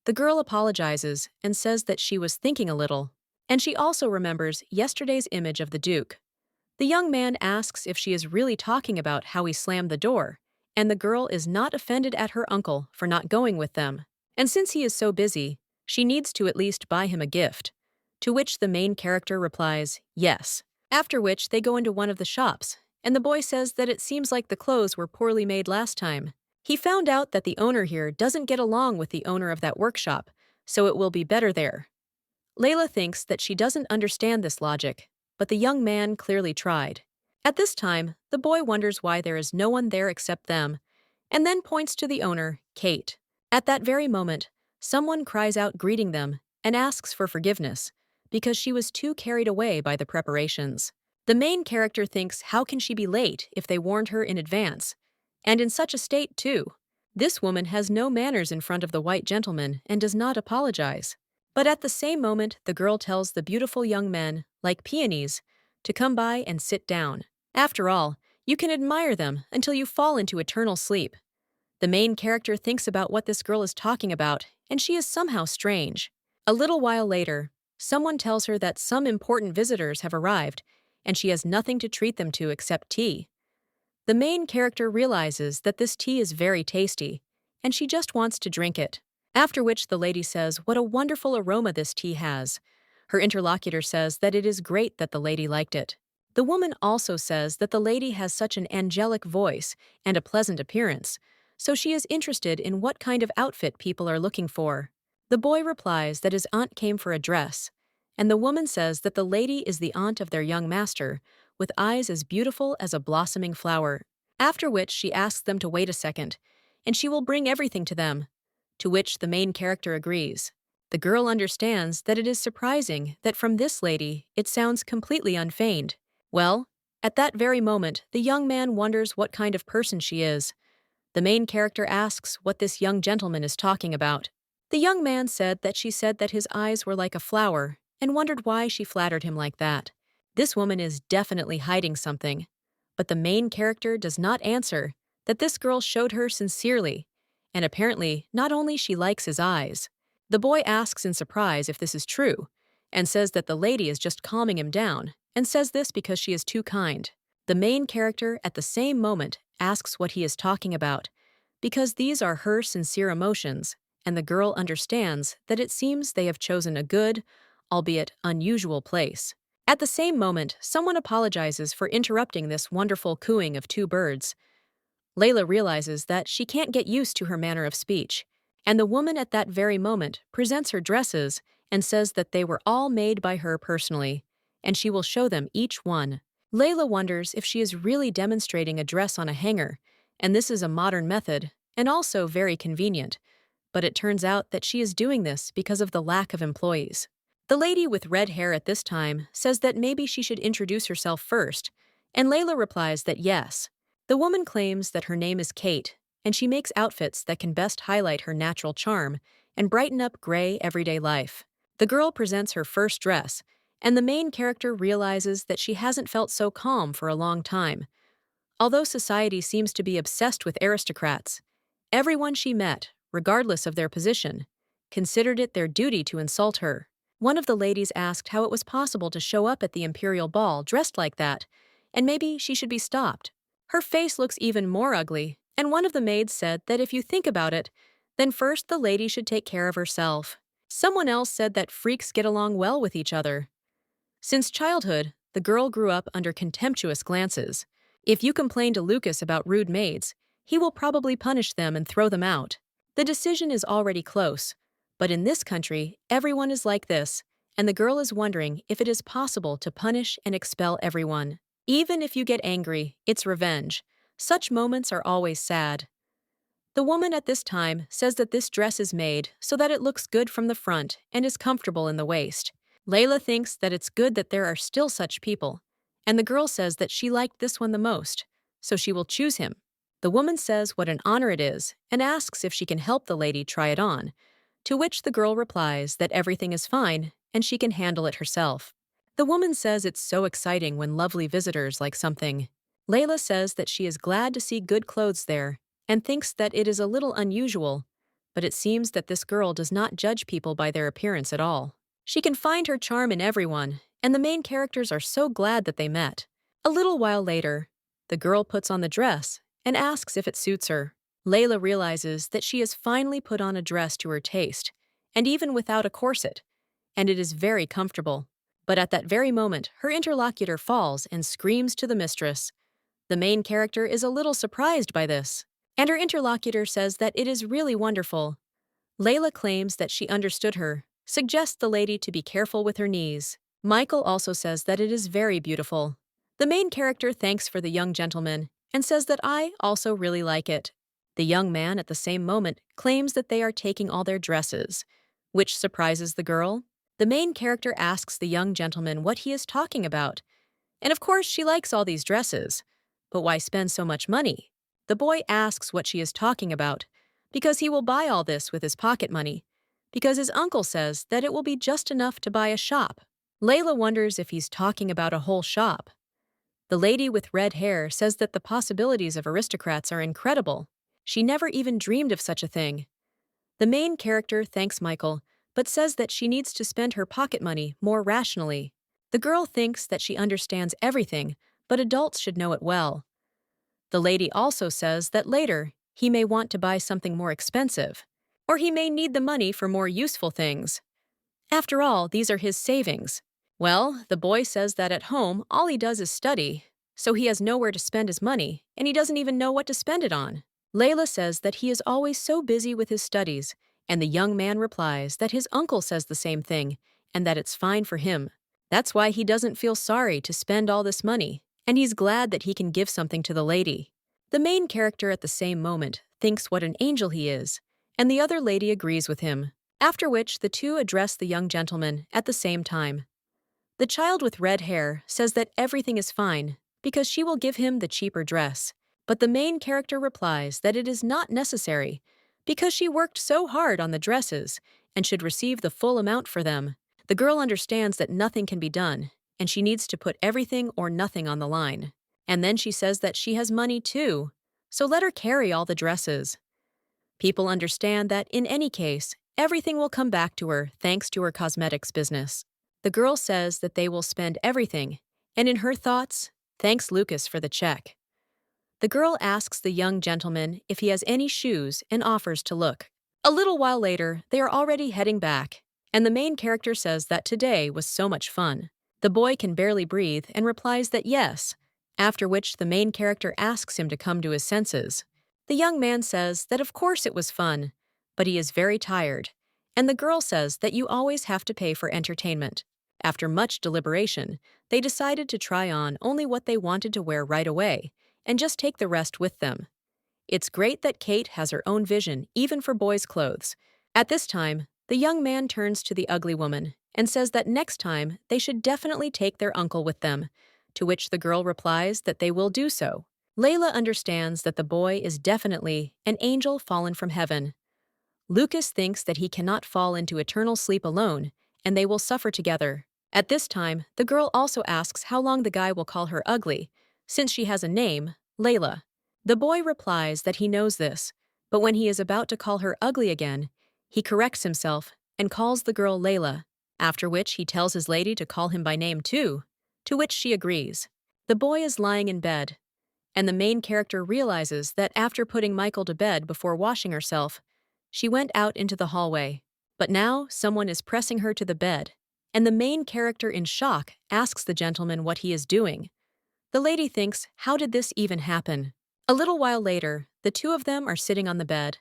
The girl apologizes and says that she was thinking a little, and she also remembers yesterday's image of the Duke. The young man asks if she is really talking about how he slammed the door, and the girl is not offended at her uncle for not going with them. And since he is so busy, she needs to at least buy him a gift, to which the main character replies, yes. After which they go into one of the shops, and the boy says that it seems like the clothes were poorly made last time. He found out that the owner here doesn't get along with the owner of that workshop, so it will be better there. Layla thinks that she doesn't understand this logic, but the young man clearly tried. At this time, the boy wonders why there is no one there except them, and then points to the owner, Kate. At that very moment, someone cries out greeting them and asks for forgiveness, because she was too carried away by the preparations. The main character thinks how can she be late if they warned her in advance, and in such a state too. This woman has no manners in front of the white gentleman and does not apologize. But at the same moment, the girl tells the beautiful young men, like peonies, to come by and sit down. After all, you can admire them until you fall into eternal sleep. The main character thinks about what this girl is talking about, and she is somehow strange. A little while later, someone tells her that some important visitors have arrived, and she has nothing to treat them to except tea. The main character realizes that this tea is very tasty, and she just wants to drink it. After which the lady says what a wonderful aroma this tea has. Her interlocutor says that it is great that the lady liked it. The woman also says that the lady has such an angelic voice and a pleasant appearance, so she is interested in what kind of outfit people are looking for. The boy replies that his aunt came for a dress, and the woman says that the lady is the aunt of their young master, with eyes as beautiful as a blossoming flower. After which she asks them to wait a second, and she will bring everything to them, to which the main character agrees. The girl understands that it is surprising that from this lady it sounds completely unfeigned. Well, at that very moment, the young man wonders what kind of person she is, The main character asks what this young gentleman is talking about. The young man said that she said that his eyes were like a flower and wondered why she flattered him like that. This woman is definitely hiding something. But the main character does not answer that this girl showed her sincerely, and apparently not only she likes his eyes. The boy asks in surprise if this is true, and says that the lady is just calming him down, and says this because she is too kind. The main character at the same moment asks what he is talking about, because these are her sincere emotions, and the girl understands that it seems they have chosen a good, albeit unusual place. At the same moment, someone apologizes for interrupting this wonderful cooing of two birds. Layla realizes that she can't get used to her manner of speech, and the woman at that very moment presents her dresses and says that they were all made by her personally, and she will show them each one. Layla wonders if she is really demonstrating a dress on a hanger, and this is a modern method, and also very convenient, but it turns out that she is doing this because of the lack of employees. The lady with red hair at this time says that maybe she should introduce herself first, and Layla replies that yes. The woman claims that her name is Kate, and she makes outfits that can best highlight her natural charm and brighten up gray everyday life. The girl presents her first dress, and the main character realizes that she hasn't felt so calm for a long time. Although society seems to be obsessed with aristocrats, everyone she met, regardless of their position, considered it their duty to insult her. One of the ladies asked how it was possible to show up at the imperial ball dressed like that, and maybe she should be stopped. Her face looks even more ugly, and one of the maids said that if you think about it, then first the lady should take care of herself. Someone else said that freaks get along well with each other. Since childhood, the girl grew up under contemptuous glances. If you complain to Lucas about rude maids, he will probably punish them and throw them out. The decision is already close, but in this country, everyone is like this, and the girl is wondering if it is possible to punish and expel everyone. Even if you get angry, it's revenge. Such moments are always sad. The woman at this time says that this dress is made so that it looks good from the front and is comfortable in the waist. Layla thinks that it's good that there are still such people, and the girl says that she liked this one the most, so she will choose him. The woman says what an honor it is and asks if she can help the lady try it on, to which the girl replies that everything is fine and she can handle it herself. The woman says it's so exciting when lovely visitors like something. Layla says that she is glad to see good clothes there and thinks that it is a little unusual, but it seems that this girl does not judge people by their appearance at all. She can find her charm in everyone, and the main characters are so glad that they met. A little while later, the girl puts on the dress and asks if it suits her. Layla realizes that she has finally put on a dress to her taste, and even without a corset, and it is very comfortable. But at that very moment, her interlocutor falls and screams to the mistress. The main character is a little surprised by this, and her interlocutor says that it is really wonderful. Layla claims that she understood her, suggests the lady to be careful with her knees. Michael also says that it is very beautiful. The main character thanks for the young gentleman and says that I also really like it. The young man at the same moment claims that they are taking all their dresses, which surprises the girl. The main character asks the young gentleman what he is talking about, and of course she likes all these dresses. But why spend so much money? The boy asks what she is talking about, because he will buy all this with his pocket money, because his uncle says that it will be just enough to buy a shop. Layla wonders if he's talking about a whole shop. The lady with red hair says that the possibilities of aristocrats are incredible. She never even dreamed of such a thing. The main character thanks Michael, but says that she needs to spend her pocket money more rationally. The girl thinks that she understands everything, but adults should know it well. The lady also says that later, he may want to buy something more expensive, or he may need the money for more useful things. After all, these are his savings. Well, the boy says that at home, all he does is study, so he has nowhere to spend his money, and he doesn't even know what to spend it on. Layla says that he is always so busy with his studies, and the young man replies that his uncle says the same thing, and that it's fine for him. That's why he doesn't feel sorry to spend all this money, and he's glad that he can give something to the lady. The main character at the same moment thinks what an angel he is, and the other lady agrees with him, after which the two address the young gentleman at the same time. The child with red hair says that everything is fine because she will give him the cheaper dress, But the main character replies that it is not necessary because she worked so hard on the dresses and should receive the full amount for them. The girl understands that nothing can be done, and she needs to put everything or nothing on the line. And then she says that she has money too, so let her carry all the dresses. People understand that in any case, everything will come back to her thanks to her cosmetics business. The girl says that they will spend everything, and in her thoughts, thanks Lucas for the check. The girl asks the young gentleman if he has any shoes and offers to look. A little while later, they are already heading back, and the main character says that today was so much fun. The boy can barely breathe and replies that yes, after which the main character asks him to come to his senses. The young man says that of course it was fun, but he is very tired, and the girl says that you always have to pay for entertainment. After much deliberation, they decided to try on only what they wanted to wear right away, and just take the rest with them. It's great that Kate has her own vision even for boys' clothes. At this time, the young man turns to the ugly woman and says that next time they should definitely take their uncle with them, to which the girl replies that they will do so. Layla understands that the boy is definitely an angel fallen from heaven. Lucas thinks that he cannot fall into eternal sleep alone, and they will suffer together. At this time, the girl also asks how long the guy will call her ugly, since she has a name, Layla. The boy replies that he knows this, but when he is about to call her ugly again, he corrects himself and calls the girl Layla, after which he tells his lady to call him by name too, to which she agrees. The boy is lying in bed, and the main character realizes that after putting Michael to bed before washing herself, she went out into the hallway. But now someone is pressing her to the bed, and the main character in shock asks the gentleman what he is doing. The lady thinks, how did this even happen? A little while later, the two of them are sitting on the bed,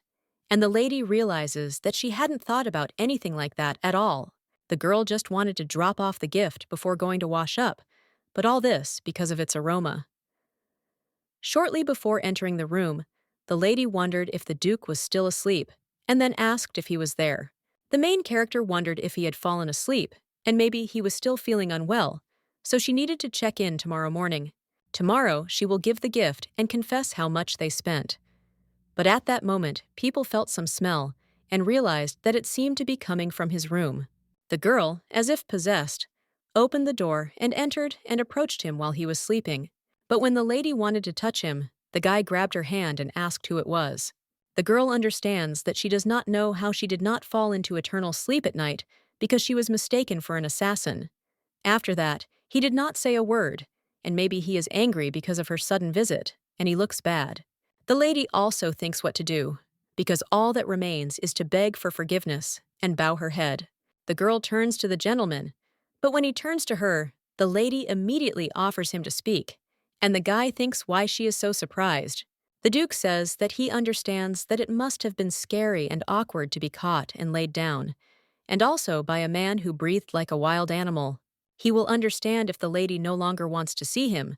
and the lady realizes that she hadn't thought about anything like that at all. The girl just wanted to drop off the gift before going to wash up, but all this because of its aroma. Shortly before entering the room, the lady wondered if the Duke was still asleep, and then asked if he was there. The main character wondered if he had fallen asleep, and maybe he was still feeling unwell, so she needed to check in tomorrow morning. Tomorrow, she will give the gift and confess how much they spent. But at that moment, people felt some smell and realized that it seemed to be coming from his room. The girl, as if possessed, opened the door and entered and approached him while he was sleeping. But when the lady wanted to touch him, the guy grabbed her hand and asked who it was. The girl understands that she does not know how she did not fall into eternal sleep at night because she was mistaken for an assassin. After that, he did not say a word, and maybe he is angry because of her sudden visit, and he looks bad. The lady also thinks what to do, because all that remains is to beg for forgiveness and bow her head. The girl turns to the gentleman, but when he turns to her, the lady immediately offers him to speak, and the guy thinks why she is so surprised. The Duke says that he understands that it must have been scary and awkward to be caught and laid down, and also by a man who breathed like a wild animal. He will understand if the lady no longer wants to see him,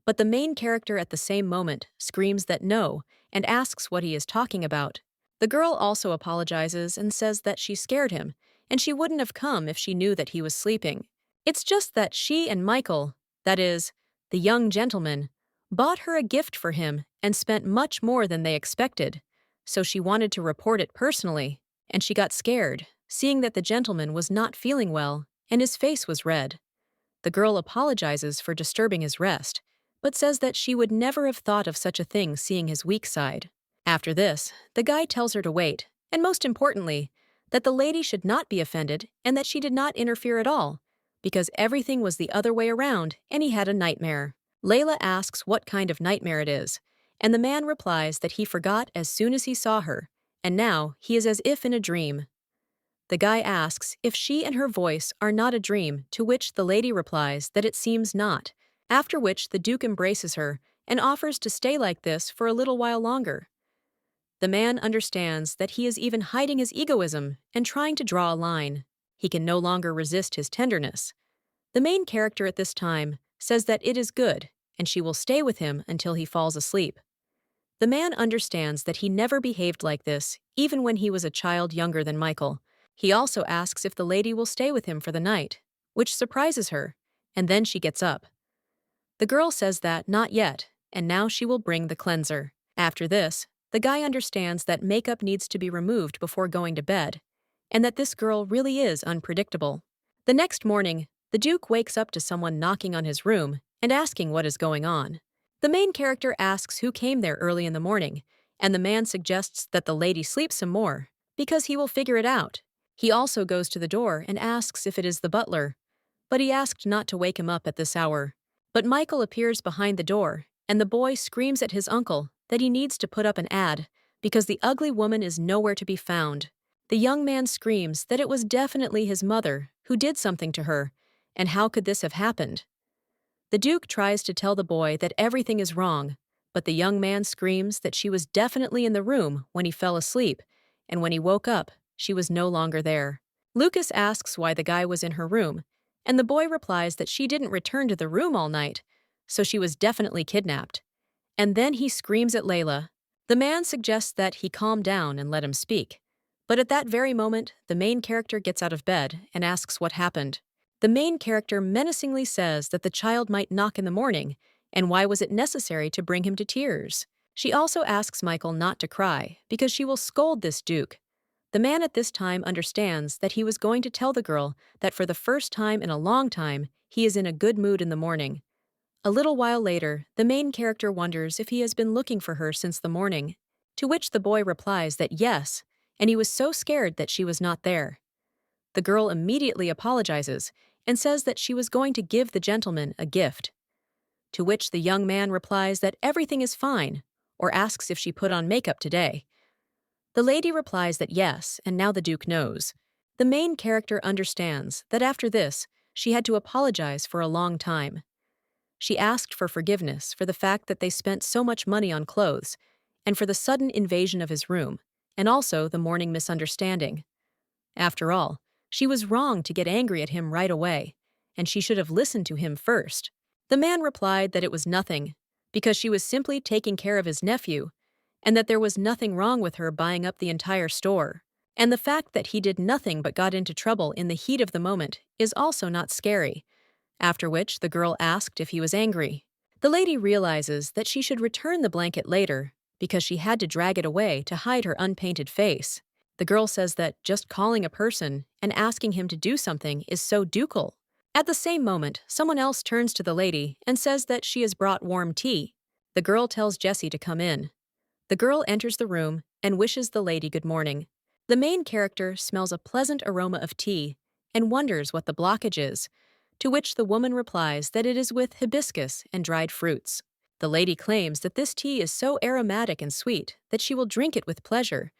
but the main character at the same moment screams that no and asks what he is talking about. The girl also apologizes and says that she scared him, and she wouldn't have come if she knew that he was sleeping. It's just that she and Michael, that is, the young gentleman, bought her a gift for him and spent much more than they expected, so she wanted to report it personally, and she got scared, seeing that the gentleman was not feeling well and his face was red. The girl apologizes for disturbing his rest, but says that she would never have thought of such a thing seeing his weak side. After this, the guy tells her to wait, and most importantly, that the lady should not be offended and that she did not interfere at all, because everything was the other way around and he had a nightmare. Layla asks what kind of nightmare it is, and the man replies that he forgot as soon as he saw her, and now he is as if in a dream. The guy asks if she and her voice are not a dream, to which the lady replies that it seems not, after which the Duke embraces her and offers to stay like this for a little while longer. The man understands that he is even hiding his egoism and trying to draw a line. He can no longer resist his tenderness. The main character at this time says that it is good, and she will stay with him until he falls asleep. The man understands that he never behaved like this, even when he was a child younger than Michael. He also asks if the lady will stay with him for the night, which surprises her, and then she gets up. The girl says that not yet, and now she will bring the cleanser. After this, the guy understands that makeup needs to be removed before going to bed, and that this girl really is unpredictable. The next morning, the Duke wakes up to someone knocking on his room and asking what is going on. The main character asks who came there early in the morning, and the man suggests that the lady sleep some more, because he will figure it out. He also goes to the door and asks if it is the butler, but he asked not to wake him up at this hour. But Michael appears behind the door, and the boy screams at his uncle that he needs to put up an ad because the ugly woman is nowhere to be found. The young man screams that it was definitely his mother who did something to her, and how could this have happened? The Duke tries to tell the boy that everything is wrong, but the young man screams that she was definitely in the room when he fell asleep, and when he woke up, she was no longer there. Lucas asks why the guy was in her room, and the boy replies that she didn't return to the room all night, so she was definitely kidnapped. And then he screams at Layla. The man suggests that he calm down and let him speak. But at that very moment, the main character gets out of bed and asks what happened. The main character menacingly says that the child might knock in the morning, and why was it necessary to bring him to tears? She also asks Michael not to cry, because she will scold this Duke. The man at this time understands that he was going to tell the girl that for the first time in a long time, he is in a good mood in the morning. A little while later, the main character wonders if he has been looking for her since the morning, to which the boy replies that yes, and he was so scared that she was not there. The girl immediately apologizes and says that she was going to give the gentleman a gift, to which the young man replies that everything is fine, or asks if she put on makeup today. The lady replies that yes, and now the Duke knows. The main character understands that after this, she had to apologize for a long time. She asked for forgiveness for the fact that they spent so much money on clothes, and for the sudden invasion of his room, and also the morning misunderstanding. After all, she was wrong to get angry at him right away, and she should have listened to him first. The man replied that it was nothing, because she was simply taking care of his nephew, and that there was nothing wrong with her buying up the entire store. And the fact that he did nothing but got into trouble in the heat of the moment is also not scary. After which, the girl asked if he was angry. The lady realizes that she should return the blanket later because she had to drag it away to hide her unpainted face. The girl says that just calling a person and asking him to do something is so ducal. At the same moment, someone else turns to the lady and says that she has brought warm tea. The girl tells Jessie to come in. The girl enters the room and wishes the lady good morning. The main character smells a pleasant aroma of tea and wonders what the blockage is, to which the woman replies that it is with hibiscus and dried fruits. The lady claims that this tea is so aromatic and sweet that she will drink it with pleasure,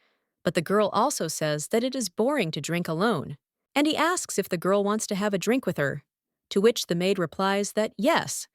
but the girl also says that it is boring to drink alone, and he asks if the girl wants to have a drink with her, to which the maid replies that yes,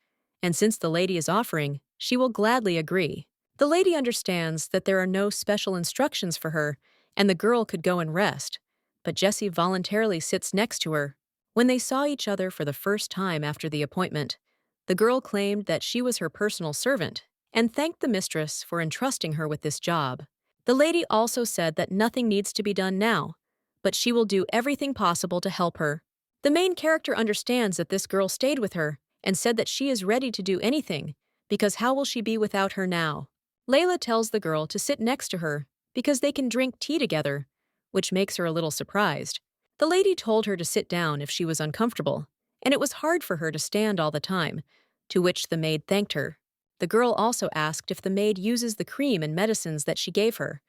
and since the lady is offering, she will gladly agree. The lady understands that there are no special instructions for her, and the girl could go and rest, but Jessie voluntarily sits next to her. When they saw each other for the first time after the appointment, the girl claimed that she was her personal servant and thanked the mistress for entrusting her with this job. The lady also said that nothing needs to be done now, but she will do everything possible to help her. The main character understands that this girl stayed with her and said that she is ready to do anything, because how will she be without her now? Layla tells the girl to sit next to her because they can drink tea together, which makes her a little surprised. The lady told her to sit down if she was uncomfortable, and it was hard for her to stand all the time, to which the maid thanked her. The girl also asked if the maid uses the cream and medicines that she gave her,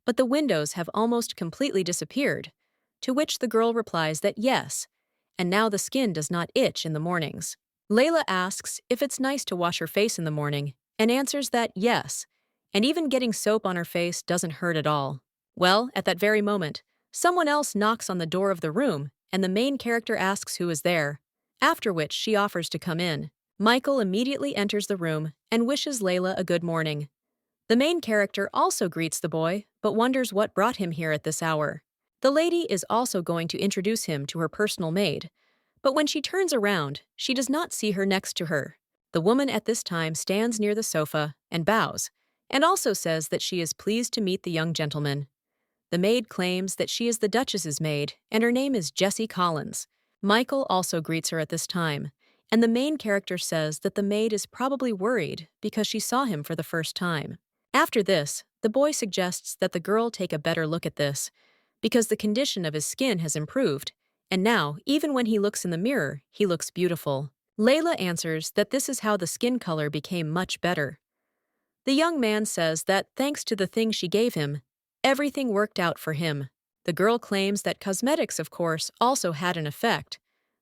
but the windows have almost completely disappeared, to which the girl replies that yes, and now the skin does not itch in the mornings. Layla asks if it's nice to wash her face in the morning, and answers that yes, and even getting soap on her face doesn't hurt at all. Well, at that very moment, someone else knocks on the door of the room, and the main character asks who is there, after which she offers to come in. Michael immediately enters the room and wishes Layla a good morning. The main character also greets the boy, but wonders what brought him here at this hour. The lady is also going to introduce him to her personal maid, but when she turns around, she does not see her next to her. The woman at this time stands near the sofa and bows, and also says that she is pleased to meet the young gentleman. The maid claims that she is the Duchess's maid, and her name is Jessie Collins. Michael also greets her at this time, and the main character says that the maid is probably worried because she saw him for the first time. After this, the boy suggests that the girl take a better look at this, because the condition of his skin has improved, and now, even when he looks in the mirror, he looks beautiful. Layla answers that this is how the skin color became much better. The young man says that thanks to the thing she gave him, everything worked out for him. The girl claims that cosmetics, of course, also had an effect,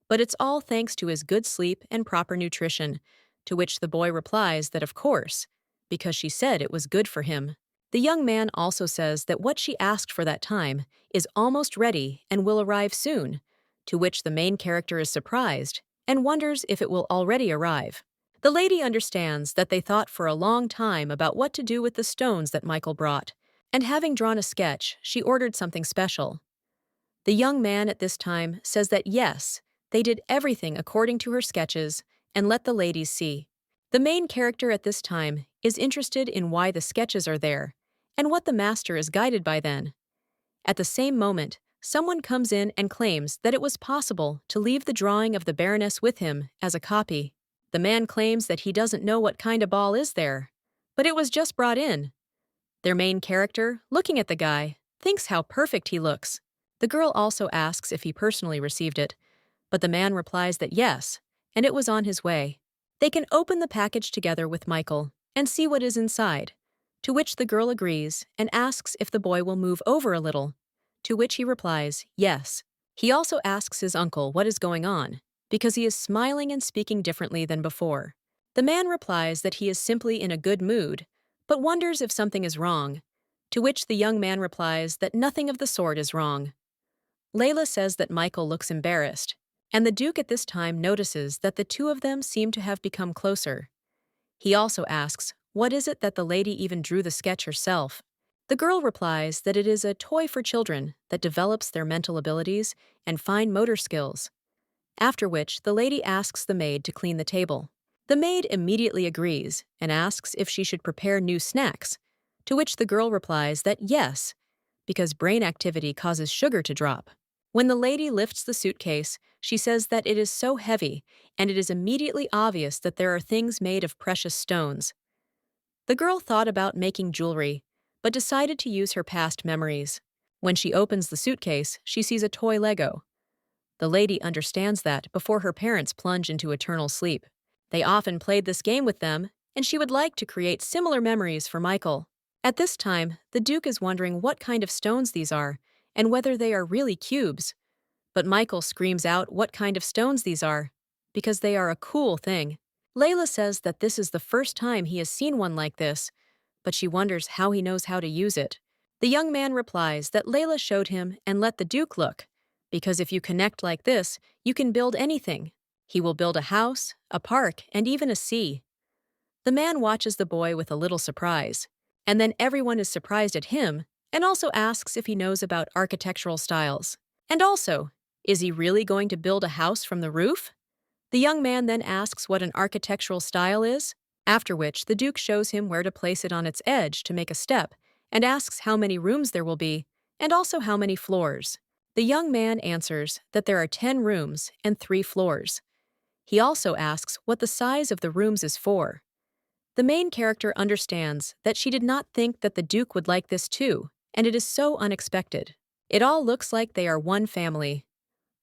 but it's all thanks to his good sleep and proper nutrition, to which the boy replies that of course, because she said it was good for him. The young man also says that what she asked for that time is almost ready and will arrive soon, to which the main character is surprised and wonders if it will already arrive. The lady understands that they thought for a long time about what to do with the stones that Michael brought, and having drawn a sketch, she ordered something special. The young man at this time says that yes, they did everything according to her sketches and let the ladies see. The main character at this time is interested in why the sketches are there and what the master is guided by then. At the same moment, someone comes in and claims that it was possible to leave the drawing of the Baroness with him as a copy. The man claims that he doesn't know what kind of ball is there, but it was just brought in. Their main character, looking at the guy, thinks how perfect he looks. The girl also asks if he personally received it, but the man replies that yes, and it was on his way. They can open the package together with Michael and see what is inside, to which the girl agrees and asks if the boy will move over a little, to which he replies yes. He also asks his uncle what is going on, because he is smiling and speaking differently than before. The man replies that he is simply in a good mood, but wonders if something is wrong, to which the young man replies that nothing of the sort is wrong. Layla says that Michael looks embarrassed, and the Duke at this time notices that the two of them seem to have become closer. He also asks, what is it that the lady even drew the sketch herself? The girl replies that it is a toy for children that develops their mental abilities and fine motor skills. After which, the lady asks the maid to clean the table. The maid immediately agrees and asks if she should prepare new snacks, to which the girl replies that yes, because brain activity causes sugar to drop. When the lady lifts the suitcase, she says that it is so heavy, and it is immediately obvious that there are things made of precious stones. The girl thought about making jewelry, but decided to use her past memories. When she opens the suitcase, she sees a toy Lego. The lady understands that before her parents plunge into eternal sleep. They often played this game with them, and she would like to create similar memories for Michael. At this time, the Duke is wondering what kind of stones these are, and whether they are really cubes. But Michael screams out what kind of stones these are, because they are a cool thing. Layla says that this is the first time he has seen one like this, but she wonders how he knows how to use it. The young man replies that Layla showed him and let the Duke look, because if you connect like this, you can build anything. He will build a house, a park, and even a sea. The man watches the boy with a little surprise, and then everyone is surprised at him and also asks if he knows about architectural styles. And also, is he really going to build a house from the roof? The young man then asks what an architectural style is, after which the Duke shows him where to place it on its edge to make a step and asks how many rooms there will be and also how many floors. The young man answers that there are 10 rooms and 3 floors. He also asks what the size of the rooms is for. The main character understands that she did not think that the Duke would like this too, and it is so unexpected. It all looks like they are one family.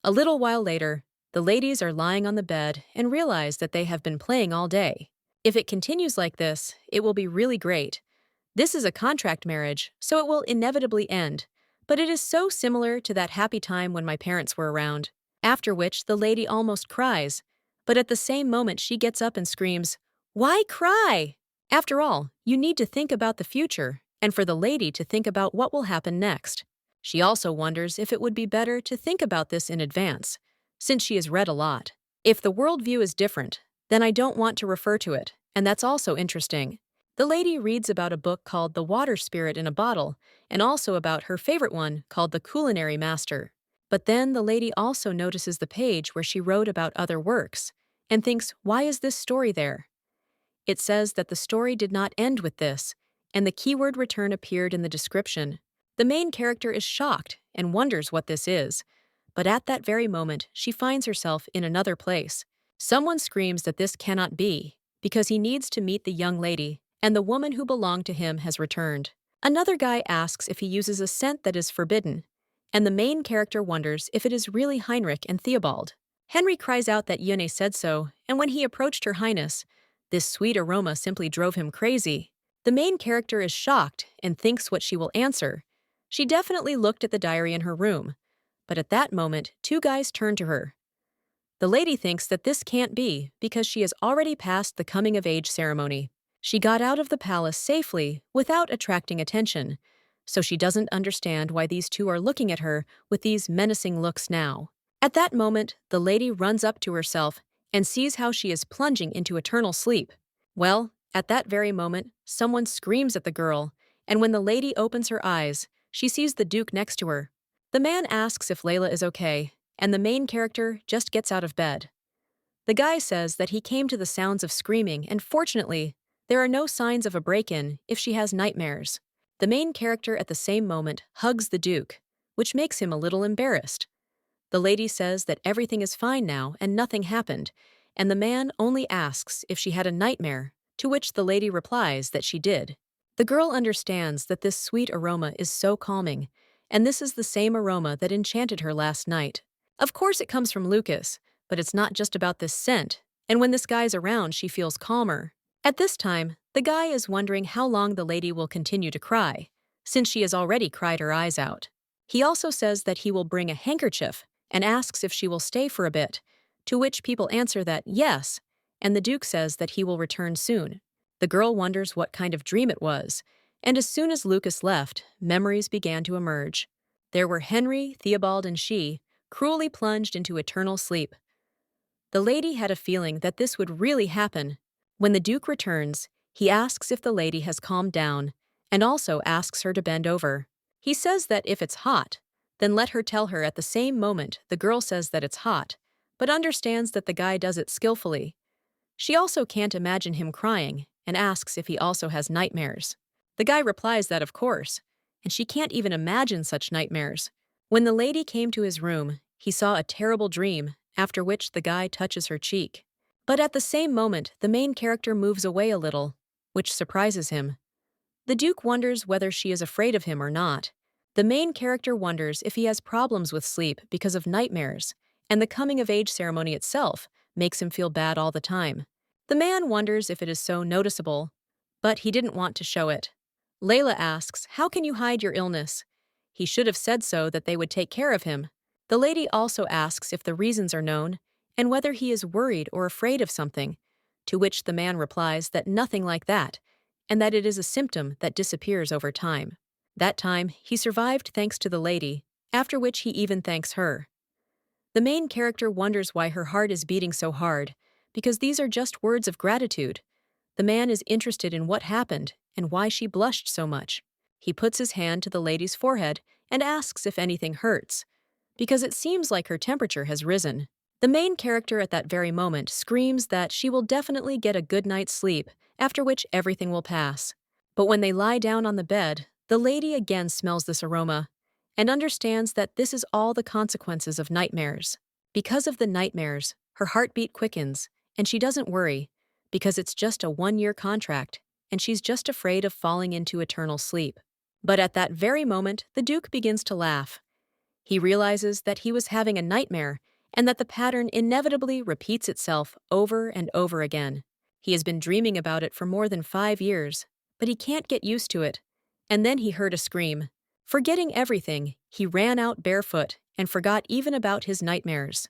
A little while later, the ladies are lying on the bed and realize that they have been playing all day. If it continues like this, it will be really great. This is a contract marriage, so it will inevitably end, but it is so similar to that happy time when my parents were around. After which, the lady almost cries, but at the same moment she gets up and screams, "Why cry?" After all, you need to think about the future, and for the lady to think about what will happen next. She also wonders if it would be better to think about this in advance, since she has read a lot. If the worldview is different, then I don't want to refer to it, and that's also interesting. The lady reads about a book called The Water Spirit in a Bottle, and also about her favorite one called The Culinary Master. But then the lady also notices the page where she wrote about other works, and thinks, why is this story there? It says that the story did not end with this, and the keyword return appeared in the description. The main character is shocked and wonders what this is, but at that very moment she finds herself in another place. Someone screams that this cannot be, because he needs to meet the young lady, and the woman who belonged to him has returned. Another guy asks if he uses a scent that is forbidden, and the main character wonders if it is really Heinrich and Theobald. Henry cries out that Yune said so, and when he approached Her Highness, this sweet aroma simply drove him crazy. The main character is shocked and thinks what she will answer. She definitely looked at the diary in her room, but at that moment, two guys turn to her. The lady thinks that this can't be because she has already passed the coming-of-age ceremony. She got out of the palace safely without attracting attention, so she doesn't understand why these two are looking at her with these menacing looks now. At that moment, the lady runs up to herself and sees how she is plunging into eternal sleep. Well, at that very moment, someone screams at the girl, and when the lady opens her eyes, she sees the Duke next to her. The man asks if Layla is okay, and the main character just gets out of bed. The guy says that he came to the sounds of screaming, and fortunately, there are no signs of a break-in if she has nightmares. The main character at the same moment hugs the Duke, which makes him a little embarrassed. The lady says that everything is fine now and nothing happened, and the man only asks if she had a nightmare, to which the lady replies that she did. The girl understands that this sweet aroma is so calming, and this is the same aroma that enchanted her last night. Of course it comes from Lucas, but it's not just about this scent, and when this guy's around she feels calmer. At this time, the guy is wondering how long the lady will continue to cry, since she has already cried her eyes out. He also says that he will bring a handkerchief and asks if she will stay for a bit, to which people answer that yes, and the Duke says that he will return soon. The girl wonders what kind of dream it was, and as soon as Lucas left, memories began to emerge. There were Henry, Theobald, and she, cruelly plunged into eternal sleep. The lady had a feeling that this would really happen. When the Duke returns, he asks if the lady has calmed down, and also asks her to bend over. He says that if it's hot, then let her tell her. At the same moment, the girl says that it's hot, but understands that the guy does it skillfully. She also can't imagine him crying, and asks if he also has nightmares. The guy replies that of course, and she can't even imagine such nightmares. When the lady came to his room, he saw a terrible dream, after which the guy touches her cheek. But at the same moment, the main character moves away a little, which surprises him. The Duke wonders whether she is afraid of him or not. The main character wonders if he has problems with sleep because of nightmares, and the coming-of-age ceremony itself makes him feel bad all the time. The man wonders if it is so noticeable, but he didn't want to show it. Layla asks, "How can you hide your illness?" He should have said so that they would take care of him. The lady also asks if the reasons are known, and whether he is worried or afraid of something, to which the man replies that nothing like that, and that it is a symptom that disappears over time. That time, he survived thanks to the lady, after which he even thanks her. The main character wonders why her heart is beating so hard, because these are just words of gratitude. The man is interested in what happened and why she blushed so much. He puts his hand to the lady's forehead and asks if anything hurts, because it seems like her temperature has risen. The main character at that very moment screams that she will definitely get a good night's sleep, after which everything will pass. But when they lie down on the bed, the lady again smells this aroma and understands that this is all the consequences of nightmares. Because of the nightmares, her heartbeat quickens, and she doesn't worry, because it's just a one-year contract, and she's just afraid of falling into eternal sleep. But at that very moment, the Duke begins to laugh. He realizes that he was having a nightmare and that the pattern inevitably repeats itself over and over again. He has been dreaming about it for more than 5 years, but he can't get used to it. And then he heard a scream. Forgetting everything, he ran out barefoot and forgot even about his nightmares.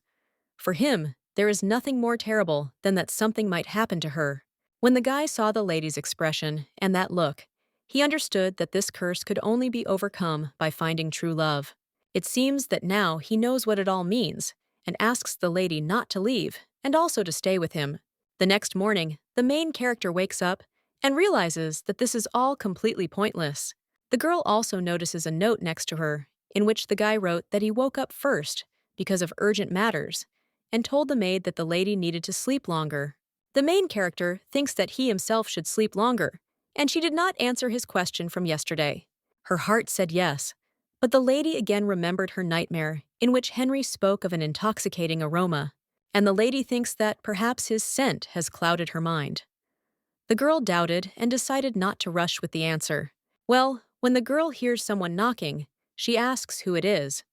For him, there is nothing more terrible than that something might happen to her. When the guy saw the lady's expression and that look, he understood that this curse could only be overcome by finding true love. It seems that now he knows what it all means, and asks the lady not to leave, and also to stay with him. The next morning, the main character wakes up and realizes that this is all completely pointless. The girl also notices a note next to her, in which the guy wrote that he woke up first because of urgent matters, and told the maid that the lady needed to sleep longer. The main character thinks that he himself should sleep longer, and she did not answer his question from yesterday. Her heart said yes, but the lady again remembered her nightmare, in which Henry spoke of an intoxicating aroma. and the lady thinks that perhaps his scent has clouded her mind. The girl doubted and decided not to rush with the answer. Well, when the girl hears someone knocking, she asks who it is.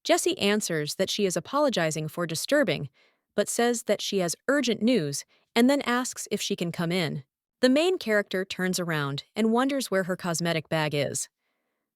Jessie answers that she is apologizing for disturbing, but says that she has urgent news and then asks if she can come in. The main character turns around and wonders where her cosmetic bag is.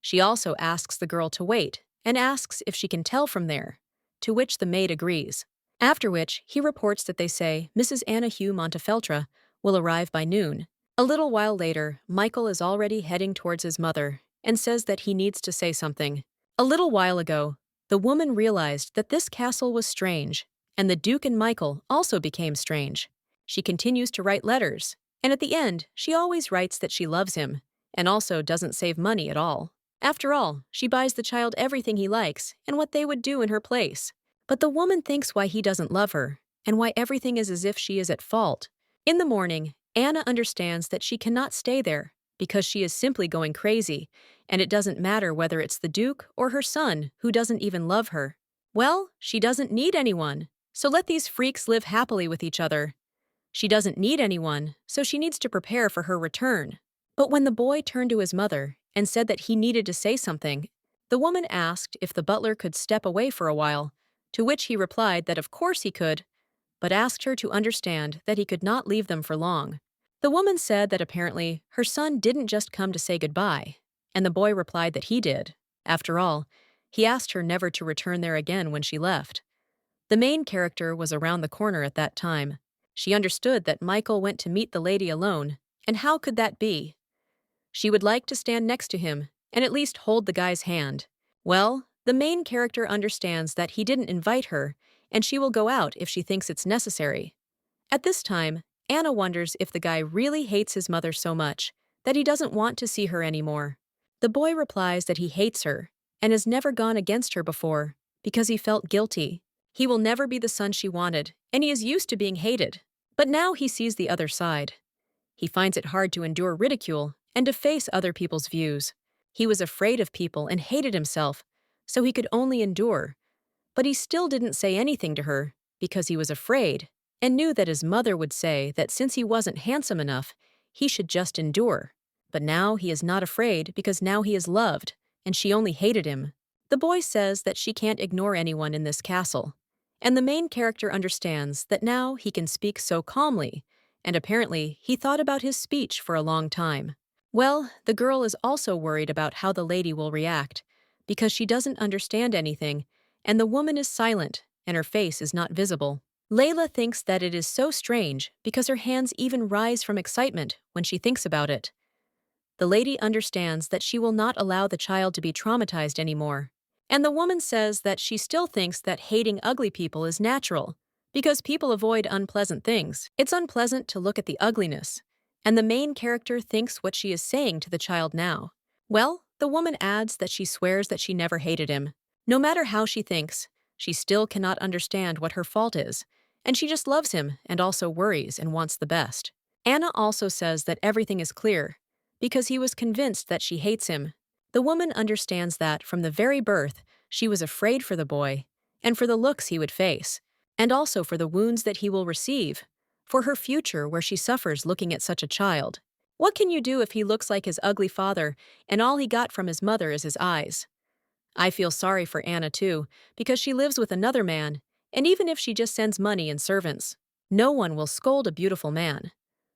She also asks the girl to wait and asks if she can tell from there, to which the maid agrees. After which, he reports that they say Mrs. Anna Hugh Montefeltro will arrive by noon. A little while later, Michael is already heading towards his mother and says that he needs to say something. A little while ago, the woman realized that this castle was strange, and the Duke and Michael also became strange. She continues to write letters, and at the end, she always writes that she loves him, and also doesn't save money at all. After all, she buys the child everything he likes and what they would do in her place. But the woman thinks why he doesn't love her, and why everything is as if she is at fault. In the morning, Anna understands that she cannot stay there because she is simply going crazy, and it doesn't matter whether it's the Duke or her son who doesn't even love her. Well, she doesn't need anyone, so let these freaks live happily with each other. She doesn't need anyone, so she needs to prepare for her return. But when the boy turned to his mother and said that he needed to say something, the woman asked if the butler could step away for a while, to which he replied that of course he could, but asked her to understand that he could not leave them for long. The woman said that apparently her son didn't just come to say goodbye, and the boy replied that he did. After all, he asked her never to return there again when she left. The main character was around the corner at that time. She understood that Michael went to meet the lady alone, and how could that be? She would like to stand next to him and at least hold the guy's hand. Well, the main character understands that he didn't invite her, and she will go out if she thinks it's necessary. At this time, Anna wonders if the guy really hates his mother so much that he doesn't want to see her anymore. The boy replies that he hates her and has never gone against her before because he felt guilty. He will never be the son she wanted, and he is used to being hated. But now he sees the other side. He finds it hard to endure ridicule and to face other people's views. He was afraid of people and hated himself, so he could only endure. But he still didn't say anything to her because he was afraid and knew that his mother would say that since he wasn't handsome enough, he should just endure. But now he is not afraid because now he is loved, and she only hated him. The boy says that she can't ignore anyone in this castle, and the main character understands that now he can speak so calmly, and apparently he thought about his speech for a long time. Well, the girl is also worried about how the lady will react, because she doesn't understand anything, and the woman is silent, and her face is not visible. Layla thinks that it is so strange because her hands even rise from excitement when she thinks about it. The lady understands that she will not allow the child to be traumatized anymore. And the woman says that she still thinks that hating ugly people is natural, because people avoid unpleasant things. It's unpleasant to look at the ugliness, and the main character thinks what she is saying to the child now. Well, the woman adds that she swears that she never hated him. No matter how she thinks, she still cannot understand what her fault is, and she just loves him and also worries and wants the best. Anna also says that everything is clear, because he was convinced that she hates him. The woman understands that from the very birth, she was afraid for the boy, and for the looks he would face, and also for the wounds that he will receive, for her future where she suffers looking at such a child. What can you do if he looks like his ugly father, and all he got from his mother is his eyes? I feel sorry for Anna too, because she lives with another man, and even if she just sends money and servants, no one will scold a beautiful man.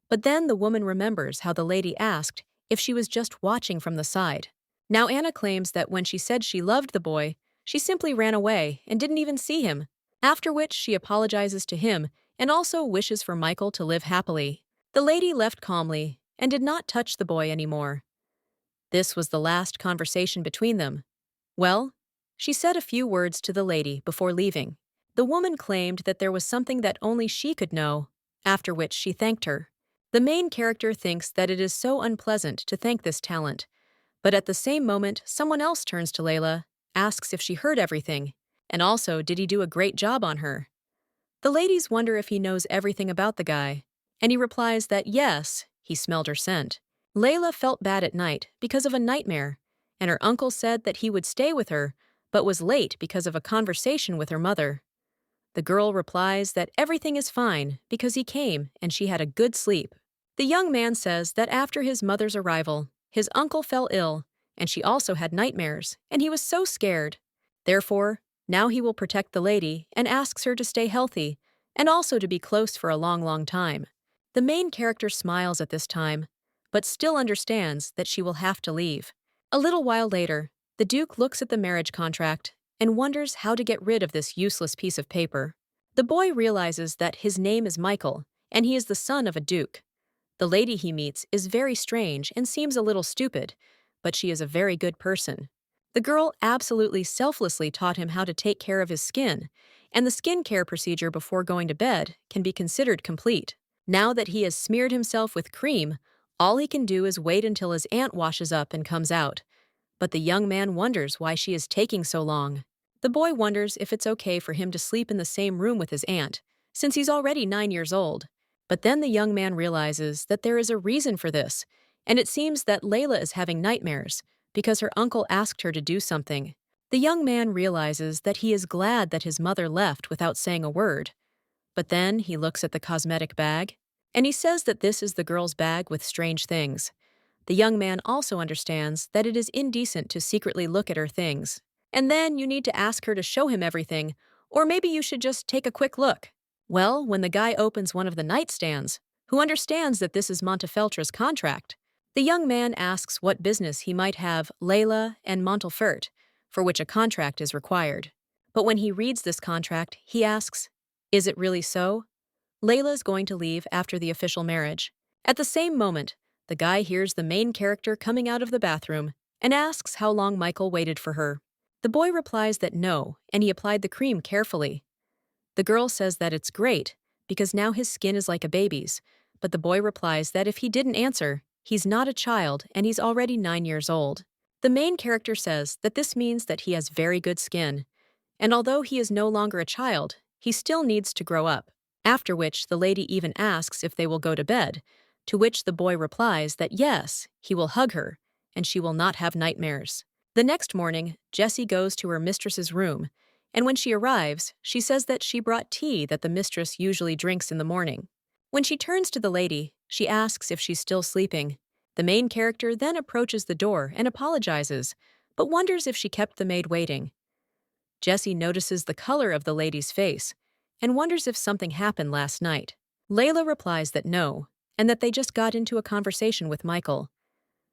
But then the woman remembers how the lady asked if she was just watching from the side. Now Anna claims that when she said she loved the boy, she simply ran away and didn't even see him, after which she apologizes to him and also wishes for Michael to live happily. The lady left calmly and did not touch the boy anymore. This was the last conversation between them. Well, she said a few words to the lady before leaving. The woman claimed that there was something that only she could know, after which she thanked her. The main character thinks that it is so unpleasant to thank this talent, but at the same moment, someone else turns to Layla, asks if she heard everything, and also did he do a great job on her. The ladies wonder if he knows everything about the guy, and he replies that yes, he smelled her scent. Layla felt bad at night because of a nightmare, and her uncle said that he would stay with her, but was late because of a conversation with her mother. The girl replies that everything is fine because he came and she had a good sleep. The young man says that after his mother's arrival, his uncle fell ill, and she also had nightmares, and he was so scared. Therefore, now he will protect the lady and asks her to stay healthy and also to be close for a long, long time. The main character smiles at this time, but still understands that she will have to leave. A little while later, the Duke looks at the marriage contract and wonders how to get rid of this useless piece of paper. The boy realizes that his name is Michael, and he is the son of a duke. The lady he meets is very strange and seems a little stupid, but she is a very good person. The girl absolutely selflessly taught him how to take care of his skin, and the skincare procedure before going to bed can be considered complete. Now that he has smeared himself with cream, all he can do is wait until his aunt washes up and comes out. But the young man wonders why she is taking so long. The boy wonders if it's okay for him to sleep in the same room with his aunt, since he's already 9 years old. But then the young man realizes that there is a reason for this, and it seems that Layla is having nightmares because her uncle asked her to do something. The young man realizes that he is glad that his mother left without saying a word. But then he looks at the cosmetic bag, and he says that this is the girl's bag with strange things. The young man also understands that it is indecent to secretly look at her things. And then you need to ask her to show him everything, or maybe you should just take a quick look. Well, when the guy opens one of the nightstands, who understands that this is Montefeltra's contract, the young man asks what business he might have Layla and Montelfert, for which a contract is required. But when he reads this contract, he asks, "Is it really so?" Layla is going to leave after the official marriage. At the same moment, the guy hears the main character coming out of the bathroom and asks how long Michael waited for her. The boy replies that no, and he applied the cream carefully. The girl says that it's great, because now his skin is like a baby's, but the boy replies that if he didn't answer, he's not a child and he's already 9 years old. The main character says that this means that he has very good skin, and although he is no longer a child, he still needs to grow up. After which, the lady even asks if they will go to bed, to which the boy replies that yes, he will hug her, and she will not have nightmares. The next morning, Jessie goes to her mistress's room, and when she arrives, she says that she brought tea that the mistress usually drinks in the morning. When she turns to the lady, she asks if she's still sleeping. The main character then approaches the door and apologizes, but wonders if she kept the maid waiting. Jessie notices the color of the lady's face and wonders if something happened last night. Layla replies that no, and that they just got into a conversation with Michael.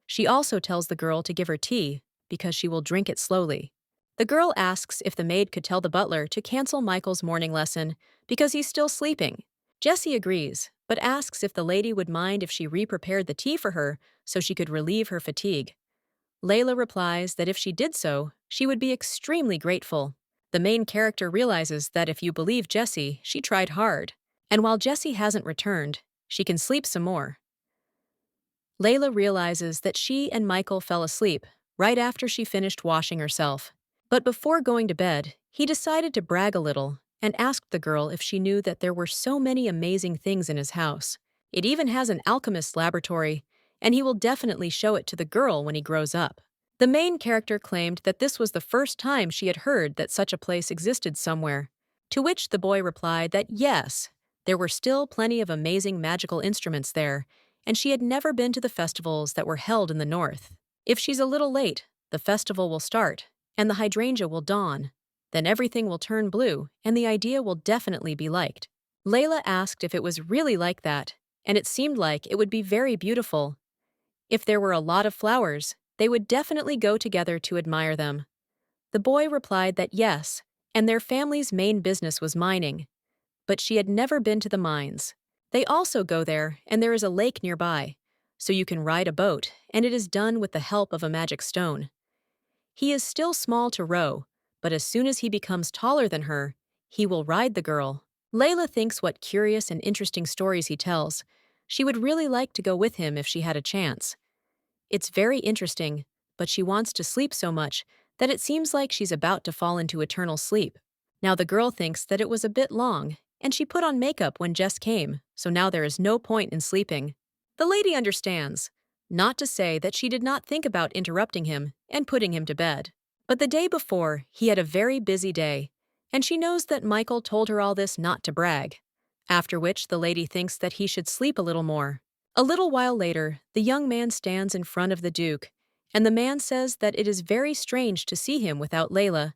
She also tells the girl to give her tea because she will drink it slowly. The girl asks if the maid could tell the butler to cancel Michael's morning lesson because he's still sleeping. Jessie agrees, but asks if the lady would mind if she re-prepared the tea for her so she could relieve her fatigue. Layla replies that if she did so, she would be extremely grateful. The main character realizes that if you believe Jessie, she tried hard, and while Jessie hasn't returned, she can sleep some more. Layla realizes that she and Michael fell asleep right after she finished washing herself. But before going to bed, he decided to brag a little and asked the girl if she knew that there were so many amazing things in his house. It even has an alchemist's laboratory, and he will definitely show it to the girl when he grows up. The main character claimed that this was the first time she had heard that such a place existed somewhere, to which the boy replied that yes, there were still plenty of amazing magical instruments there, and she had never been to the festivals that were held in the north. If she's a little late, the festival will start, and the hydrangea will dawn. Then everything will turn blue, and the idea will definitely be liked. Layla asked if it was really like that, and it seemed like it would be very beautiful. If there were a lot of flowers, they would definitely go together to admire them. The boy replied that yes, and their family's main business was mining. But she had never been to the mines. They also go there, and there is a lake nearby, so you can ride a boat, and it is done with the help of a magic stone. He is still small to row, but as soon as he becomes taller than her, he will ride the girl. Layla thinks what curious and interesting stories he tells. She would really like to go with him if she had a chance. It's very interesting, but she wants to sleep so much that it seems like she's about to fall into eternal sleep. Now the girl thinks that it was a bit long, and she put on makeup when Jess came, so now there is no point in sleeping. The lady understands, not to say that she did not think about interrupting him and putting him to bed. But the day before, he had a very busy day, and she knows that Michael told her all this not to brag. After which the lady thinks that he should sleep a little more. A little while later, the young man stands in front of the Duke, and the man says that it is very strange to see him without Layla.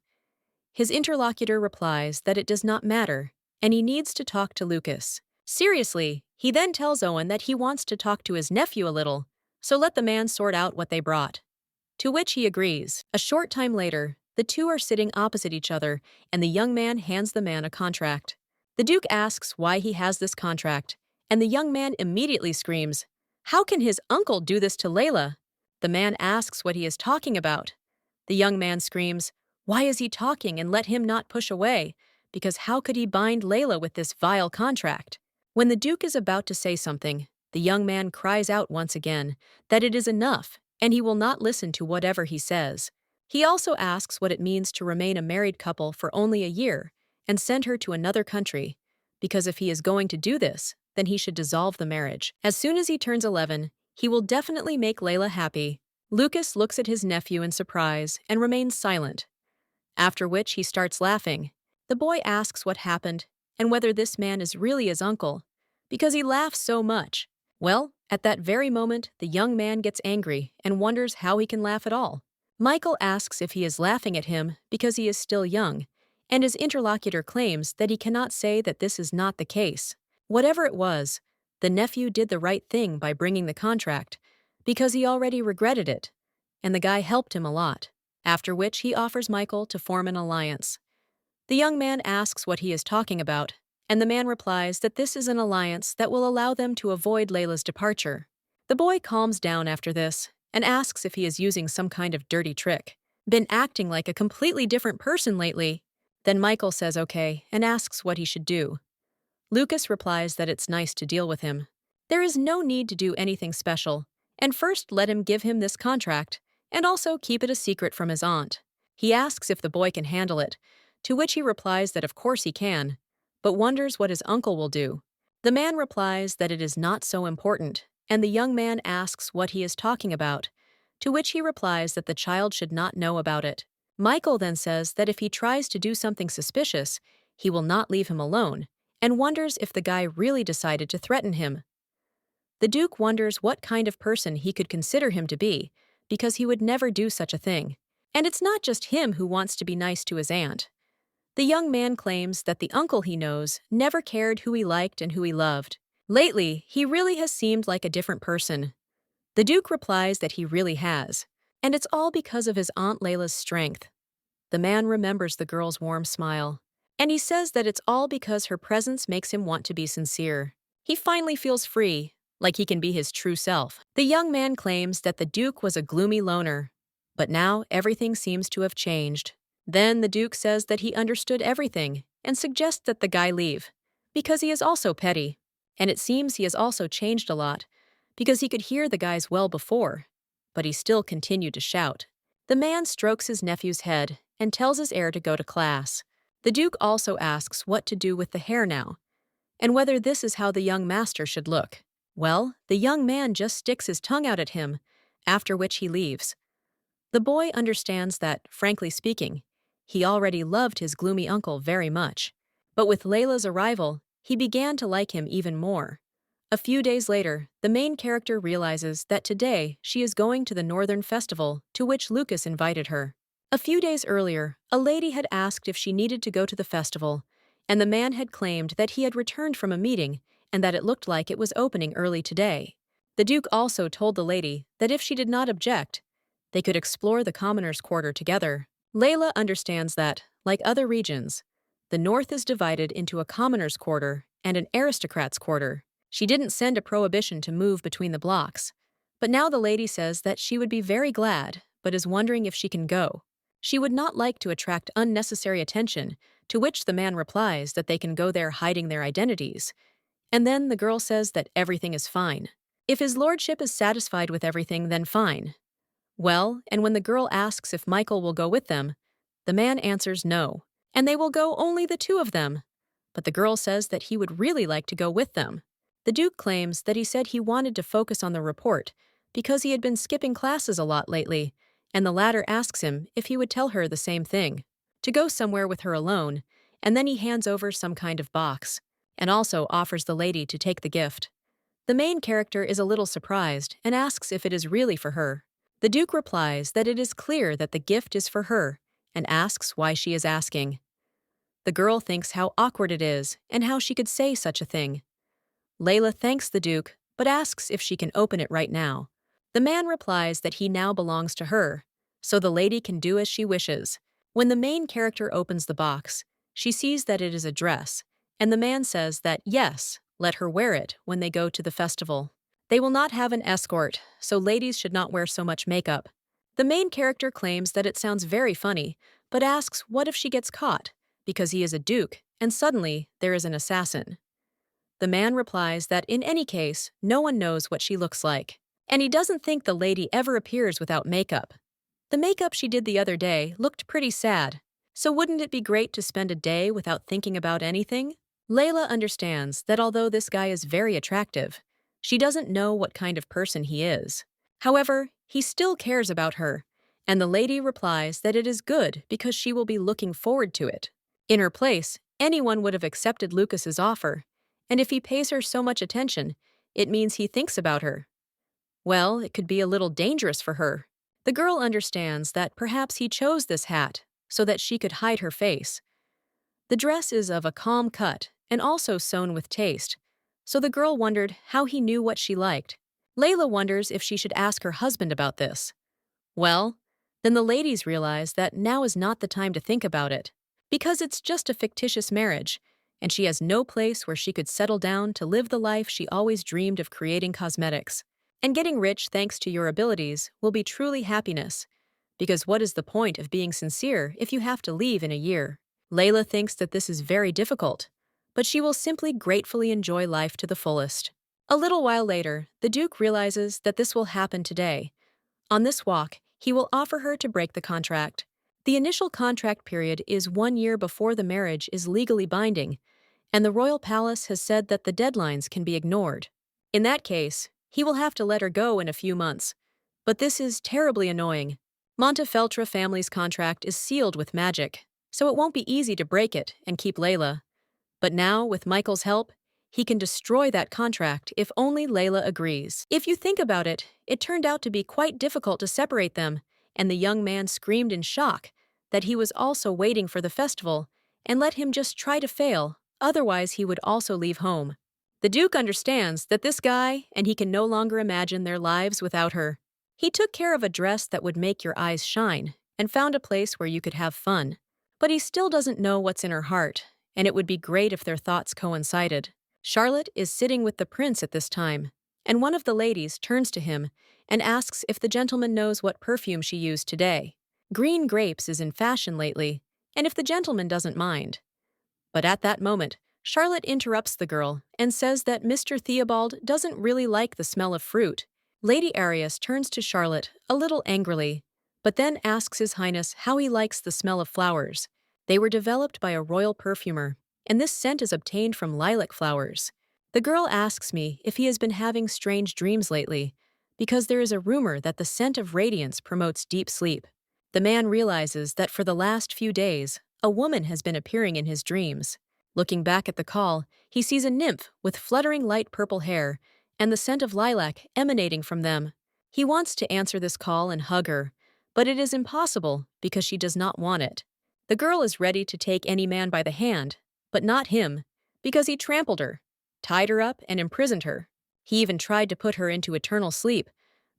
His interlocutor replies that it does not matter, and he needs to talk to Lucas. Seriously, he then tells Owen that he wants to talk to his nephew a little, so let the man sort out what they brought. To which he agrees. A short time later, the two are sitting opposite each other, and the young man hands the man a contract. The Duke asks why he has this contract, and the young man immediately screams, "How can his uncle do this to Layla?" The man asks what he is talking about. The young man screams, "Why is he talking, and let him not push away? Because how could he bind Layla with this vile contract?" When the Duke is about to say something, the young man cries out once again that it is enough, and he will not listen to whatever he says. He also asks what it means to remain a married couple for only a year and send her to another country, because if he is going to do this, then he should dissolve the marriage. As soon as he turns 11, he will definitely make Layla happy. Lucas looks at his nephew in surprise and remains silent, after which he starts laughing. The boy asks what happened and whether this man is really his uncle, because he laughs so much. Well, at that very moment, the young man gets angry and wonders how he can laugh at all. Michael asks if he is laughing at him because he is still young, and his interlocutor claims that he cannot say that this is not the case. Whatever it was, the nephew did the right thing by bringing the contract, because he already regretted it, and the guy helped him a lot, after which he offers Michael to form an alliance. The young man asks what he is talking about, and the man replies that this is an alliance that will allow them to avoid Layla's departure. The boy calms down after this and asks if he is using some kind of dirty trick. Been acting like a completely different person lately. Then Michael says okay and asks what he should do. Lucas replies that it's nice to deal with him. There is no need to do anything special, and first let him give him this contract, and also keep it a secret from his aunt. He asks if the boy can handle it, to which he replies that of course he can, but wonders what his uncle will do. The man replies that it is not so important, and the young man asks what he is talking about, to which he replies that the child should not know about it. Michael then says that if he tries to do something suspicious, he will not leave him alone, and wonders if the guy really decided to threaten him. The Duke wonders what kind of person he could consider him to be, because he would never do such a thing. And it's not just him who wants to be nice to his aunt. The young man claims that the uncle he knows never cared who he liked and who he loved. Lately, he really has seemed like a different person. The Duke replies that he really has, and it's all because of his Aunt Layla's strength. The man remembers the girl's warm smile, and he says that it's all because her presence makes him want to be sincere. He finally feels free, like he can be his true self. The young man claims that the Duke was a gloomy loner, but now everything seems to have changed. Then the Duke says that he understood everything and suggests that the guy leave, because he is also petty. And it seems he has also changed a lot, because he could hear the guys well before, but he still continued to shout. The man strokes his nephew's head and tells his heir to go to class. The Duke also asks what to do with the hair now, and whether this is how the young master should look. Well, the young man just sticks his tongue out at him, after which he leaves. The boy understands that, frankly speaking, he already loved his gloomy uncle very much, but with Layla's arrival, he began to like him even more. A few days later, the main character realizes that today she is going to the Northern Festival to which Lucas invited her. A few days earlier, a lady had asked if she needed to go to the festival, and the man had claimed that he had returned from a meeting and that it looked like it was opening early today. The Duke also told the lady that if she did not object, they could explore the commoners' quarter together. Layla understands that, like other regions, the North is divided into a commoners' quarter and an aristocrats' quarter. She didn't send a prohibition to move between the blocks, but now the lady says that she would be very glad, but is wondering if she can go. She would not like to attract unnecessary attention, to which the man replies that they can go there hiding their identities. And then the girl says that everything is fine. If his lordship is satisfied with everything, then fine. Well, and when the girl asks if Michael will go with them, the man answers no, and they will go only the two of them. But the girl says that he would really like to go with them. The Duke claims that he said he wanted to focus on the report because he had been skipping classes a lot lately, and the latter asks him if he would tell her the same thing. To go somewhere with her alone and then he hands over some kind of box, and also offers the lady to take the gift. The main character is a little surprised and asks if it is really for her. The Duke replies that it is clear that the gift is for her and asks why she is asking. The girl thinks how awkward it is and how she could say such a thing. Layla thanks the Duke but asks if she can open it right now. The man replies that he now belongs to her, so the lady can do as she wishes. When the main character opens the box, she sees that it is a dress, and the man says that yes, let her wear it when they go to the festival. They will not have an escort, so ladies should not wear so much makeup. The main character claims that it sounds very funny, but asks what if she gets caught, because he is a duke, and suddenly there is an assassin. The man replies that in any case, no one knows what she looks like, and he doesn't think the lady ever appears without makeup. The makeup she did the other day looked pretty sad, so wouldn't it be great to spend a day without thinking about anything? Layla understands that although this guy is very attractive, she doesn't know what kind of person he is. However, he still cares about her, and the lady replies that it is good because she will be looking forward to it. In her place, anyone would have accepted Lucas's offer, and if he pays her so much attention, it means he thinks about her. Well, it could be a little dangerous for her. The girl understands that perhaps he chose this hat so that she could hide her face. The dress is of a calm cut and also sewn with taste, so the girl wondered how he knew what she liked. Layla wonders if she should ask her husband about this. Well, then the ladies realize that now is not the time to think about it, because it's just a fictitious marriage, and she has no place where she could settle down to live the life she always dreamed of, creating cosmetics. And getting rich thanks to your abilities will be truly happiness, because what is the point of being sincere if you have to leave in a year? Layla thinks that this is very difficult, but she will simply gratefully enjoy life to the fullest. A little while later, the Duke realizes that this will happen today. On this walk, he will offer her to break the contract. The initial contract period is 1 year before the marriage is legally binding, and the royal palace has said that the deadlines can be ignored. In that case, he will have to let her go in a few months. But this is terribly annoying. Montefeltro family's contract is sealed with magic, so it won't be easy to break it and keep Layla. But now, with Michael's help, he can destroy that contract if only Layla agrees. If you think about it, it turned out to be quite difficult to separate them, and the young man screamed in shock that he was also waiting for the festival and let him just try to fail, otherwise he would also leave home. The Duke understands that this guy, and he can no longer imagine their lives without her. He took care of a dress that would make your eyes shine and found a place where you could have fun. But he still doesn't know what's in her heart, and it would be great if their thoughts coincided. Charlotte is sitting with the prince at this time, and one of the ladies turns to him and asks if the gentleman knows what perfume she used today. Green grapes is in fashion lately, and if the gentleman doesn't mind. But at that moment, Charlotte interrupts the girl and says that Mr. Theobald doesn't really like the smell of fruit. Lady Arius turns to Charlotte a little angrily, but then asks His Highness how he likes the smell of flowers. They were developed by a royal perfumer, and this scent is obtained from lilac flowers. The girl asks me if he has been having strange dreams lately, because there is a rumor that the scent of radiance promotes deep sleep. The man realizes that for the last few days, a woman has been appearing in his dreams. Looking back at the call, he sees a nymph with fluttering light purple hair and the scent of lilac emanating from them. He wants to answer this call and hug her, but it is impossible because she does not want it. The girl is ready to take any man by the hand, but not him, because he trampled her, tied her up, and imprisoned her. He even tried to put her into eternal sleep,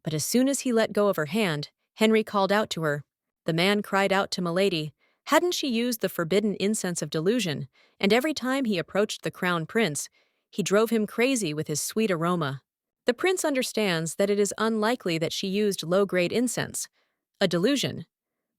but as soon as he let go of her hand, Henry called out to her. The man cried out to Milady. Hadn't she used the forbidden incense of delusion, and every time he approached the crown prince, he drove him crazy with his sweet aroma. The prince understands that it is unlikely that she used low-grade incense, a delusion,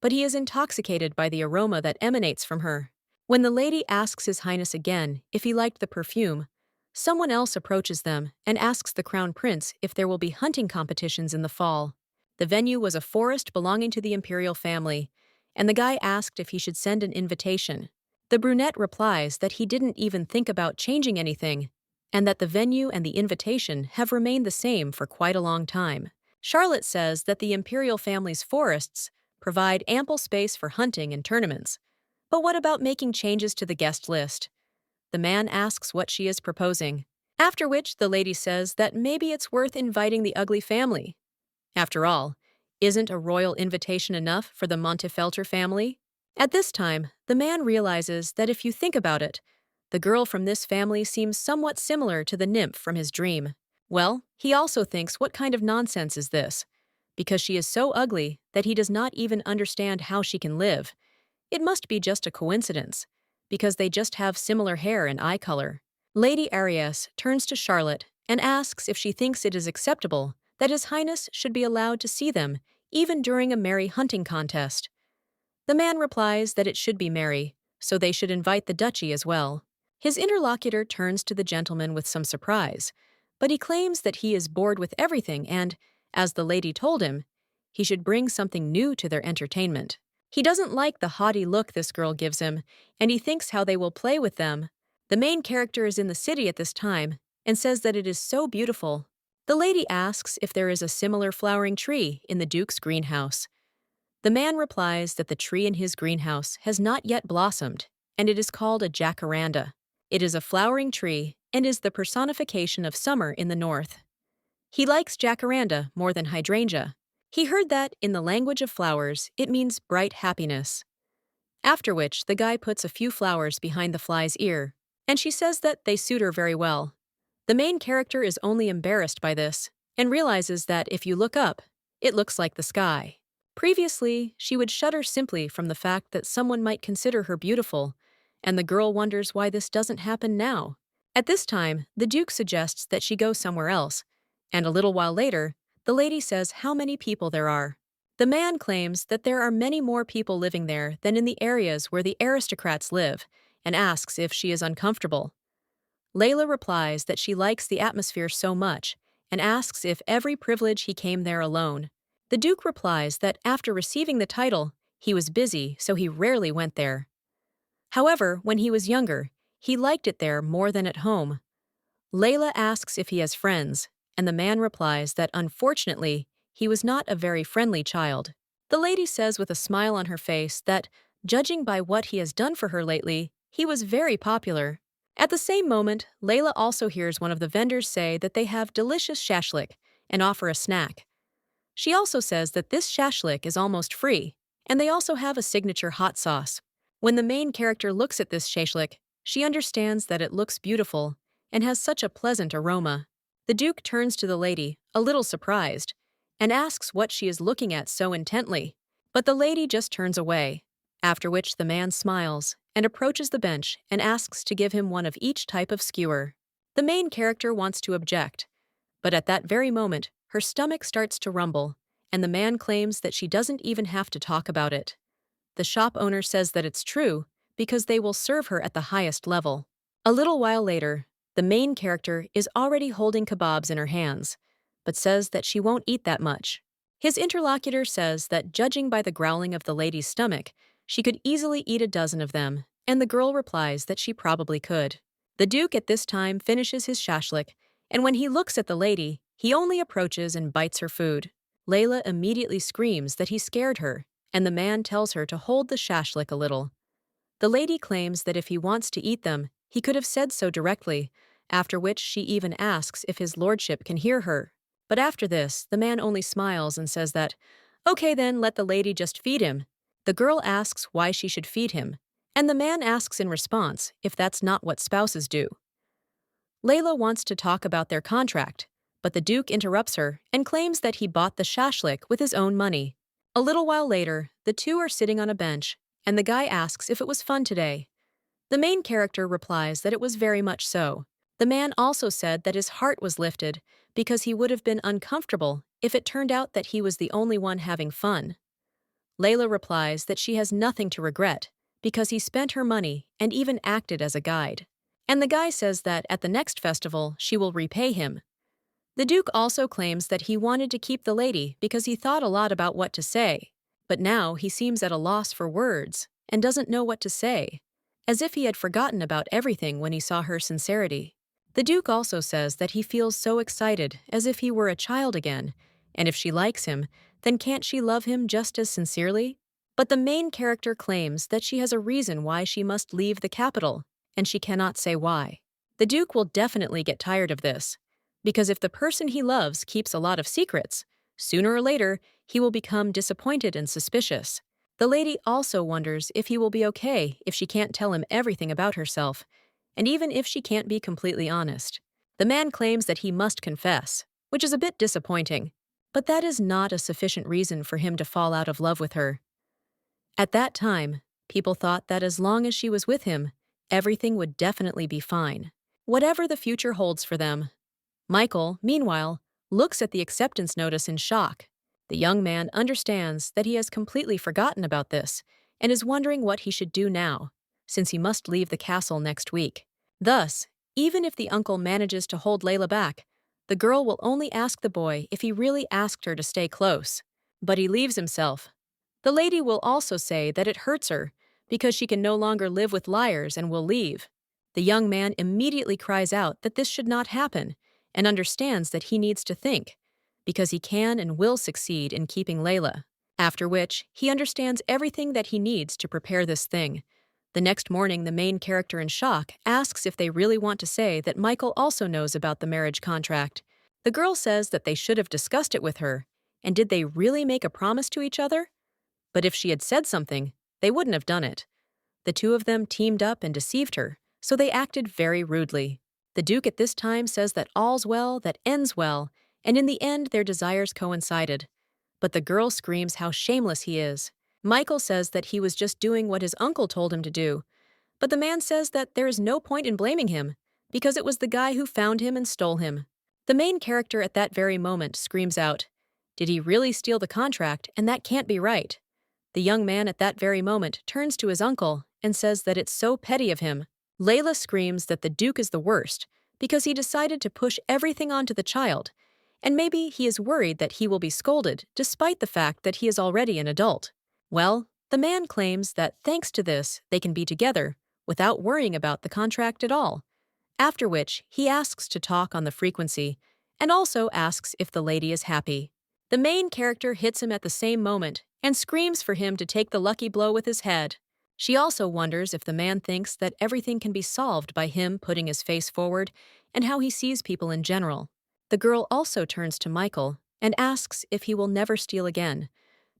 but he is intoxicated by the aroma that emanates from her. When the lady asks His Highness again if he liked the perfume, someone else approaches them and asks the crown prince if there will be hunting competitions in the fall. The venue was a forest belonging to the imperial family, and the guy asked if he should send an invitation. The brunette replies that he didn't even think about changing anything, and that the venue and the invitation have remained the same for quite a long time. Charlotte says that the imperial family's forests provide ample space for hunting and tournaments. But what about making changes to the guest list? The man asks what she is proposing. After which, the lady says that maybe it's worth inviting the ugly family. After all, isn't a royal invitation enough for the Montefelter family? At this time, the man realizes that if you think about it, the girl from this family seems somewhat similar to the nymph from his dream. Well, he also thinks, what kind of nonsense is this? Because she is so ugly that he does not even understand how she can live. It must be just a coincidence, because they just have similar hair and eye color. Lady Arias turns to Charlotte and asks if she thinks it is acceptable that His Highness should be allowed to see them, even during a merry hunting contest. The man replies that it should be merry, so they should invite the duchy as well. His interlocutor turns to the gentleman with some surprise, but he claims that he is bored with everything and, as the lady told him, he should bring something new to their entertainment. He doesn't like the haughty look this girl gives him, and he thinks how they will play with them. The main character is in the city at this time and says that it is so beautiful. The lady asks if there is a similar flowering tree in the Duke's greenhouse. The man replies that the tree in his greenhouse has not yet blossomed, and it is called a jacaranda. It is a flowering tree and is the personification of summer in the north. He likes jacaranda more than hydrangea. He heard that, in the language of flowers, it means bright happiness. After which, the guy puts a few flowers behind the fly's ear, and she says that they suit her very well. The main character is only embarrassed by this, and realizes that if you look up, it looks like the sky. Previously, she would shudder simply from the fact that someone might consider her beautiful, and the girl wonders why this doesn't happen now. At this time, the Duke suggests that she go somewhere else, and a little while later, the lady says how many people there are. The man claims that there are many more people living there than in the areas where the aristocrats live, and asks if she is uncomfortable. Layla replies that she likes the atmosphere so much, and asks if every privilege he came there alone. The Duke replies that after receiving the title, he was busy, so he rarely went there. However, when he was younger, he liked it there more than at home. Layla asks if he has friends, and the man replies that unfortunately, he was not a very friendly child. The lady says with a smile on her face that, judging by what he has done for her lately, he was very popular. At the same moment, Layla also hears one of the vendors say that they have delicious shashlik and offer a snack. She also says that this shashlik is almost free, and they also have a signature hot sauce. When the main character looks at this shashlik, she understands that it looks beautiful and has such a pleasant aroma. The Duke turns to the lady, a little surprised, and asks what she is looking at so intently, but the lady just turns away, after which the man smiles and approaches the bench and asks to give him one of each type of skewer. The main character wants to object, but at that very moment, her stomach starts to rumble, and the man claims that she doesn't even have to talk about it. The shop owner says that it's true, because they will serve her at the highest level. A little while later, the main character is already holding kebabs in her hands, but says that she won't eat that much. His interlocutor says that judging by the growling of the lady's stomach, she could easily eat a dozen of them, and the girl replies that she probably could. The Duke at this time finishes his shashlik, and when he looks at the lady, he only approaches and bites her food. Layla immediately screams that he scared her, and the man tells her to hold the shashlik a little. The lady claims that if he wants to eat them, he could have said so directly, after which she even asks if his lordship can hear her. But after this, the man only smiles and says that, okay then, let the lady just feed him. The girl asks why she should feed him, and the man asks in response if that's not what spouses do. Layla wants to talk about their contract, but the Duke interrupts her and claims that he bought the shashlik with his own money. A little while later, the two are sitting on a bench, and the guy asks if it was fun today. The main character replies that it was very much so. The man also said that his heart was lifted because he would have been uncomfortable if it turned out that he was the only one having fun. Layla replies that she has nothing to regret because he spent her money and even acted as a guide. And the guy says that at the next festival, she will repay him. The Duke also claims that he wanted to keep the lady because he thought a lot about what to say, but now he seems at a loss for words and doesn't know what to say, as if he had forgotten about everything when he saw her sincerity. The Duke also says that he feels so excited as if he were a child again, and if she likes him, then can't she love him just as sincerely? But the main character claims that she has a reason why she must leave the capital, and she cannot say why. The Duke will definitely get tired of this, because if the person he loves keeps a lot of secrets, sooner or later he will become disappointed and suspicious. The lady also wonders if he will be okay if she can't tell him everything about herself, and even if she can't be completely honest. The man claims that he must confess, which is a bit disappointing, but that is not a sufficient reason for him to fall out of love with her. At that time, people thought that as long as she was with him, everything would definitely be fine, whatever the future holds for them. Michael, meanwhile, looks at the acceptance notice in shock. The young man understands that he has completely forgotten about this and is wondering what he should do now, since he must leave the castle next week. Thus, even if the uncle manages to hold Layla back, the girl will only ask the boy if he really asked her to stay close. But he leaves himself. The lady will also say that it hurts her because she can no longer live with liars and will leave. The young man immediately cries out that this should not happen and understands that he needs to think, because he can and will succeed in keeping Layla. After which, he understands everything that he needs to prepare this thing. The next morning, the main character in shock asks if they really want to say that Michael also knows about the marriage contract. The girl says that they should have discussed it with her, and did they really make a promise to each other? But if she had said something, they wouldn't have done it. The two of them teamed up and deceived her, so they acted very rudely. The Duke at this time says that all's well that ends well, and in the end their desires coincided. But the girl screams how shameless he is. Michael says that he was just doing what his uncle told him to do, but the man says that there is no point in blaming him, because it was the guy who found him and stole him. The main character at that very moment screams out, "Did he really steal the contract, and that can't be right?" The young man at that very moment turns to his uncle and says that it's so petty of him. Layla screams that the Duke is the worst because he decided to push everything onto the child, and maybe he is worried that he will be scolded despite the fact that he is already an adult. Well, the man claims that thanks to this, they can be together without worrying about the contract at all, after which he asks to talk on the frequency and also asks if the lady is happy. The main character hits him at the same moment and screams for him to take the lucky blow with his head. She also wonders if the man thinks that everything can be solved by him putting his face forward and how he sees people in general. The girl also turns to Michael and asks if he will never steal again,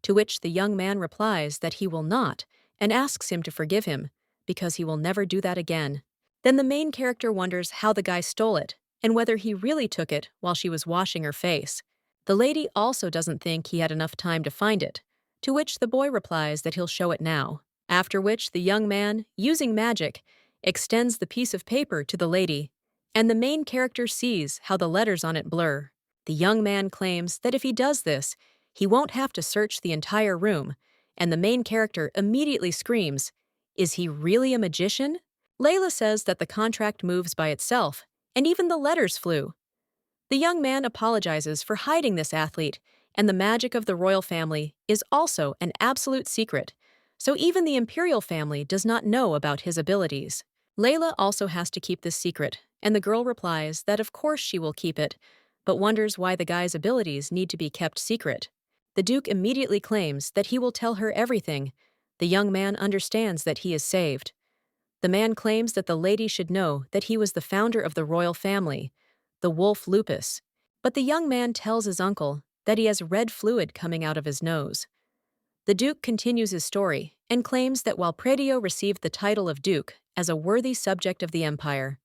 to which the young man replies that he will not and asks him to forgive him because he will never do that again. Then the main character wonders how the guy stole it and whether he really took it while she was washing her face. The lady also doesn't think he had enough time to find it, to which the boy replies that he'll show it now. After which the young man, using magic, extends the piece of paper to the lady, and the main character sees how the letters on it blur. The young man claims that if he does this, he won't have to search the entire room, and the main character immediately screams, "Is he really a magician?" Layla says that the contract moves by itself, and even the letters flew. The young man apologizes for hiding this athlete, and the magic of the royal family is also an absolute secret, so even the imperial family does not know about his abilities. Layla also has to keep this secret, and the girl replies that of course she will keep it, but wonders why the guy's abilities need to be kept secret. The Duke immediately claims that he will tell her everything. The young man understands that he is saved. The man claims that the lady should know that he was the founder of the royal family, the wolf Lupus, but the young man tells his uncle that he has red fluid coming out of his nose. The Duke continues his story and claims that while Predio received the title of Duke as a worthy subject of the empire,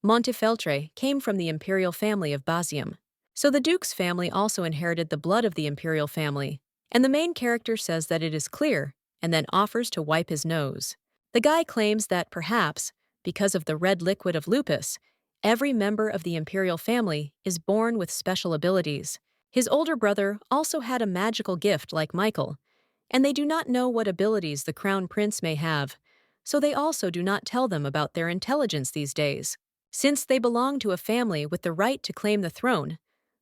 Montefeltro came from the imperial family of Basium. So the Duke's family also inherited the blood of the imperial family, and the main character says that it is clear and then offers to wipe his nose. The guy claims that perhaps, because of the red liquid of lupus, every member of the imperial family is born with special abilities. His older brother also had a magical gift like Michael, and they do not know what abilities the crown prince may have, so they also do not tell them about their intelligence these days. Since they belong to a family with the right to claim the throne,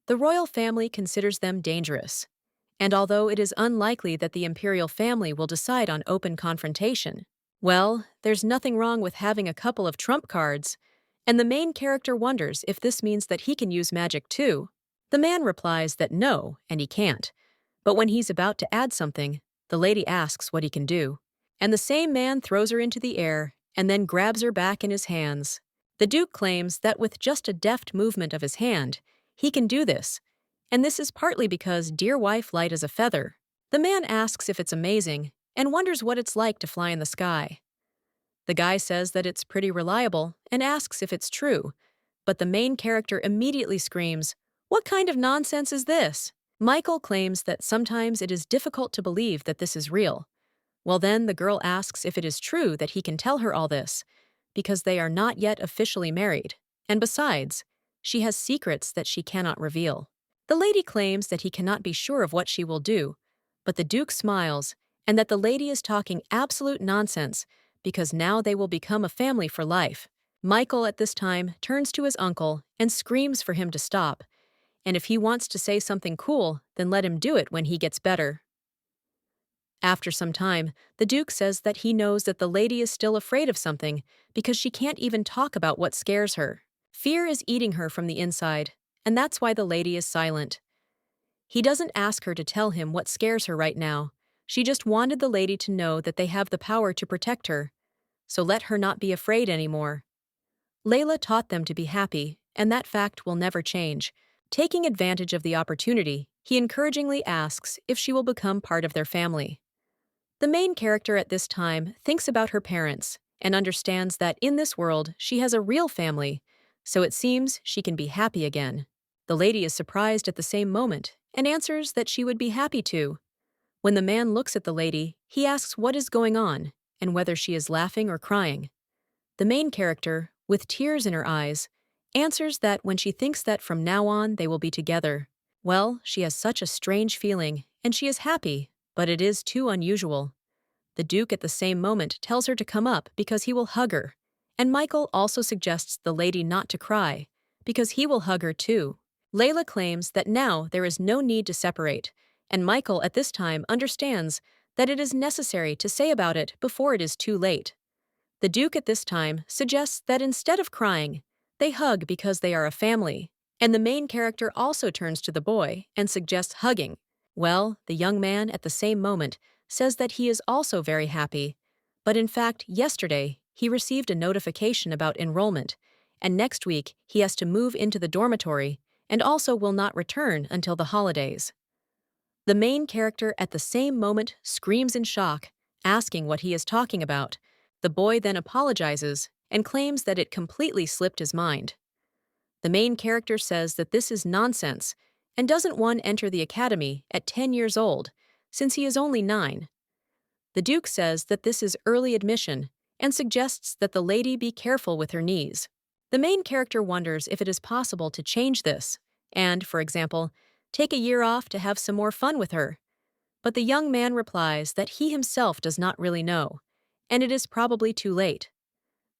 the royal family considers them dangerous. And although it is unlikely that the imperial family will decide on open confrontation, well, there's nothing wrong with having a couple of trump cards, and the main character wonders if this means that he can use magic too. The man replies that no, and he can't. But when he's about to add something, The lady asks what he can do, and the same man throws her into the air and then grabs her back in his hands. The Duke claims that with just a deft movement of his hand, he can do this, and this is partly because dear wife light as a feather. The man asks if it's amazing and wonders what it's like to fly in the sky. The guy says that it's pretty reliable and asks if it's true, but the main character immediately screams, "What kind of nonsense is this?" Michael claims that sometimes it is difficult to believe that this is real. Well, then the girl asks if it is true that he can tell her all this, because they are not yet officially married, and besides, she has secrets that she cannot reveal. The lady claims that he cannot be sure of what she will do, but the Duke smiles, and that the lady is talking absolute nonsense because now they will become a family for life. Michael at this time turns to his uncle and screams for him to stop, and if he wants to say something cool, then let him do it when he gets better. After some time, the Duke says that he knows that the lady is still afraid of something because she can't even talk about what scares her. Fear is eating her from the inside, and that's why the lady is silent. He doesn't ask her to tell him what scares her right now. She just wanted the lady to know that they have the power to protect her, so let her not be afraid anymore. Layla taught them to be happy, and that fact will never change. Taking advantage of the opportunity, he encouragingly asks if she will become part of their family. The main character at this time thinks about her parents and understands that in this world she has a real family, so it seems she can be happy again. The lady is surprised at the same moment and answers that she would be happy to. When the man looks at the lady, he asks what is going on and whether she is laughing or crying. The main character, with tears in her eyes, answers that when she thinks that from now on they will be together, well, she has such a strange feeling and she is happy, but it is too unusual. The Duke at the same moment tells her to come up because he will hug her, and Michael also suggests the lady not to cry because he will hug her too. Layla claims that now there is no need to separate, and Michael at this time understands that it is necessary to say about it before it is too late. The Duke at this time suggests that instead of crying, they hug because they are a family, and the main character also turns to the boy and suggests hugging. Well, the young man at the same moment says that he is also very happy, but in fact, yesterday he received a notification about enrollment, and next week he has to move into the dormitory and also will not return until the holidays. The main character at the same moment screams in shock, asking what he is talking about. The boy then apologizes and claims that it completely slipped his mind. The main character says that this is nonsense and doesn't one enter the academy at 10 years old, since he is only 9. The Duke says that this is early admission and suggests that the lady be careful with her knees. The main character wonders if it is possible to change this and, for example, take a year off to have some more fun with her. But the young man replies that he himself does not really know, and it is probably too late.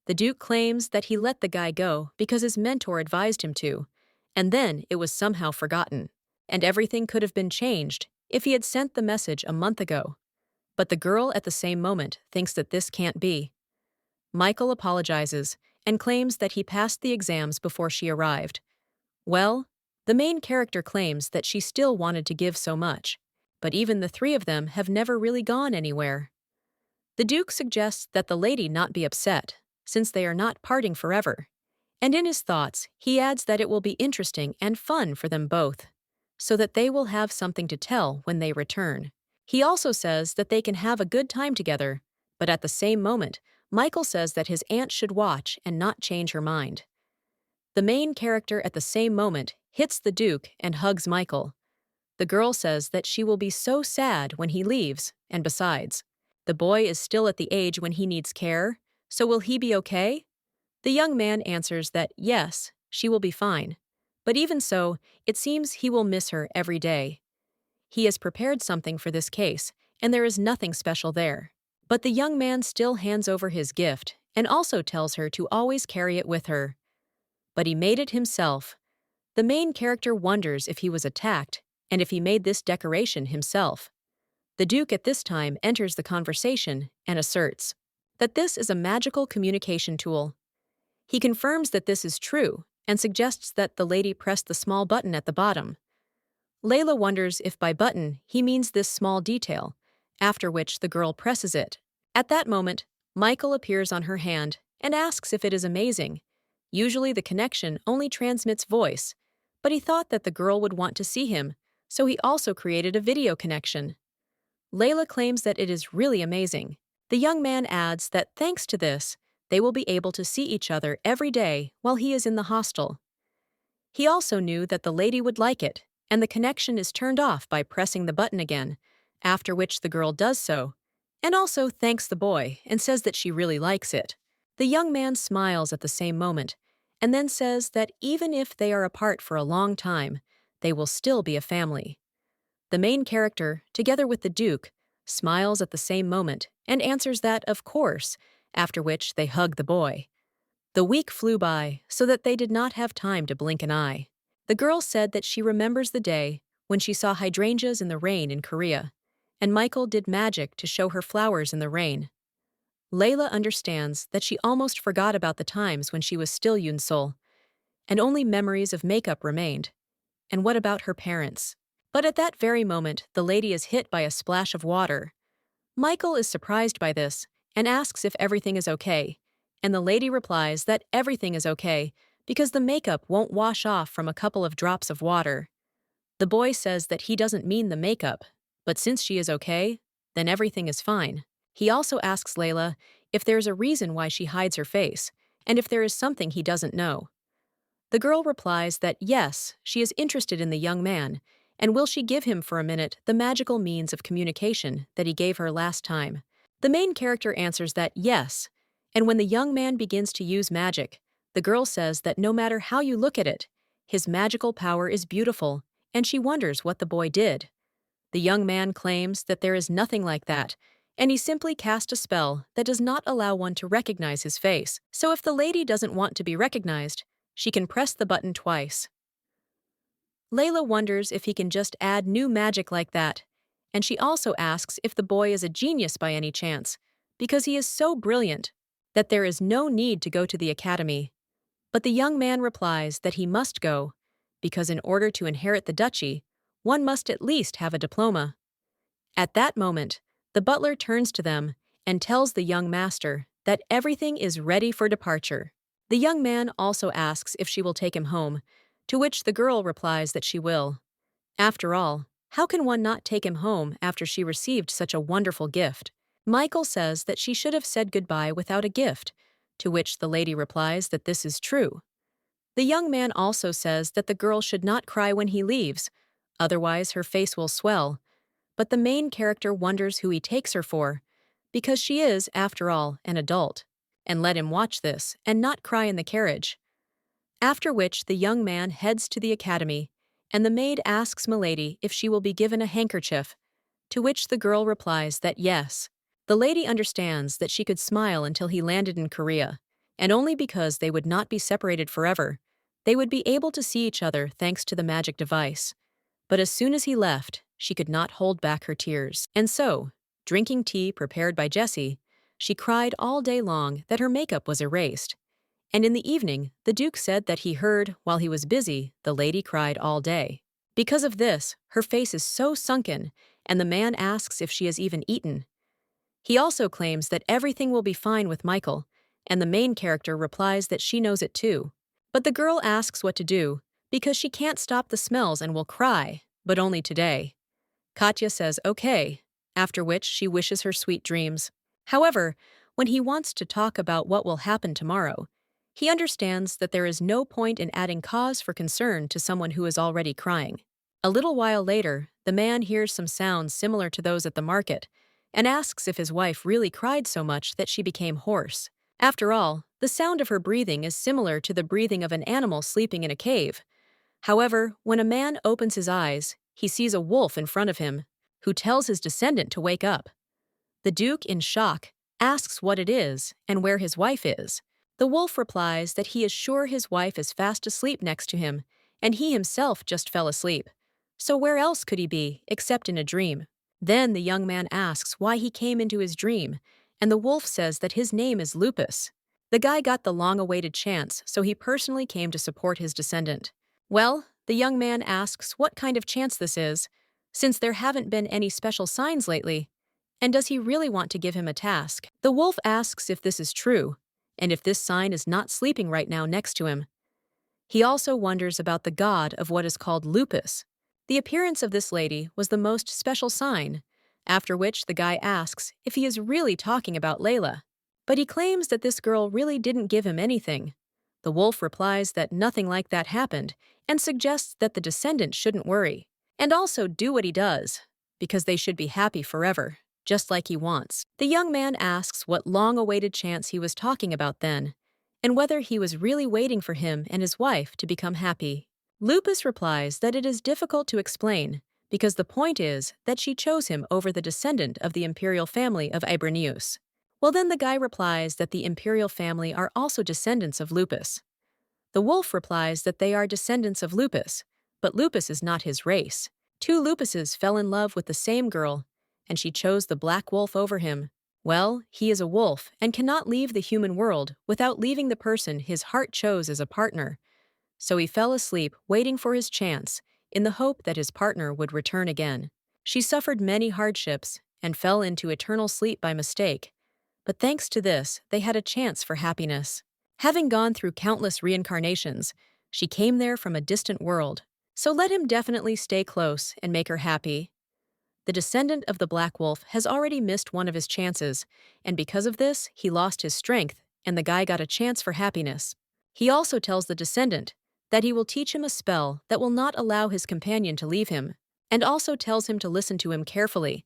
The Duke claims that he let the guy go because his mentor advised him to, and then it was somehow forgotten, and everything could have been changed if he had sent the message a month ago. But the girl at the same moment thinks that this can't be. Michael apologizes and claims that he passed the exams before she arrived. Well, the main character claims that she still wanted to give so much, but even the three of them have never really gone anywhere. The Duke suggests that the lady not be upset, since they are not parting forever, and in his thoughts he adds that it will be interesting and fun for them both, so that they will have something to tell when they return. He also says that they can have a good time together, but at the same moment, Michael says that his aunt should watch and not change her mind. The main character at the same moment hits the Duke and hugs Michael. The girl says that she will be so sad when he leaves, and besides, the boy is still at the age when he needs care, so will he be okay? The young man answers that yes, she will be fine, but even so, it seems he will miss her every day. He has prepared something for this case, and there is nothing special there. But the young man still hands over his gift and also tells her to always carry it with her. But he made it himself. The main character wonders if he was attacked and if he made this decoration himself. The Duke at this time enters the conversation and asserts that this is a magical communication tool. He confirms that this is true and suggests that the lady press the small button at the bottom. Layla wonders if by button he means this small detail, after which the girl presses it. At that moment, Michael appears on her hand and asks if it is amazing. Usually the connection only transmits voice, but he thought that the girl would want to see him, so he also created a video connection. Layla claims that it is really amazing. The young man adds that thanks to this, they will be able to see each other every day while he is in the hostel. He also knew that the lady would like it, and the connection is turned off by pressing the button again, after which the girl does so, and also thanks the boy and says that she really likes it. The young man smiles at the same moment, and then says that even if they are apart for a long time, they will still be a family. The main character, together with the Duke, smiles at the same moment and answers that, of course, after which they hug the boy. The week flew by, so that they did not have time to blink an eye. The girl said that she remembers the day when she saw hydrangeas in the rain in Korea, and Michael did magic to show her flowers in the rain. Layla understands that she almost forgot about the times when she was still Yoon-sol, and only memories of makeup remained. And what about her parents? But at that very moment, the lady is hit by a splash of water. Michael is surprised by this and asks if everything is okay, and the lady replies that everything is okay because the makeup won't wash off from a couple of drops of water. The boy says that he doesn't mean the makeup, but since she is okay, then everything is fine. He also asks Layla if there's a reason why she hides her face, and if there is something he doesn't know. The girl replies that yes, she is interested in the young man, and will she give him for a minute the magical means of communication that he gave her last time. The main character answers that yes, and when the young man begins to use magic, the girl says that no matter how you look at it, his magical power is beautiful, and she wonders what the boy did. The young man claims that there is nothing like that, and he simply cast a spell that does not allow one to recognize his face, so if the lady doesn't want to be recognized, she can press the button twice. Layla wonders if he can just add new magic like that, and she also asks if the boy is a genius by any chance, because he is so brilliant that there is no need to go to the academy. But the young man replies that he must go, because in order to inherit the duchy, one must at least have a diploma. At that moment, the butler turns to them and tells the young master that everything is ready for departure. The young man also asks if she will take him home, to which the girl replies that she will. After all, how can one not take him home after she received such a wonderful gift? Michael says that she should have said goodbye without a gift, to which the lady replies that this is true. The young man also says that the girl should not cry when he leaves, otherwise her face will swell, but the main character wonders who he takes her for, because she is, after all, an adult, and let him watch this and not cry in the carriage. After which the young man heads to the academy, and the maid asks Milady if she will be given a handkerchief, to which the girl replies that yes. The lady understands that she could smile until he landed in Korea, and only because they would not be separated forever, they would be able to see each other thanks to the magic device. But as soon as he left, she could not hold back her tears, and so, drinking tea prepared by Jessie, she cried all day long that her makeup was erased. And in the evening, the Duke said that he heard, while he was busy, the lady cried all day. Because of this, her face is so sunken, and the man asks if she has even eaten. He also claims that everything will be fine with Michael, and the main character replies that she knows it too. But the girl asks what to do, because she can't stop the smells and will cry, but only today. Katya says okay, after which she wishes her sweet dreams. However, when he wants to talk about what will happen tomorrow, he understands that there is no point in adding cause for concern to someone who is already crying. A little while later, the man hears some sounds similar to those at the market, and asks if his wife really cried so much that she became hoarse. After all, the sound of her breathing is similar to the breathing of an animal sleeping in a cave. However, when a man opens his eyes, he sees a wolf in front of him, who tells his descendant to wake up. The Duke, in shock, asks what it is and where his wife is. The wolf replies that he is sure his wife is fast asleep next to him, and he himself just fell asleep. So where else could he be, except in a dream? Then the young man asks why he came into his dream, and the wolf says that his name is Lupus. The guy got the long-awaited chance, so he personally came to support his descendant. Well, the young man asks what kind of chance this is, since there haven't been any special signs lately, And does he really want to give him a task? The wolf asks if this is true, and if this sign is not sleeping right now next to him. He also wonders about the god of what is called lupus. The appearance of this lady was the most special sign, after which the guy asks if he is really talking about Layla. But he claims that this girl really didn't give him anything. The wolf replies that nothing like that happened and suggests that the descendant shouldn't worry, and also do what he does, because they should be happy forever, just like he wants. The young man asks what long-awaited chance he was talking about then, and whether he was really waiting for him and his wife to become happy. Lupus replies that it is difficult to explain, because the point is that she chose him over the descendant of the imperial family of Ibranius. Well, then the guy replies that the imperial family are also descendants of Lupus. The wolf replies that they are descendants of Lupus, but Lupus is not his race. Two Lupuses fell in love with the same girl, and she chose the black wolf over him. Well, he is a wolf and cannot leave the human world without leaving the person his heart chose as a partner. So he fell asleep waiting for his chance, in the hope that his partner would return again. She suffered many hardships and fell into eternal sleep by mistake. But thanks to this, they had a chance for happiness. Having gone through countless reincarnations, she came there from a distant world. So let him definitely stay close and make her happy. The descendant of the black wolf has already missed one of his chances, and because of this, he lost his strength, and the guy got a chance for happiness. He also tells the descendant that he will teach him a spell that will not allow his companion to leave him, and also tells him to listen to him carefully,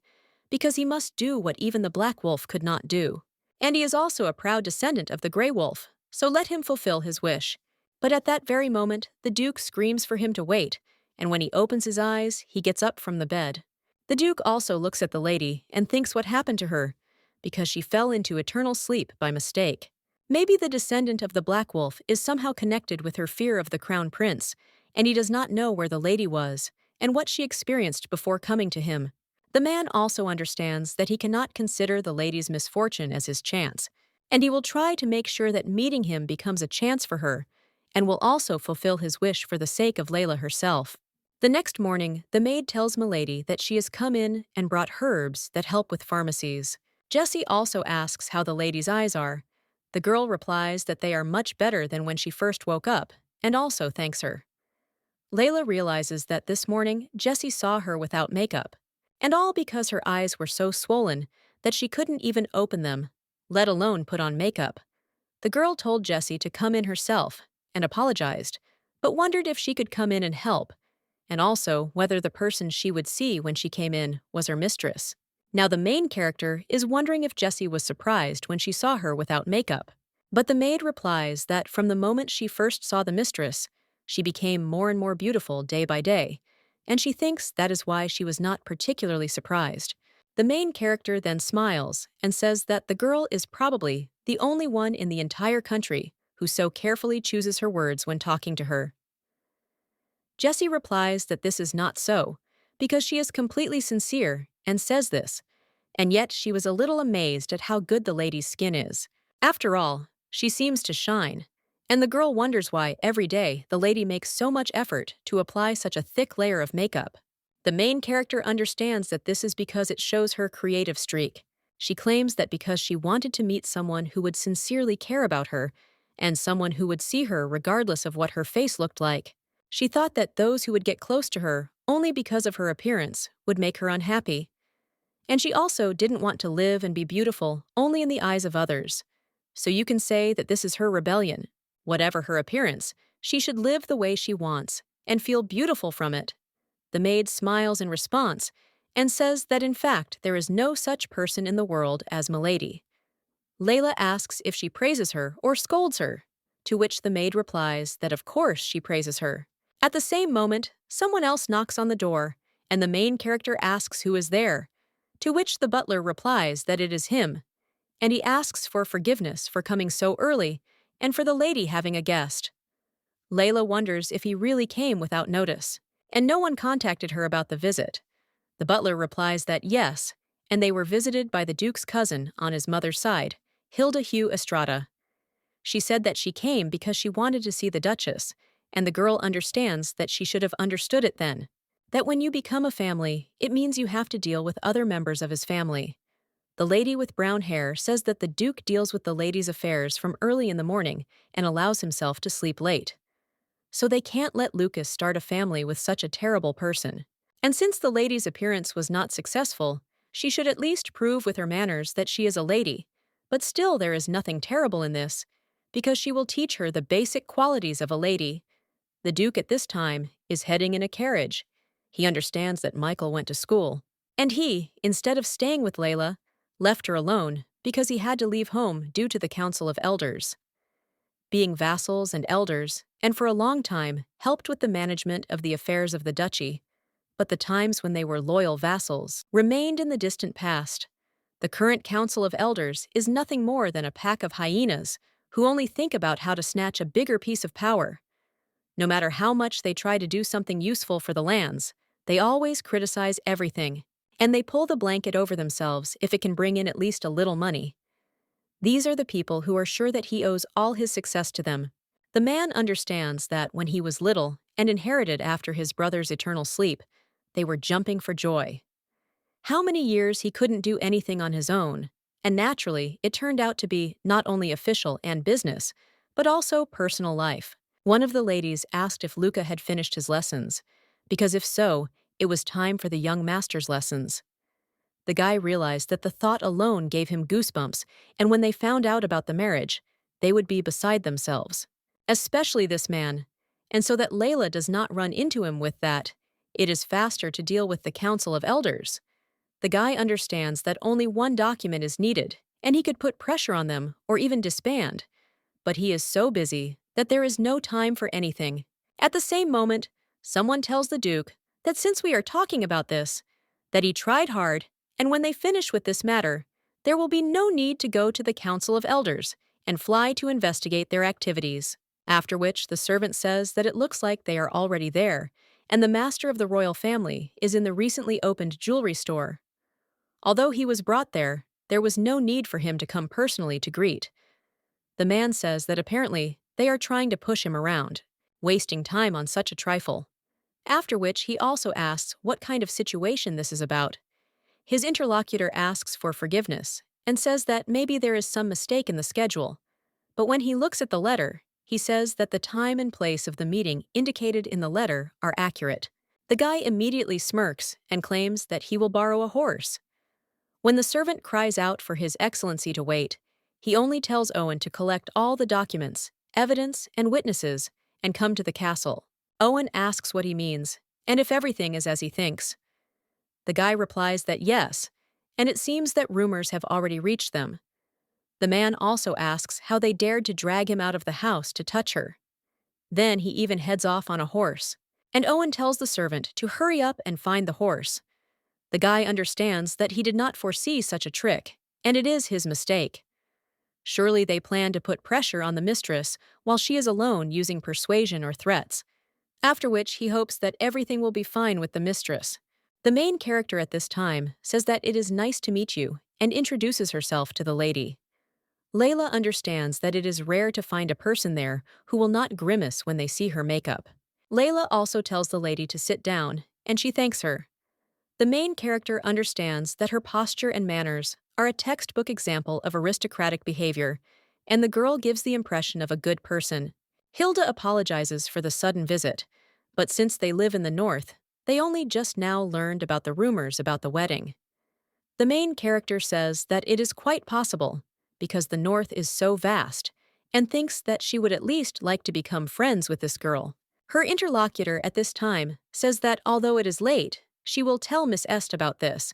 because he must do what even the black wolf could not do. And he is also a proud descendant of the gray wolf, so let him fulfill his wish. But at that very moment, the Duke screams for him to wait, and when he opens his eyes, he gets up from the bed. The Duke also looks at the lady and thinks what happened to her, because she fell into eternal sleep by mistake. Maybe the descendant of the black wolf is somehow connected with her fear of the crown prince, and he does not know where the lady was and what she experienced before coming to him. The man also understands that he cannot consider the lady's misfortune as his chance, and he will try to make sure that meeting him becomes a chance for her, and will also fulfill his wish for the sake of Layla herself. The next morning, the maid tells Milady that she has come in and brought herbs that help with pharmacies. Jessie also asks how the lady's eyes are. The girl replies that they are much better than when she first woke up, and also thanks her. Layla realizes that this morning, Jessie saw her without makeup, and all because her eyes were so swollen that she couldn't even open them, let alone put on makeup. The girl told Jessie to come in herself and apologized, but wondered if she could come in and help, and also whether the person she would see when she came in was her mistress. Now the main character is wondering if Jessie was surprised when she saw her without makeup. But the maid replies that from the moment she first saw the mistress, she became more and more beautiful day by day, and she thinks that is why she was not particularly surprised. The main character then smiles and says that the girl is probably the only one in the entire country who so carefully chooses her words when talking to her. Jessie replies that this is not so, because she is completely sincere and says this, and yet she was a little amazed at how good the lady's skin is. After all, she seems to shine, and the girl wonders why every day the lady makes so much effort to apply such a thick layer of makeup. The main character understands that this is because it shows her creative streak. She claims that because she wanted to meet someone who would sincerely care about her, and someone who would see her regardless of what her face looked like, she thought that those who would get close to her only because of her appearance would make her unhappy. And she also didn't want to live and be beautiful only in the eyes of others. So you can say that this is her rebellion. Whatever her appearance, she should live the way she wants and feel beautiful from it. The maid smiles in response and says that in fact there is no such person in the world as Milady. Layla asks if she praises her or scolds her, to which the maid replies that of course she praises her. At the same moment, someone else knocks on the door, and the main character asks who is there, to which the butler replies that it is him, and he asks for forgiveness for coming so early and for the lady having a guest. Layla wonders if he really came without notice, and no one contacted her about the visit. The butler replies that yes, and they were visited by the Duke's cousin on his mother's side, Hilda Hugh Estrada. She said that she came because she wanted to see the Duchess, and the girl understands that she should have understood it then, that when you become a family, it means you have to deal with other members of his family. The lady with brown hair says that the Duke deals with the lady's affairs from early in the morning and allows himself to sleep late. So they can't let Lucas start a family with such a terrible person. And since the lady's appearance was not successful, she should at least prove with her manners that she is a lady. But still there is nothing terrible in this, because she will teach her the basic qualities of a lady. The Duke at this time is heading in a carriage. He understands that Michael went to school, and he, instead of staying with Layla, left her alone because he had to leave home due to the Council of Elders. Being vassals and elders, and for a long time helped with the management of the affairs of the duchy, but the times when they were loyal vassals remained in the distant past. The current Council of Elders is nothing more than a pack of hyenas who only think about how to snatch a bigger piece of power. No matter how much they try to do something useful for the lands, they always criticize everything, and they pull the blanket over themselves if it can bring in at least a little money. These are the people who are sure that he owes all his success to them. The man understands that when he was little and inherited after his brother's eternal sleep, they were jumping for joy. How many years he couldn't do anything on his own, and naturally it turned out to be not only official and business, but also personal life. One of the ladies asked if Luca had finished his lessons, because if so, it was time for the young master's lessons. The guy realized that the thought alone gave him goosebumps, and when they found out about the marriage, they would be beside themselves. Especially this man. And so that Layla does not run into him with that, it is faster to deal with the Council of Elders. The guy understands that only one document is needed, and he could put pressure on them or even disband. But he is so busy that there is no time for anything. At the same moment, someone tells the Duke that since we are talking about this, that he tried hard, and when they finish with this matter, there will be no need to go to the Council of Elders and fly to investigate their activities. After which the servant says that it looks like they are already there, and the master of the royal family is in the recently opened jewelry store. Although he was brought there was no need for him to come personally to greet. The man says that apparently they are trying to push him around, wasting time on such a trifle. After which he also asks what kind of situation this is about. His interlocutor asks for forgiveness and says that maybe there is some mistake in the schedule. But when he looks at the letter, he says that the time and place of the meeting indicated in the letter are accurate. The guy immediately smirks and claims that he will borrow a horse. When the servant cries out for His Excellency to wait, he only tells Owen to collect all the documents, evidence, and witnesses and come to the castle. Owen asks what he means, and if everything is as he thinks. The guy replies that yes, and it seems that rumors have already reached them. The man also asks how they dared to drag him out of the house to touch her. Then he even heads off on a horse, and Owen tells the servant to hurry up and find the horse. The guy understands that he did not foresee such a trick, and it is his mistake. Surely they plan to put pressure on the mistress while she is alone using persuasion or threats, after which he hopes that everything will be fine with the mistress. The main character at this time says that it is nice to meet you and introduces herself to the lady. Layla understands that it is rare to find a person there who will not grimace when they see her makeup. Layla also tells the lady to sit down, and she thanks her. The main character understands that her posture and manners are a textbook example of aristocratic behavior, and the girl gives the impression of a good person. Hilda apologizes for the sudden visit, but since they live in the north, they only just now learned about the rumors about the wedding. The main character says that it is quite possible, because the north is so vast, and thinks that she would at least like to become friends with this girl. Her interlocutor at this time says that although it is late, she will tell Miss Est about this.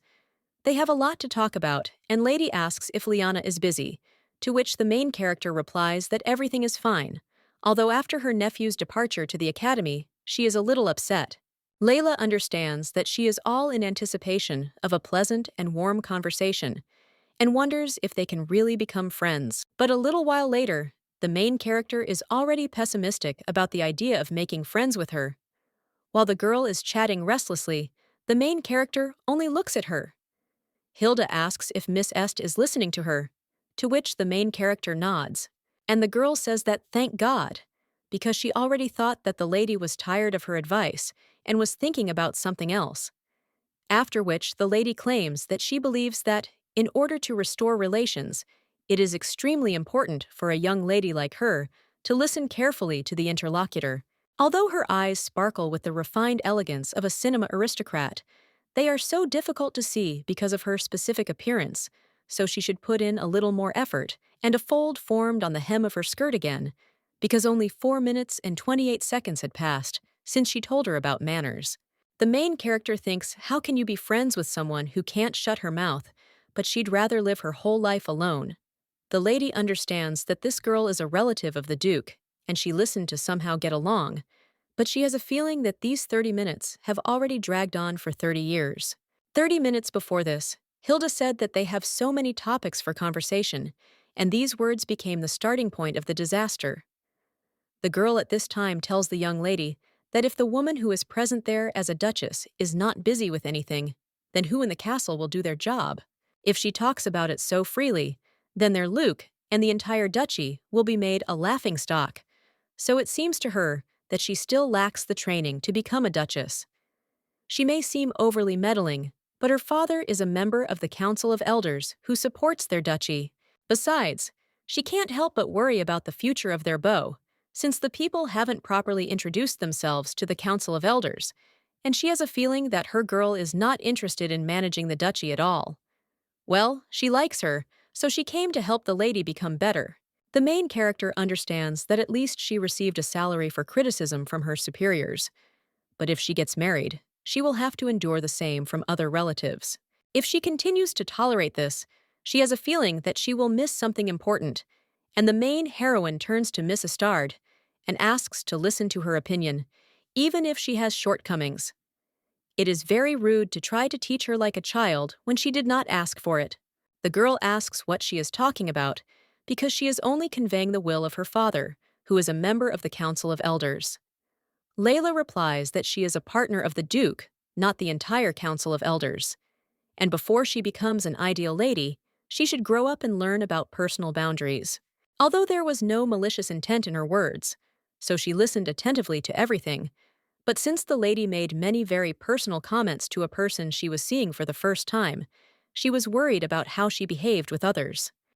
They have a lot to talk about, and Lady asks if Liana is busy, to which the main character replies that everything is fine, although after her nephew's departure to the academy, she is a little upset. Layla understands that she is all in anticipation of a pleasant and warm conversation, and wonders if they can really become friends. But a little while later, the main character is already pessimistic about the idea of making friends with her. While the girl is chatting restlessly, the main character only looks at her. Hilda asks if Miss Est is listening to her, to which the main character nods, and the girl says that thank God, because she already thought that the lady was tired of her advice and was thinking about something else. After which the lady claims that she believes that In order to restore relations, it is extremely important for a young lady like her to listen carefully to the interlocutor. Although her eyes sparkle with the refined elegance of a cinema aristocrat, they are so difficult to see because of her specific appearance, so she should put in a little more effort, and a fold formed on the hem of her skirt again, because only 4 minutes and 28 seconds had passed since she told her about manners. The main character thinks, how can you be friends with someone who can't shut her mouth, but she'd rather live her whole life alone? The lady understands that this girl is a relative of the Duke, and she listened to somehow get along, but she has a feeling that these 30 minutes have already dragged on for 30 years. 30 minutes before this, Hilda said that they have so many topics for conversation, and these words became the starting point of the disaster. The girl at this time tells the young lady that if the woman who is present there as a duchess is not busy with anything, then who in the castle will do their job? If she talks about it so freely, then their Luke and the entire duchy will be made a laughingstock. So it seems to her that she still lacks the training to become a duchess. She may seem overly meddling, but her father is a member of the Council of Elders who supports their duchy. Besides, she can't help but worry about the future of their beau, since the people haven't properly introduced themselves to the Council of Elders, and she has a feeling that her girl is not interested in managing the duchy at all. Well, she likes her, so she came to help the lady become better. The main character understands that at least she received a salary for criticism from her superiors. But if she gets married, she will have to endure the same from other relatives. If she continues to tolerate this, she has a feeling that she will miss something important, and the main heroine turns to Miss Astard and asks to listen to her opinion, even if she has shortcomings. It is very rude to try to teach her like a child when she did not ask for it. The girl asks what she is talking about because she is only conveying the will of her father, who is a member of the Council of Elders. Layla replies that she is a partner of the Duke, not the entire Council of Elders. And before she becomes an ideal lady, she should grow up and learn about personal boundaries. Although there was no malicious intent in her words, so she listened attentively to everything, but since the lady made many very personal comments to a person she was seeing for the first time, she was worried about how she behaved with others.